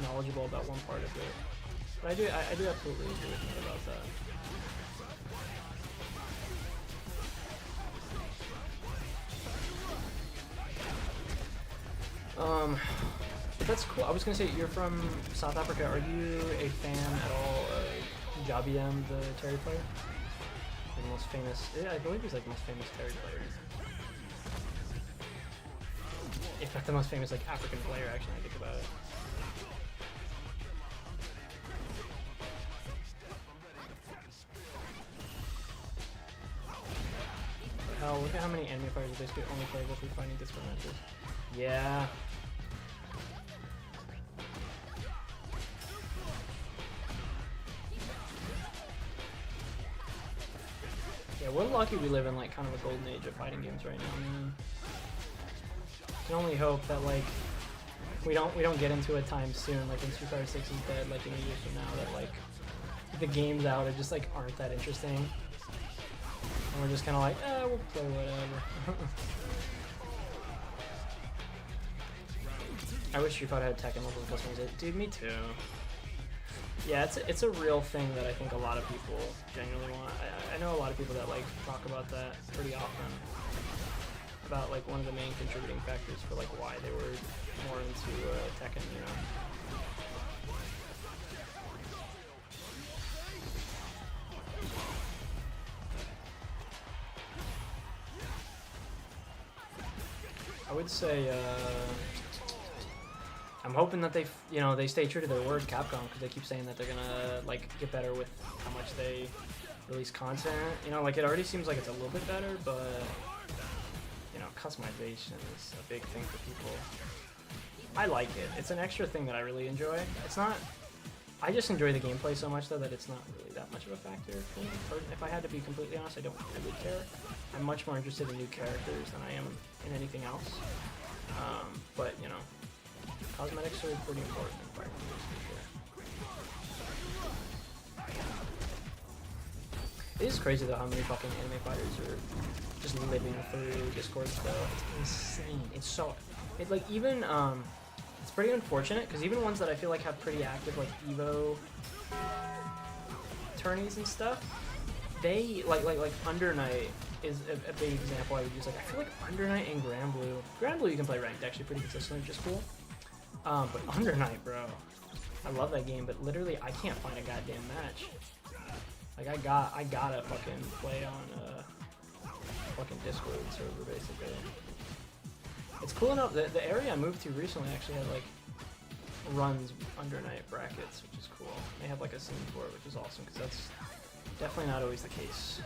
knowledgeable about one part of it. But I do absolutely agree with you about that. That's cool. I was gonna say, you're from South Africa. Are you a fan at all of Jabiem, the Terry player? The most famous, I believe he's, like, the most famous Terry player. If not the most famous, like, African player, actually, I think about it. Hell, look at how many anime players basically only play with finding Discord matches. Yeah. Yeah, we're lucky we live in, like, kind of a golden age of fighting games right now, man. Can only hope that, like, we don't get into a time soon, like, when Street Fighter 6 is dead, like, in a year from now, that, like, the games out are just, like, aren't that interesting, and we're just kind of like, we'll play whatever. I wish Street Fighter had Tekken level customization. Dude, me too. Yeah, it's a real thing that I think a lot of people genuinely want. I know a lot of people that, like, talk about that pretty often. About, like, one of the main contributing factors for, like, why they were more into Tekken, you know. I would say, I'm hoping that they stay true to their word, Capcom, because they keep saying that they're gonna, like, get better with how much they release content. You know, like, it already seems like it's a little bit better, but, you know, customization is a big thing for people. I like it. It's an extra thing that I really enjoy. It's not, I just enjoy the gameplay so much, though, that it's not really that much of a factor for me. Or if I had to be completely honest, I don't really care. I'm much more interested in new characters than I am in anything else. But, you know, cosmetics are pretty important in fighting games, for sure. It is crazy though how many fucking anime fighters are just living through Discord still. It's insane. It's so, like even it's pretty unfortunate because even ones that I feel like have pretty active like Evo tourneys and stuff, they like Under Night is a big example I would use. Like I feel like Under Night and Grand Blue you can play ranked actually pretty consistently, which is cool. But Under Night, bro, I love that game, but literally I can't find a goddamn match. Like I gotta fucking play on fucking Discord server basically. It's cool enough that the area I moved to recently actually had like runs Under Night brackets, which is cool. They have like a scene for it, which is awesome because that's definitely not always the case.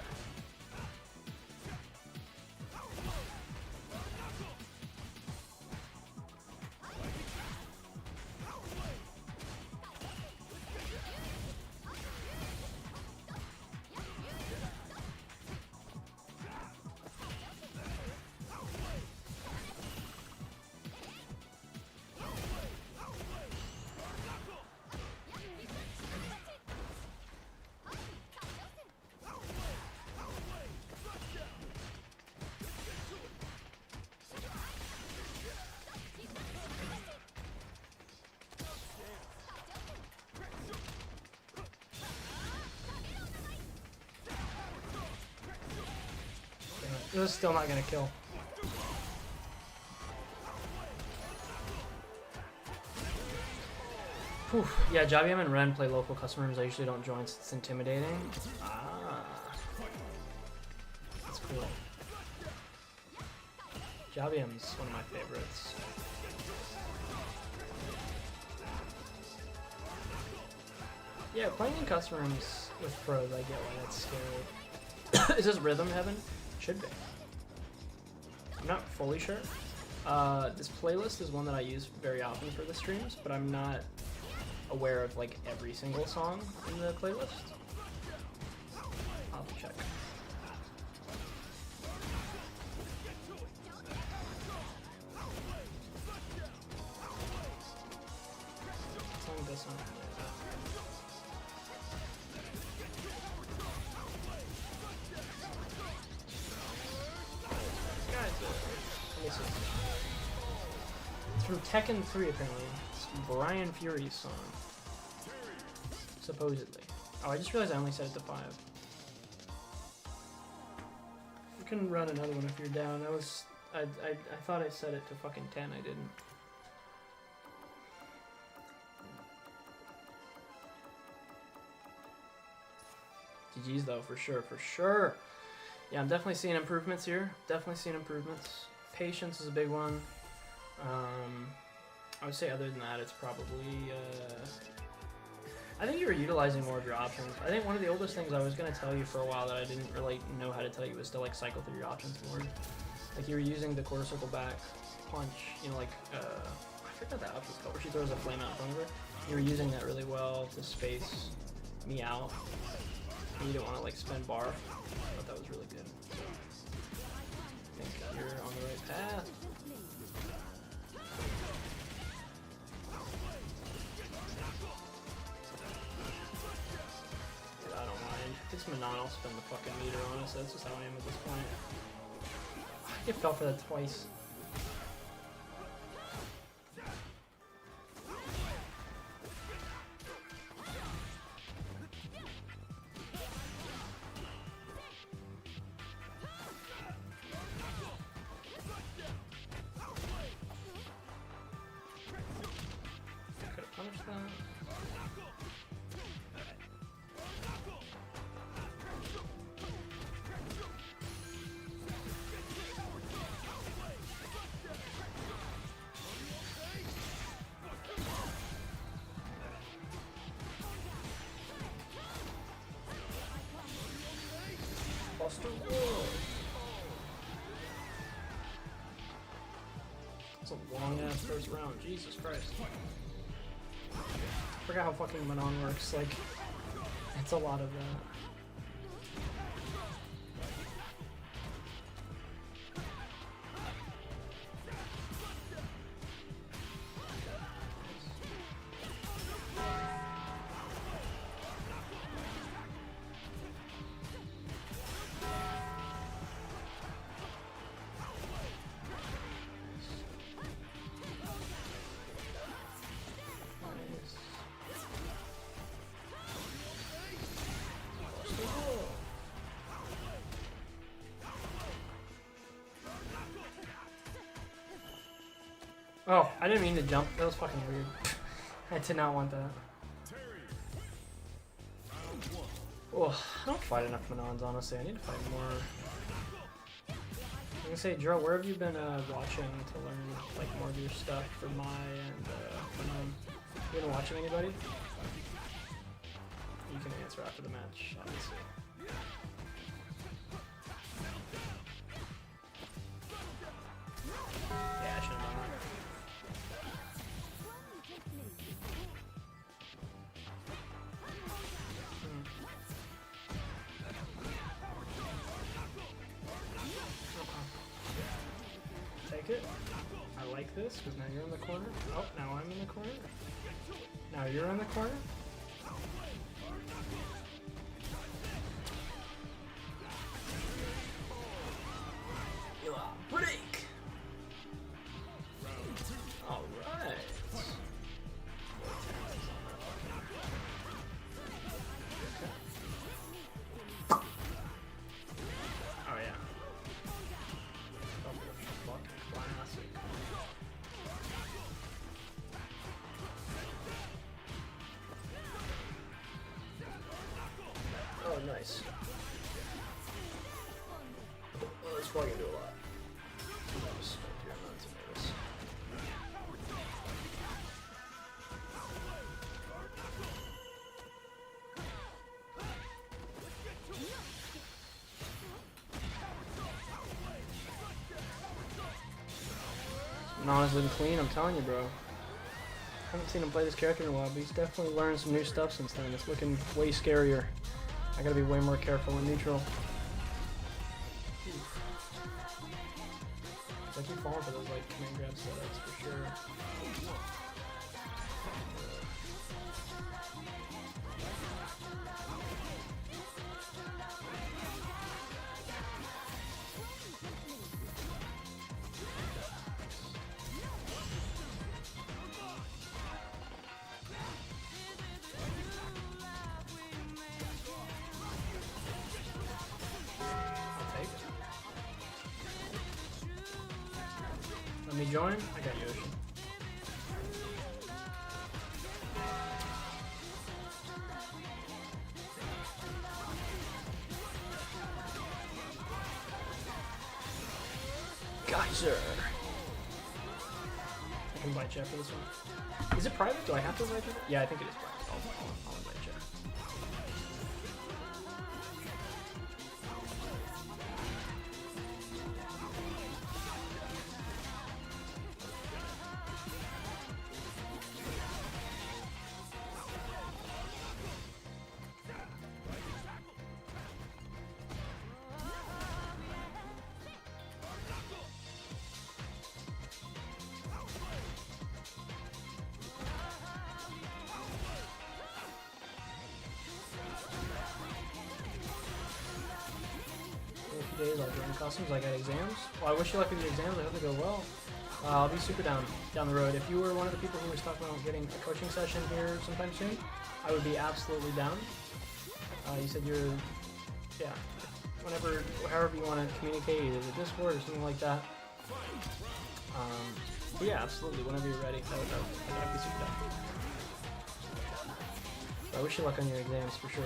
It was still not gonna kill. Whew. Yeah, Javium and Ren play local customers. I usually don't join since it's intimidating. Ah. That's cool. Javium's one of my favorites. Yeah, playing in custom rooms with pros, I get why that's scary. Is this Rhythm Heaven? Should be. I'm not fully sure. This playlist is one that I use very often for the streams, but I'm not aware of like every single song in the playlist. I'll have to check. Song does not. It's from Tekken 3 apparently. It's Brian Fury's song. Supposedly. Oh, I just realized I only set it to 5. You can run another one if you're down. I thought I set it to fucking 10, I didn't. GG's though, for sure, for sure. Yeah, I'm definitely seeing improvements here. Definitely seeing improvements. Patience is a big one. I would say other than that, it's probably... I think you were utilizing more of your options. I think one of the oldest things I was going to tell you for a while that I didn't really know how to tell you was to like cycle through your options more. Like you were using the quarter circle back punch, you know, like, I forgot that option's called, where she throws a flame out in front of her. You were using that really well to space me out. And you didn't want to like spend bar. I thought that was really good. So, I think you're on the right path. I don't mind. If it's Manon, I'll spend the fucking meter on it, so that's just how I am at this point. I fell for that twice. That's a long ass first round, Jesus Christ. I forgot how fucking Manon works, like, it's a lot of that. Oh, I didn't mean to jump. That was fucking weird. I did not want that. Oh, I don't fight enough Manons, honestly. I need to fight more. I'm gonna say, Joe, where have you been watching to learn like more of your stuff for Mai and Manon? You been watching anybody? You can answer after the match, obviously. Yeah, I should have done that. Take it. I like this because now you're in the corner. Oh, now I'm in the corner. Now you're in the corner. Break. All right. Oh yeah. Classic. Oh, nice. Oh, this probably gonna do a lot. Nana's looking clean, I'm telling you, bro. Haven't seen him play this character in a while, but he's definitely learned some new stuff since then. It's looking way scarier. I gotta be way more careful in neutral. I keep falling for those like command grab setups for sure. Let me join. I got Yoshi. Geyser. I can invite Jeff for this one. Is it private? Do I have to invite Jeff? Yeah, I think it is private. I'll invite Jeff. Days I'll join customs. I got exams. Well, I wish you luck with your exams. I hope they go well. I'll be super down the road. If you were one of the people who was talking about getting a coaching session here sometime soon, I would be absolutely down. You said you're, yeah, whenever, however you want to communicate, either the Discord or something like that. But yeah, absolutely. Whenever you're ready, I'd be super down. So I wish you luck on your exams for sure.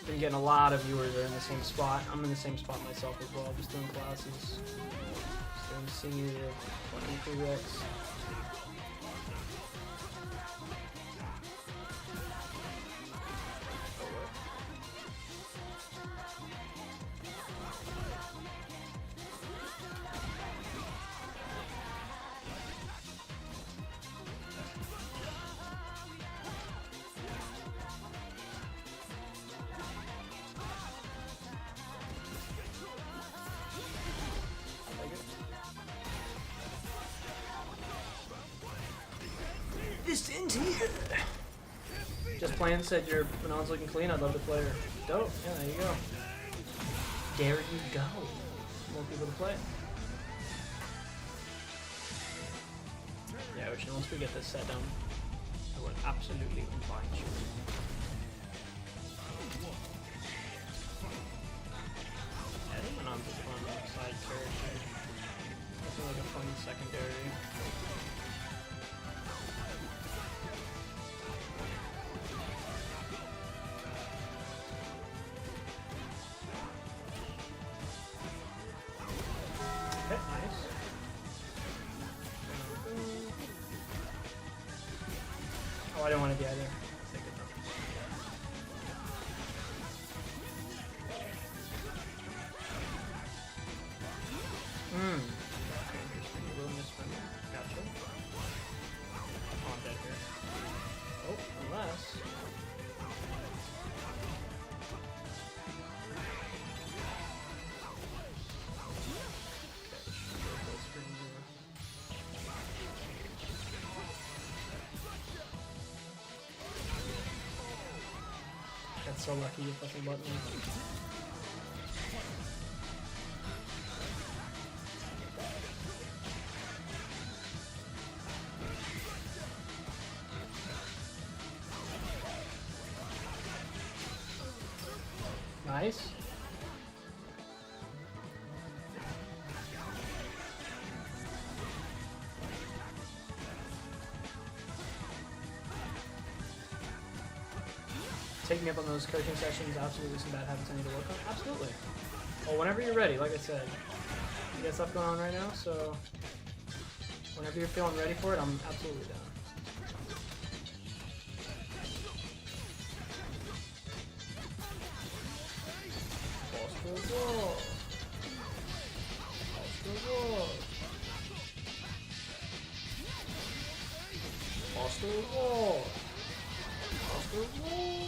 Been getting a lot of viewers that are in the same spot. I'm in the same spot myself as well, just doing classes. Just doing senior fucking prereqs. This ends here. Just playing said your Manon's looking clean. I'd love to play her. Dope. Yeah, there you go. There you go. More people to play. Yeah, which once we get this set down, I would absolutely invite you. Yeah, I think Manon's a fun side character. I feel like a fun secondary. That's so lucky you fucking button. Nice. Take me up on those coaching sessions, absolutely some bad habits I need to work on. Absolutely. Well, whenever you're ready, like I said. You got stuff going on right now, so whenever you're feeling ready for it, I'm absolutely down.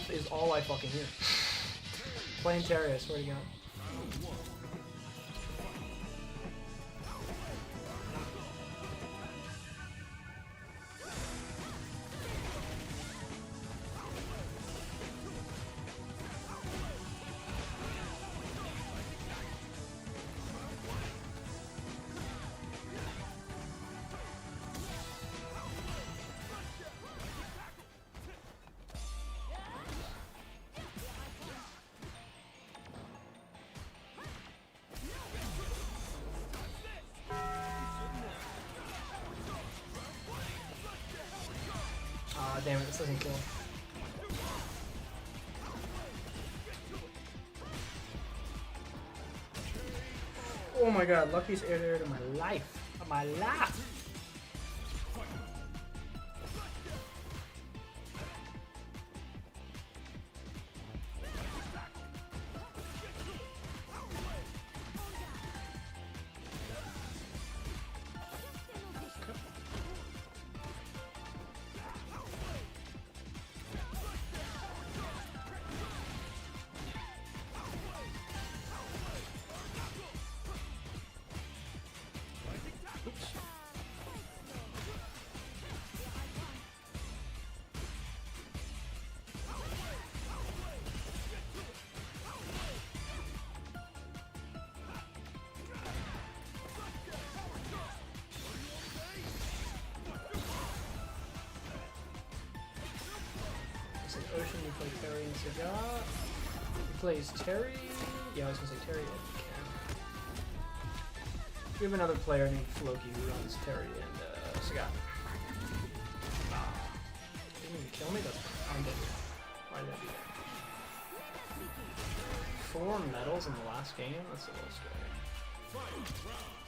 Is all I fucking hear. Playing Terry, I swear to God. Damn it, this doesn't kill. Oh my god, luckiest air to air to my life. Of my life! Ocean, you play Terry and Cigar. He plays Terry. Yeah, I was gonna say Terry and Cam. We have another player named Floki who runs Terry and Cigar. Didn't even kill me? That's undead. Why did I do that? 4 medals in the last game? That's a little scary.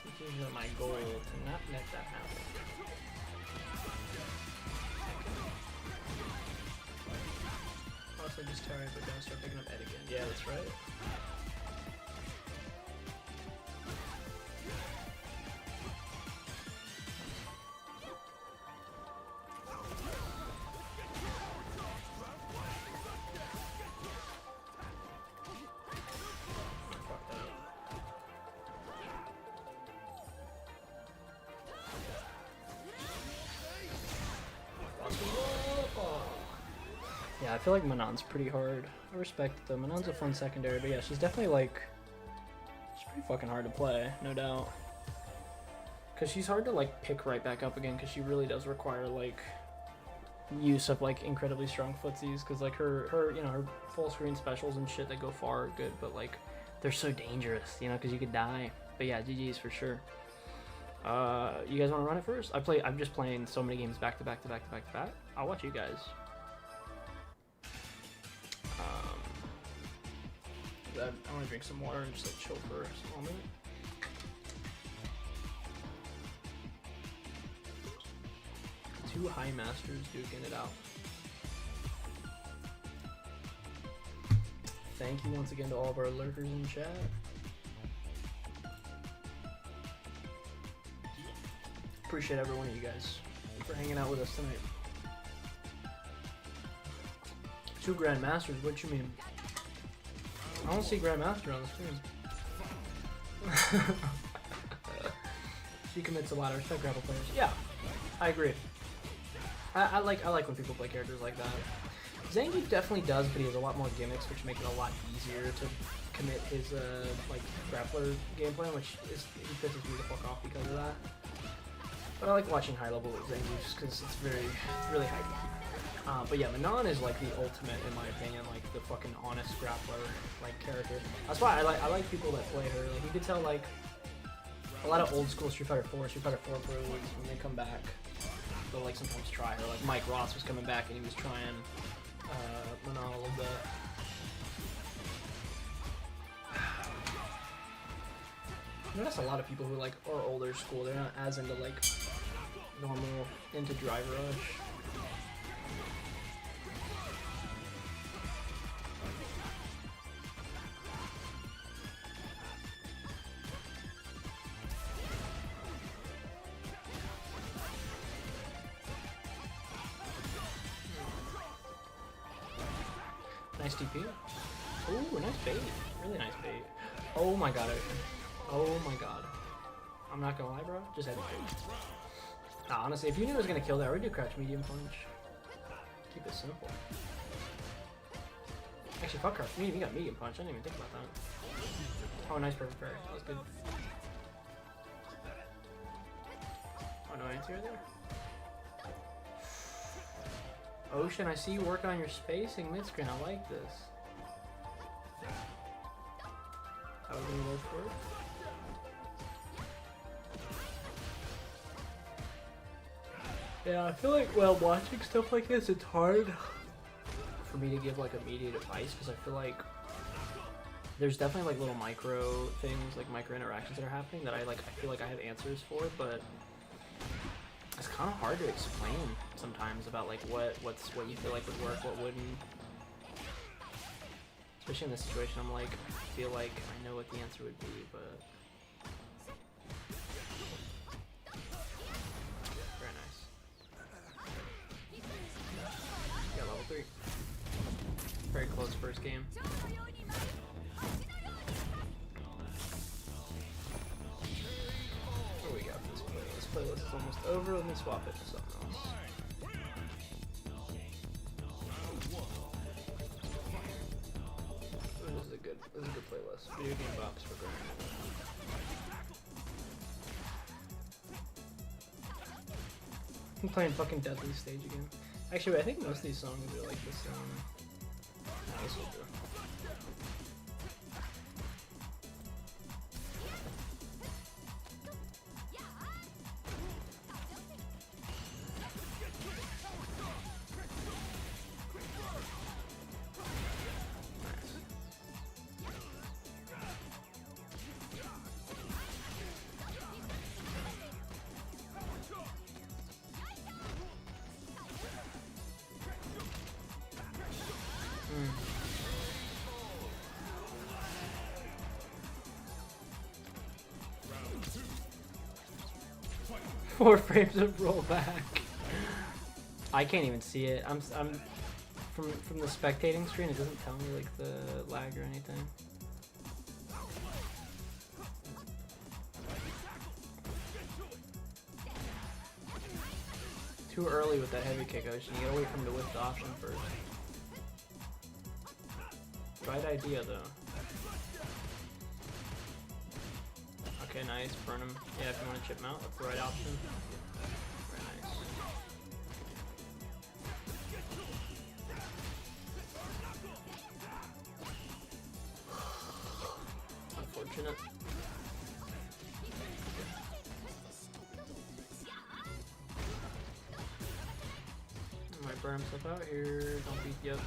This is my goal to not let that happen. Also just Terry, but don't start picking up Ed again. Yeah, that's right. Yeah, I feel like Manon's pretty hard. I respect it though. Manon's a fun secondary, but yeah, she's definitely like, she's pretty fucking hard to play, no doubt. Cause she's hard to like pick right back up again, cause she really does require like use of like incredibly strong footsies. Cause like her you know, her full screen specials and shit that go far are good, but like they're so dangerous, you know, cause you could die. But yeah, GG's for sure. You guys want to run it first? I'm just playing so many games back to back to back to back to back. I'll watch you guys. I want to drink some water and just like chill for a moment. Two high masters duking it out. Thank you once again to all of our lurkers in chat. Appreciate every one of you guys for hanging out with us tonight. 2 grandmasters, what you mean? I don't see Grandmaster on the screen. She commits a lot. I respect grapple players. Yeah, I agree. I like when people play characters like that. Zangief definitely does, but he has a lot more gimmicks, which make it a lot easier to commit his like grappler gameplay, which is he pisses me the fuck off because of that. But I like watching high level Zangief just because it's really high. But yeah, Manon is like the ultimate in my opinion, like the fucking honest grappler like character. That's why I like people that play her. Like you could tell like a lot of old school Street Fighter 4 pros when they come back, they'll like sometimes try her. Like Mike Ross was coming back and he was trying Manon a little bit. I notice a lot of people who like are older school, they're not as into like normal into Drive Rush. Nice DP. Ooh, nice bait. Really nice bait. Oh my god, Ocean. Oh my god. I'm not gonna lie, bro. Just had to bait. Nah, honestly, if you knew I was gonna kill that, I would do crouch medium punch. Keep it simple. Actually, fuck crouch medium. You got medium punch. I didn't even think about that. Oh, nice perfect parry. That was good. Oh, no anti there? Ocean, I see you working on your spacing mid-screen. I like this. That was a little for it. Yeah, I feel like while watching stuff like this, it's hard for me to give like immediate advice because I feel like there's definitely like little micro things, like micro interactions that are happening that I feel like I have answers for, but it's kind of hard to explain sometimes about like what you feel like would work, what wouldn't. Especially in this situation, I'm like, I feel like I know what the answer would be, but very nice. Yeah, level 3. Very close first game. What do we got for this playlist? This playlist is almost over. Let me swap it to something else. This is a good playlist. Video game bops for granted. I'm playing fucking Deadly Stage again. Actually, I think most of these songs are like the same. Nah, this will do. Four frames of rollback. I can't even see it. I'm from the spectating screen. It doesn't tell me like the lag or anything. Too early with that heavy kick, Ocean. You gotta wait for him to whip the option first. Right idea though. Okay, nice. Burn him. Yeah, if you want to chip him out, that's the right option. Very nice. Unfortunate. I might burn himself out here. Don't beat yep.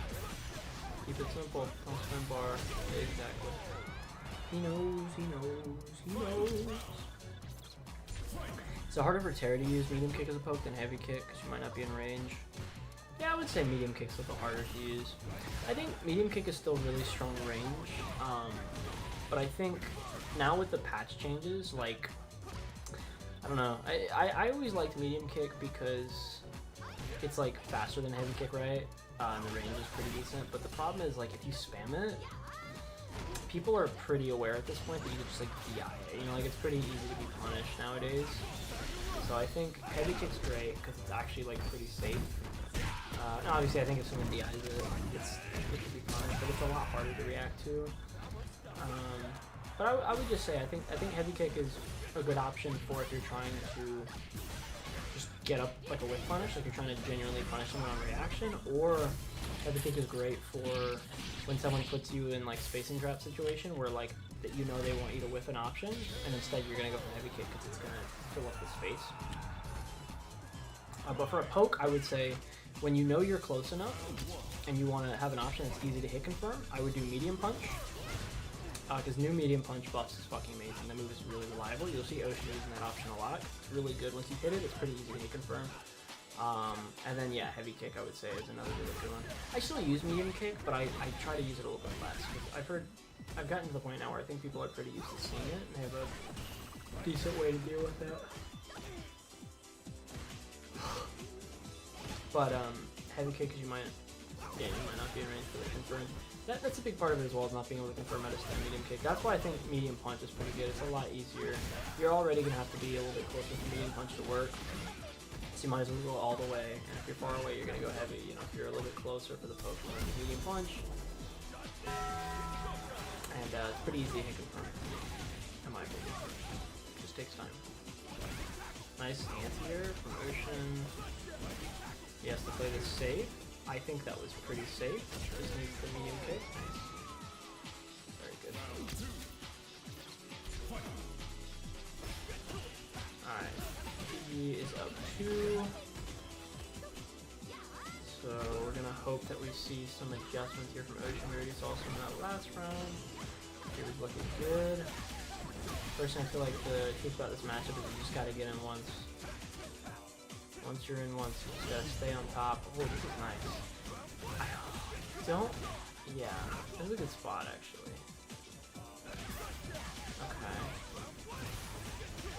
Keep it simple. Don't spin bar. Exactly. He knows, he knows, he knows. Is it harder for Terra to use medium kick as a poke than heavy kick because you might not be in range? Yeah, I would say medium kick's a little harder to use. I think medium kick is still really strong range, but I think now with the patch changes, like, I don't know. I always liked medium kick because it's like faster than heavy kick, right? And the range is pretty decent, but the problem is like if you spam it, people are pretty aware at this point that you can just like DI it. You know, like it's pretty easy to be punished nowadays. So I think heavy kick's great because it's actually like pretty safe. Obviously, I think if someone DIs it, it could be fine, but it's a lot harder to react to. But I would just say I think heavy kick is a good option for if you're trying to just get up like a whiff punish, like you're trying to genuinely punish someone on reaction, or heavy kick is great for when someone puts you in like spacing trap situation where like that you know they want you to whiff an option, and instead you're gonna go for heavy kick because it's gonna fill up the space. But for a poke, I would say when you know you're close enough and you want to have an option that's easy to hit confirm, I would do medium punch. Because new medium punch buffs is fucking amazing. The move is really reliable. You'll see Ocean using that option a lot. It's really good. Once you hit it, it's pretty easy to hit confirm. And then yeah, heavy kick I would say is another really good one. I still use medium kick, but I try to use it a little bit less. I've gotten to the point now where I think people are pretty used to seeing it, and they have a decent way to deal with that. But heavy kick, because you might not be in range for the confirm. That's a big part of it as well, is not being able to confirm out of stand medium kick. That's why I think medium punch is pretty good. It's a lot easier. You're already gonna have to be a little bit closer for medium punch to work, so you might as well go all the way. And if you're far away, you're gonna go heavy. You know, if you're a little bit closer for the poke, medium punch. And it's pretty easy to hit confirm, in my opinion. It just takes time. Nice anti-air from Ocean. He has to play this safe. I think that was pretty safe. Just needs the medium kick. Nice. Very good. Alright. He is up 2. So we're gonna hope that we see some adjustments here from Ocean. We already saw some in that last round. He was looking good. Personally, I feel like the truth about this matchup is you just gotta get in once. Once you're in once, you just gotta stay on top. Oh, this is nice. I don't... Yeah, this is a good spot, actually. Okay.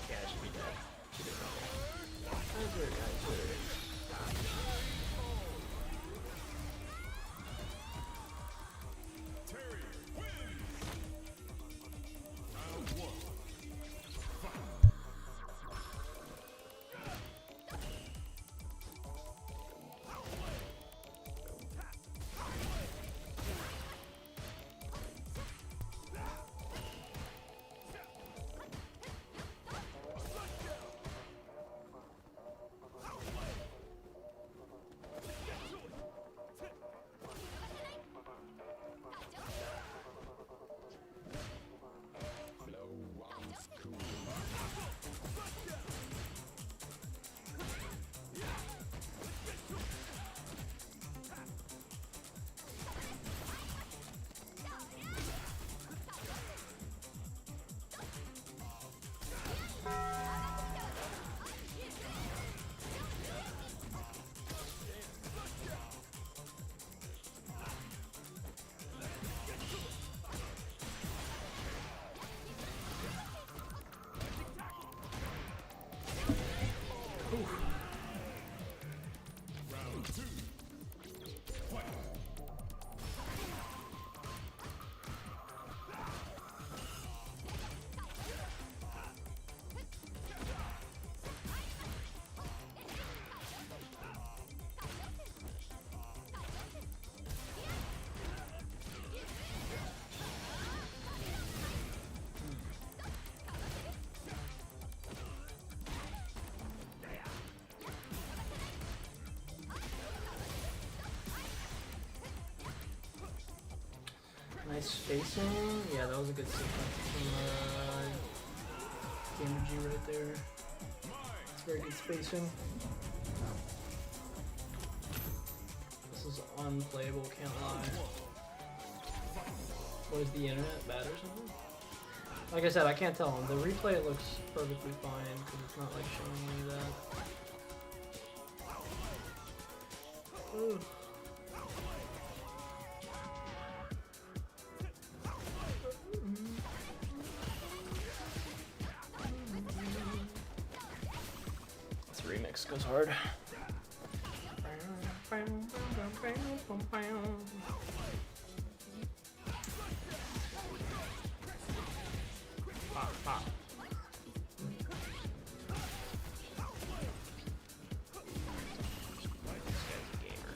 Yeah, I should be dead. Should be dead. Guys are... Nice spacing. Yeah, that was a good sequence from Gamer G right there. It's very good spacing. This is unplayable, can't lie. What is the internet bad or something? Like I said, I can't tell. The replay it looks perfectly fine because it's not like showing me that. Ooh. Remix goes hard. Pop, pop. This guy's a gamer.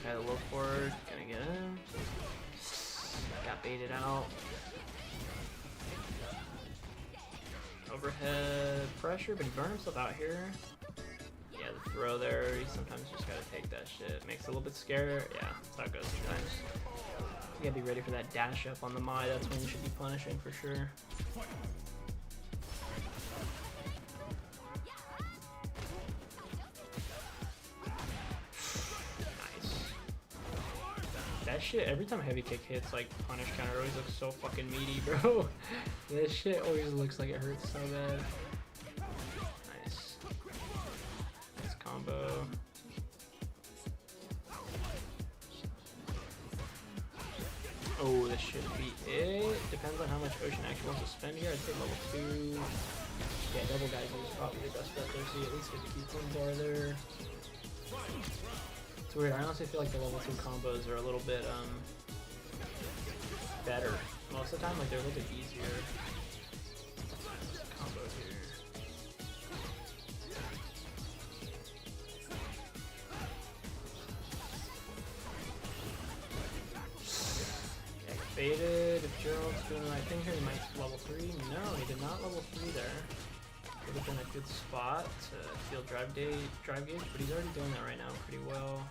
Okay, the low forward, gonna get him. Got baited out. Overhead pressure, but he burned himself out here. Yeah, the throw there, you sometimes just gotta take that shit. Makes it a little bit scary. Yeah, that's how it goes sometimes. You gotta be ready for that dash up on the Mai, that's when you should be punishing for sure. That shit, every time heavy kick hits, like, punish counter always looks so fucking meaty, bro. This shit always looks like it hurts so bad. Nice. Nice combo. Oh, this should be it. Depends on how much Ocean actually wants to spend here. I'd say level 2. Yeah, double guys is probably the best bet there, so you at least get the key points bar there. It's weird, I honestly feel like the level 2 combos are a little bit better. Most of the time, like they're a little bit easier. Combo here. Okay, faded. If Gerald's doing the right thing here, he might level 3. No, he did not level 3 there. Would have been a good spot to feel drive gauge, but he's already doing that right now pretty well.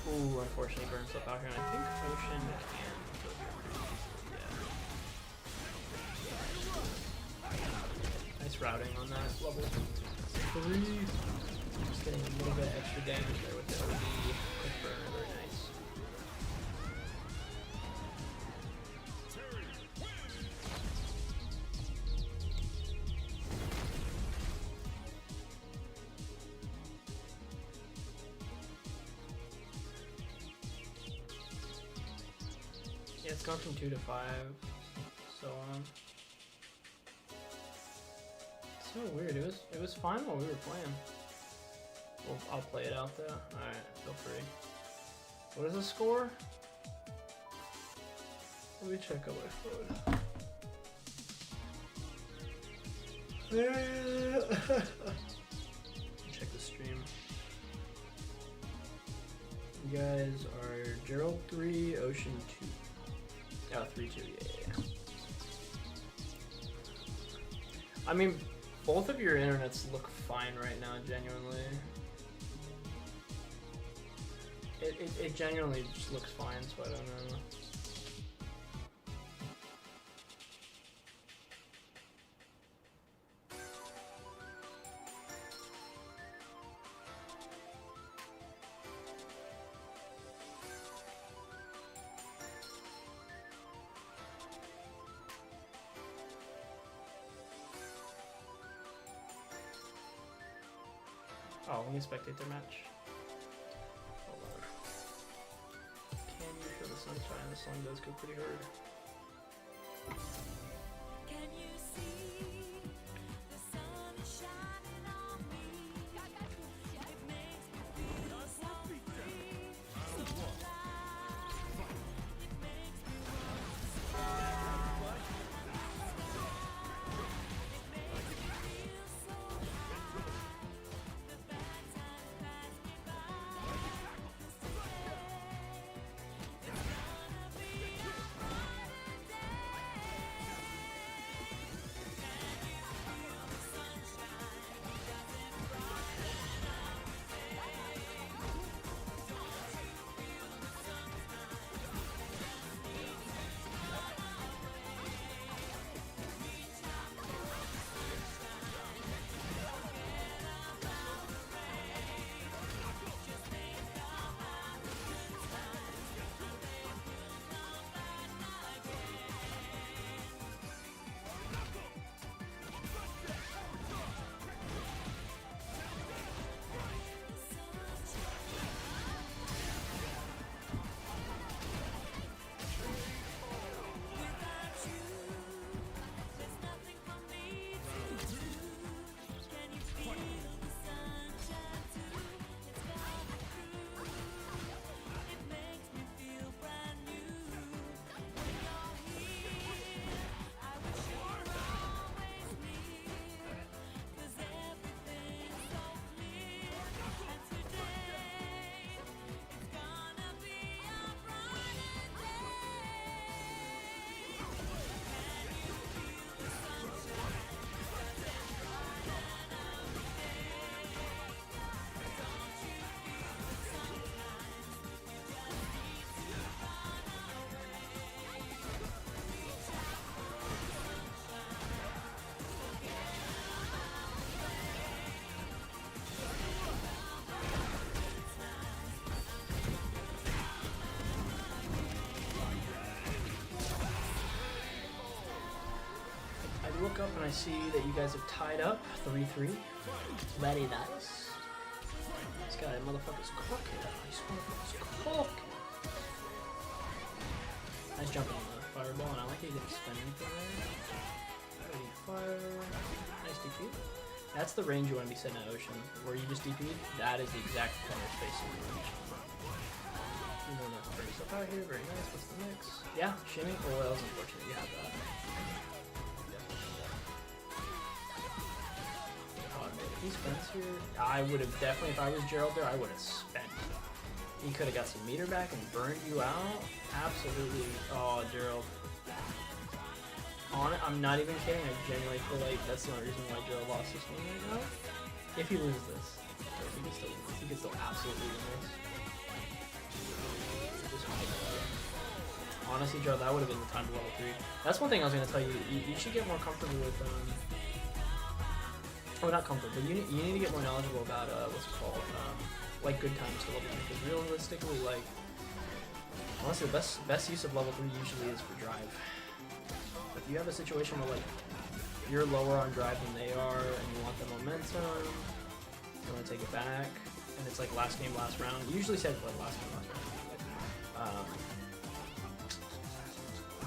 Ooh, unfortunately burns himself out here, and I think Ocean can go here pretty easily, yeah. Nice routing on that level 3. Just getting a little bit extra damage there with the OD. Quick burn, very nice. Yeah, it's gone from 2 to 5, so on. So weird. It was fine while we were playing. Well, I'll play it out though. All right, feel free. What is the score? Let me check on my phone. Check the stream. You guys are Gerald 3, Ocean 2. Oh, 3-2, yeah. I mean, both of your internets look fine right now, genuinely. It genuinely just looks fine, so I don't know. Oh, let me spectate their match. Hold on. Can you feel the sunshine? The sun does go pretty hard. Can you see the sun is shining on me? It makes me feel so free, so alive. It makes me want to fly. It makes me feel so high. The bad times pass me by. Today it's gonna be alright. look up and I see that you guys have tied up 3-3. Very nice. This guy, motherfucker's cooking. This motherfucker's cooking. Nice jumping on the fireball, and I like how you didn't spend anything there. Ready, fire. Nice DP. That's the range you want to be setting at Ocean, where you just DP'd. That is the exact corner spacing range. You want to bring yourself out here. Very nice. What's the mix? Yeah, shimmy. Oh, that was unfortunate. You have that. He spends here. I would have definitely, if I was Gerald there, I would have spent. He could have got some meter back and burned you out. Absolutely. Oh, Gerald. On it, I'm not even kidding. I genuinely feel like that's the only reason why Gerald lost this one right now. If he loses this, he can still win this. He can still absolutely win this. Honestly, Gerald, that would have been the time to level 3. That's one thing I was going to tell you. You should get more comfortable with oh, not comfort, but you need to get more knowledgeable about what's it called, like good times to level 3. Because realistically, like honestly, the best use of level 3 usually is for drive. If you have a situation where like you're lower on drive than they are, and you want the momentum, you want to take it back, and it's like last game, last round. You usually say like last game, last round.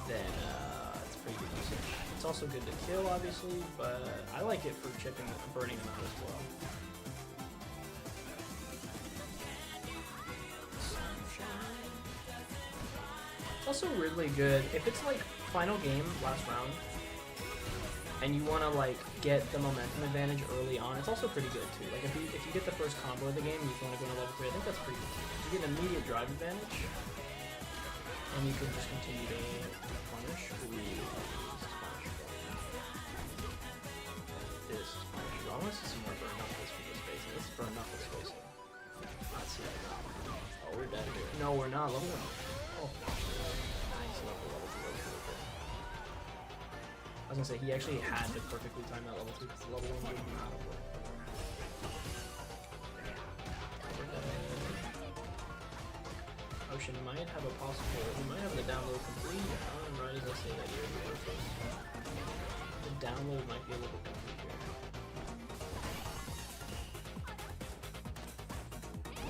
Then it's pretty good usage. It's also good to kill, obviously, but I like it for chipping and burning them out as well. It's also really good if it's like final game, last round, and you want to like get the momentum advantage early on. It's also pretty good too. Like if you get the first combo of the game and you want to go to level 3, I think that's pretty good. You get an immediate drive advantage, and you can just continue to punish. This is punish. I want to see some more burn knuckles for this spacing. This is burn knuckles spacing. Let's see that now. Oh, we're dead here. No, we're not. Level 1. Oh, nice level 2. I was gonna say he actually had to perfectly time that level 2 because the level 1 would not have worked. Ocean might have a possible. He might have the download complete. Right as I say that here, the download might be a little bit complete here.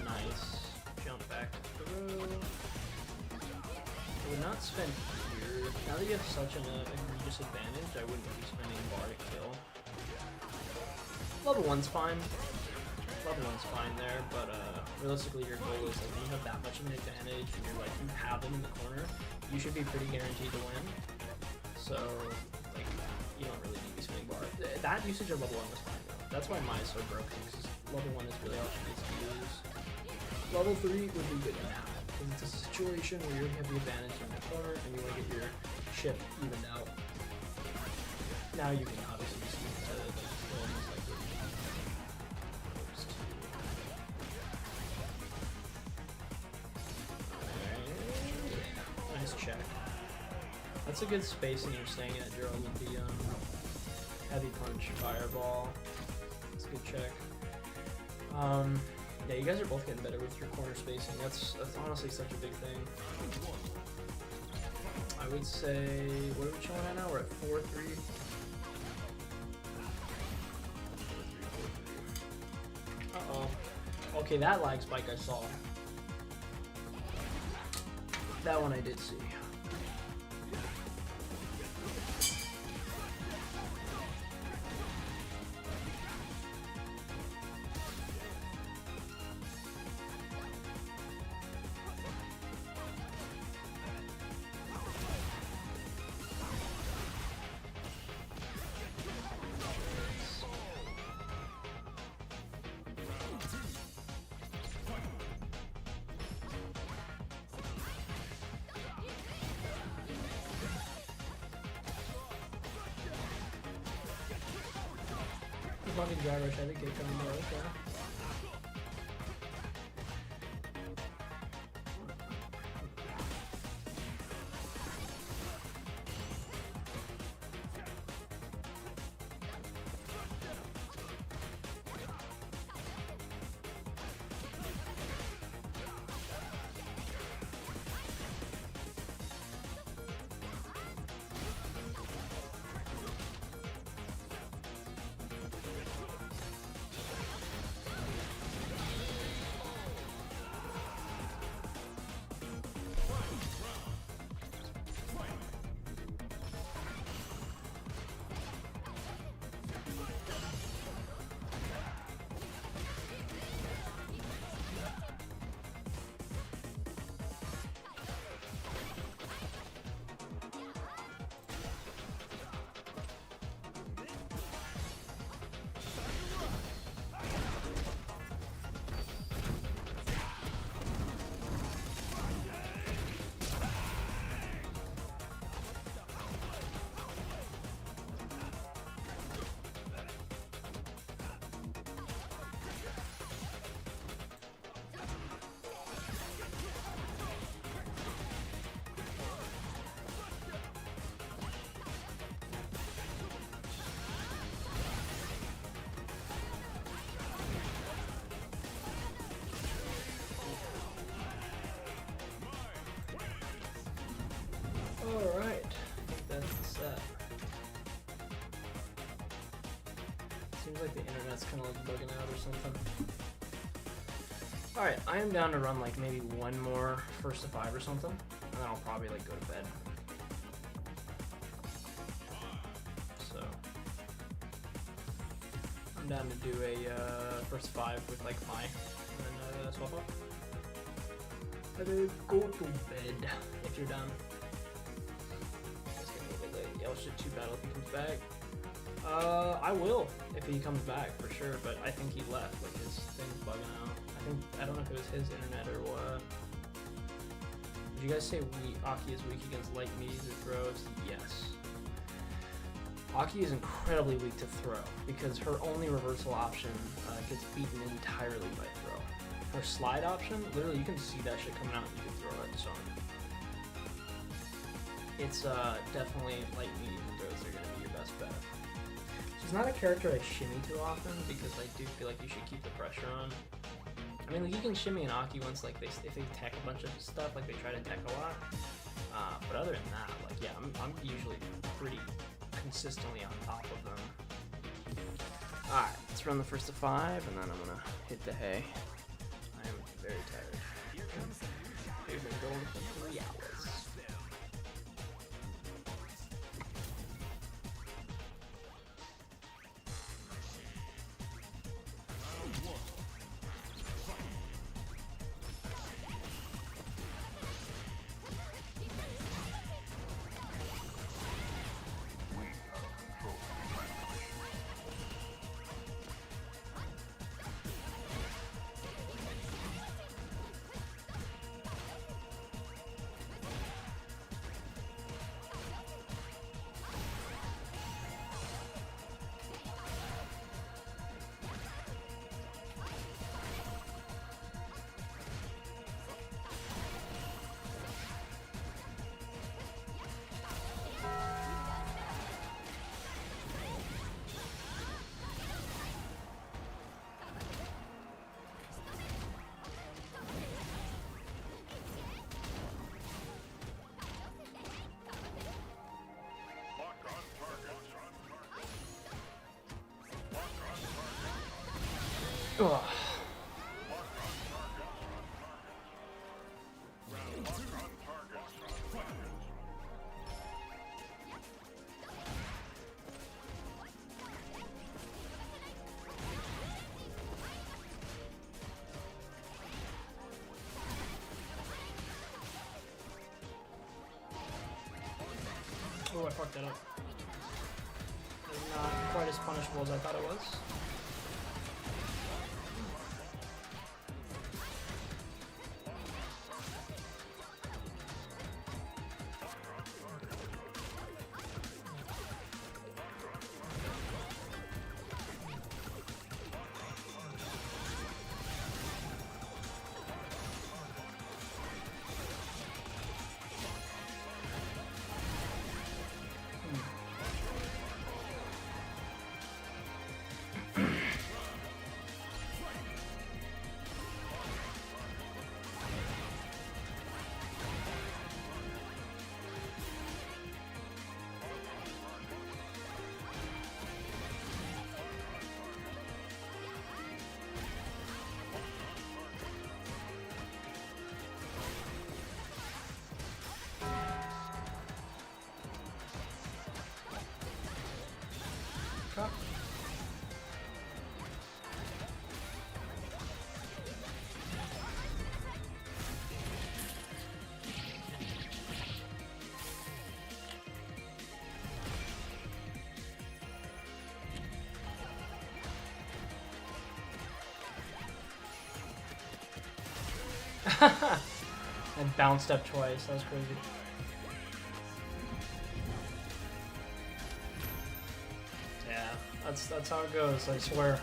Nice. Jump back through. I would not spend here. Now that you have such an egregious advantage, I wouldn't be spending bar to kill. Level 1's fine. Level 1's fine there, but realistically your goal is like when you have that much of an advantage and you're like you have them in the corner, you should be pretty guaranteed to win. So like you don't really need to be spending bar. That usage of level 1 was fine though. That's why mine is so broken, because level 1 is really all she needs to use. Level 3 would be good now, because it's a situation where you have the advantage in the corner and you want to get your ship evened out. Now you can obviously just use it to kill almost like this. Nice check. That's a good spacing you're staying at, Gerald, with the heavy punch fireball. That's a good check. Yeah, you guys are both getting better with your corner spacing. That's honestly such a big thing. I would say, what are we showing at now? We're at 4-3. Uh-oh. Okay, that lag spike I saw. That one I did see. Fucking dry rush, I think it coming there, okay. like the internet's kind of like bugging out or something. Alright, I am down to run like maybe one more first to 5 or something, and then I'll probably like go to bed. So, I'm down to do a first to 5 with like Mai, and then swap up. And then go to bed if you're done. It's getting a little bit late. Yeah, shit, too bad if he comes back. I will if he comes back for sure, but I think he left. Like his thing's bugging out. I don't know if it was his internet or what. Did you guys say Aki is weak against light mediums or throws? Yes. Aki is incredibly weak to throw because her only reversal option gets beaten entirely by throw. Her slide option, literally you can see that shit coming out and you can throw it, so. It's definitely light medium throws are going to be your best bet. She's not a character I shimmy too often because I do feel like you should keep the pressure on. I mean, like, you can shimmy an Aki once, like, if they tech a bunch of stuff, like, they try to tech a lot. But other than that, like, yeah, I'm usually pretty consistently on top of them. Alright, let's run the first to 5, and then I'm gonna hit the hay. I am very tired. We've been going for 3 hours. Ugh. Oh, I fucked that up. It's not quite as punishable as I thought it was. Crap. I bounced up twice, that was crazy. Yeah, that's how it goes, I swear.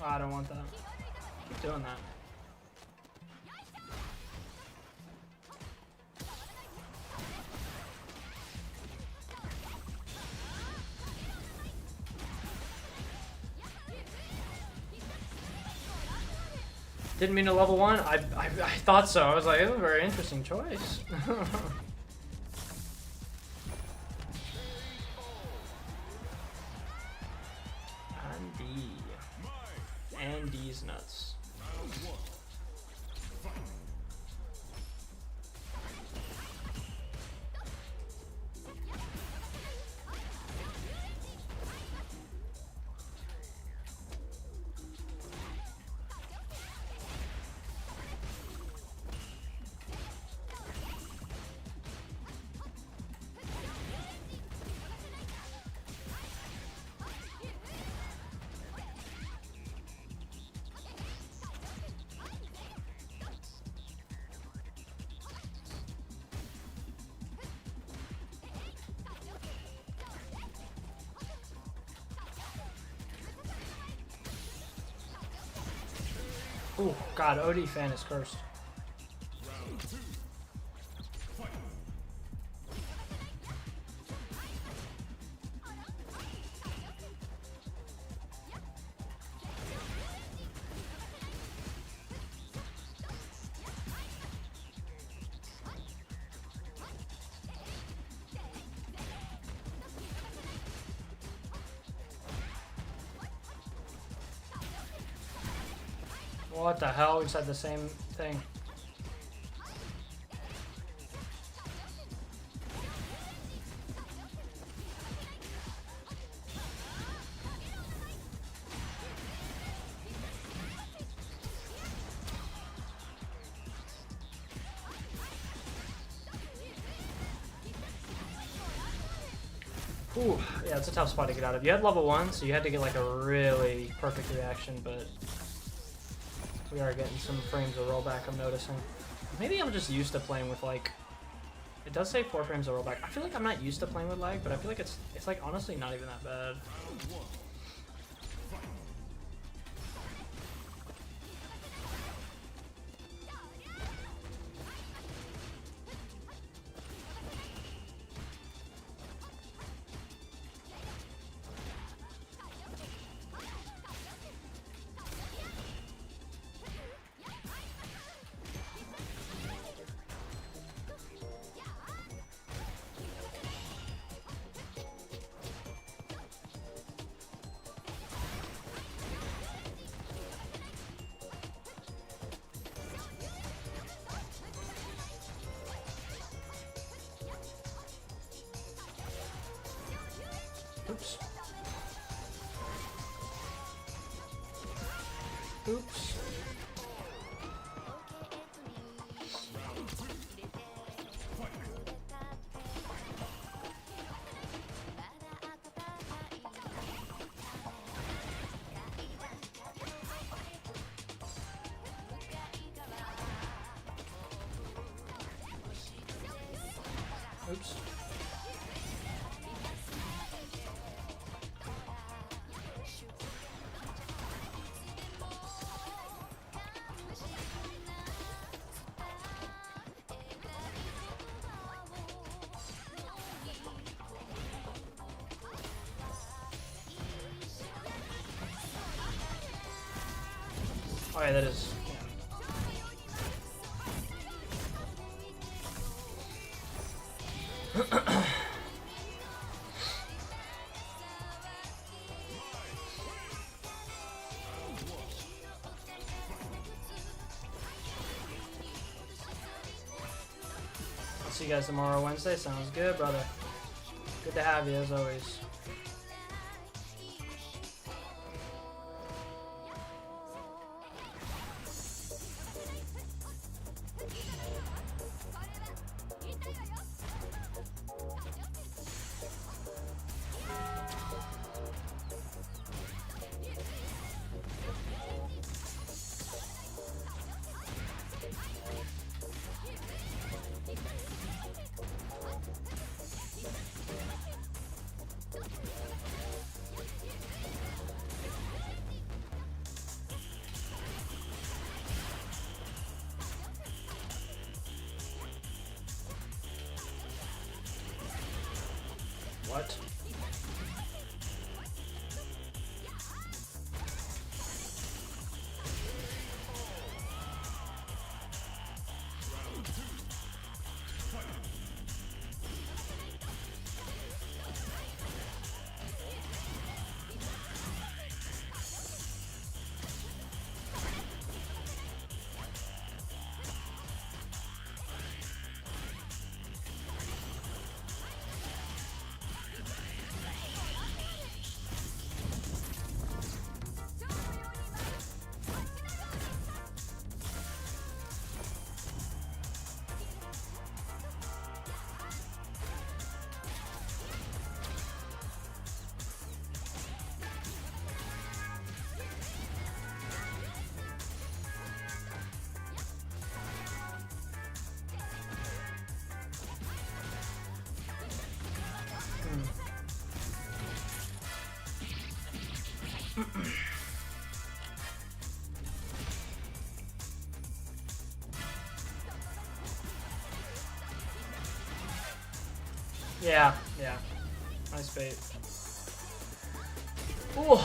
Oh, I don't want that. Keep doing that. Didn't mean to level 1. I thought so. I was like, it was a very interesting choice. Andy's nuts. Oh god, OD fan is cursed. What the hell? We said the same thing. Ooh, yeah, it's a tough spot to get out of. You had level 1, so you had to get like a really perfect reaction, but we are getting some frames of rollback, I'm noticing. Maybe I'm just used to playing with like... It does say 4 frames of rollback. I feel like I'm not used to playing with lag, but I feel like it's like honestly not even that bad. Oops. Oops. Oops. Oh yeah, that is. Yeah. I'll see you guys tomorrow, Wednesday. Sounds good, brother. Good to have you as always. What? Yeah, yeah. Nice bait. Ooh.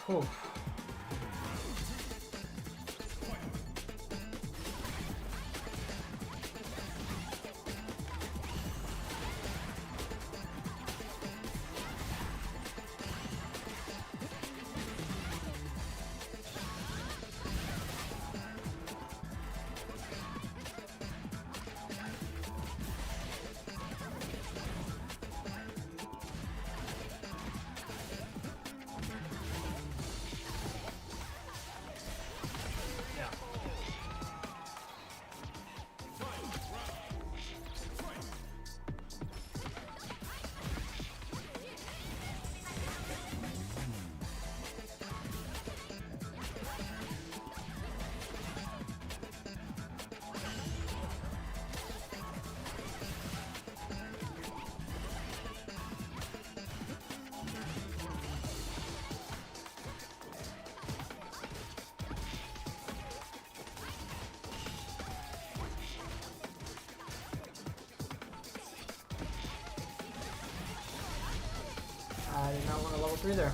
Whew. Yeah. I did not want a level 3 there.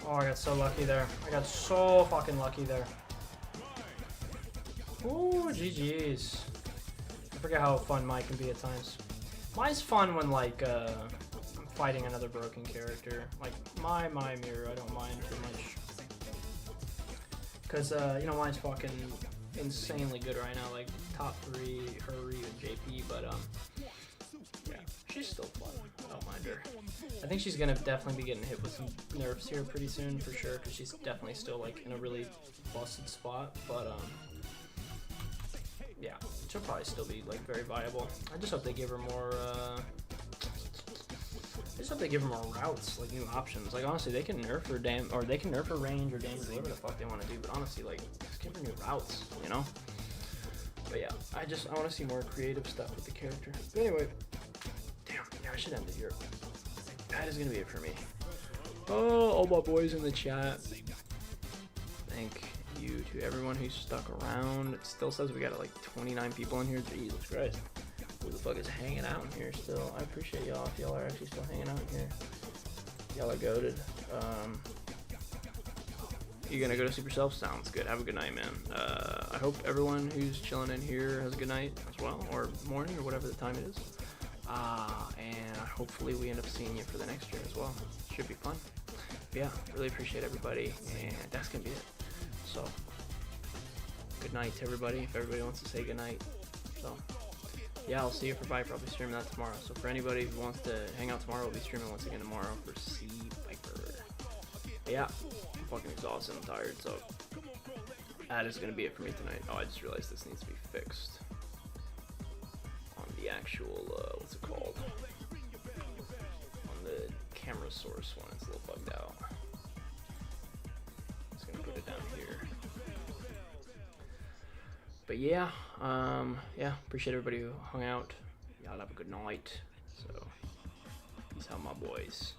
Oh, I got so lucky there. I got so fucking lucky there. Ooh, GG's. I forget how fun Mai can be at times. Mai's fun when, like, I'm fighting another broken character. Like, Mai Miru, I don't mind too much. Because, you know, Mai's fucking insanely good right now. Like, top 3, her, Ryu, and JP, but, yeah, she's still fun. I don't mind her. I think she's gonna definitely be getting hit with some nerfs here pretty soon, for sure, because she's definitely still, like, in a really busted spot, but, yeah, she'll probably still be, like, very viable. I just hope they give her more, I just hope they give her more routes, like, new options. Like, honestly, they can nerf her or they can nerf her range or damage, whatever the fuck they want to do, but honestly, like, just give her new routes, you know? But yeah, I want to see more creative stuff with the character. But anyway, damn, yeah, I should end it here. That is gonna be it for me. Oh, all my boys in the chat. Thank you to everyone who's stuck around. It still says we got like 29 people in here. Jesus Christ. Who the fuck is hanging out in here still? I appreciate y'all if y'all are actually still hanging out in here. Y'all are goated. You gonna go to Super Self? Sounds good. Have a good night, man. I hope everyone who's chilling in here has a good night as well, or morning, or whatever the time it is. And hopefully we end up seeing you for the next year as well. Should be fun. But yeah, really appreciate everybody, and that's gonna be it. So, good night to everybody, if everybody wants to say good night. So, yeah, I'll see you for Viper. I'll be streaming that tomorrow. So for anybody who wants to hang out tomorrow, we'll be streaming once again tomorrow for C Viper. But yeah, I'm fucking exhausted and tired, so that is gonna be it for me tonight. Oh, I just realized this needs to be fixed on the actual, what's it called? On the camera source one, it's a little bugged out. Just gonna put it down here. But yeah, yeah, appreciate everybody who hung out. Y'all have a good night. So, peace out, my boys.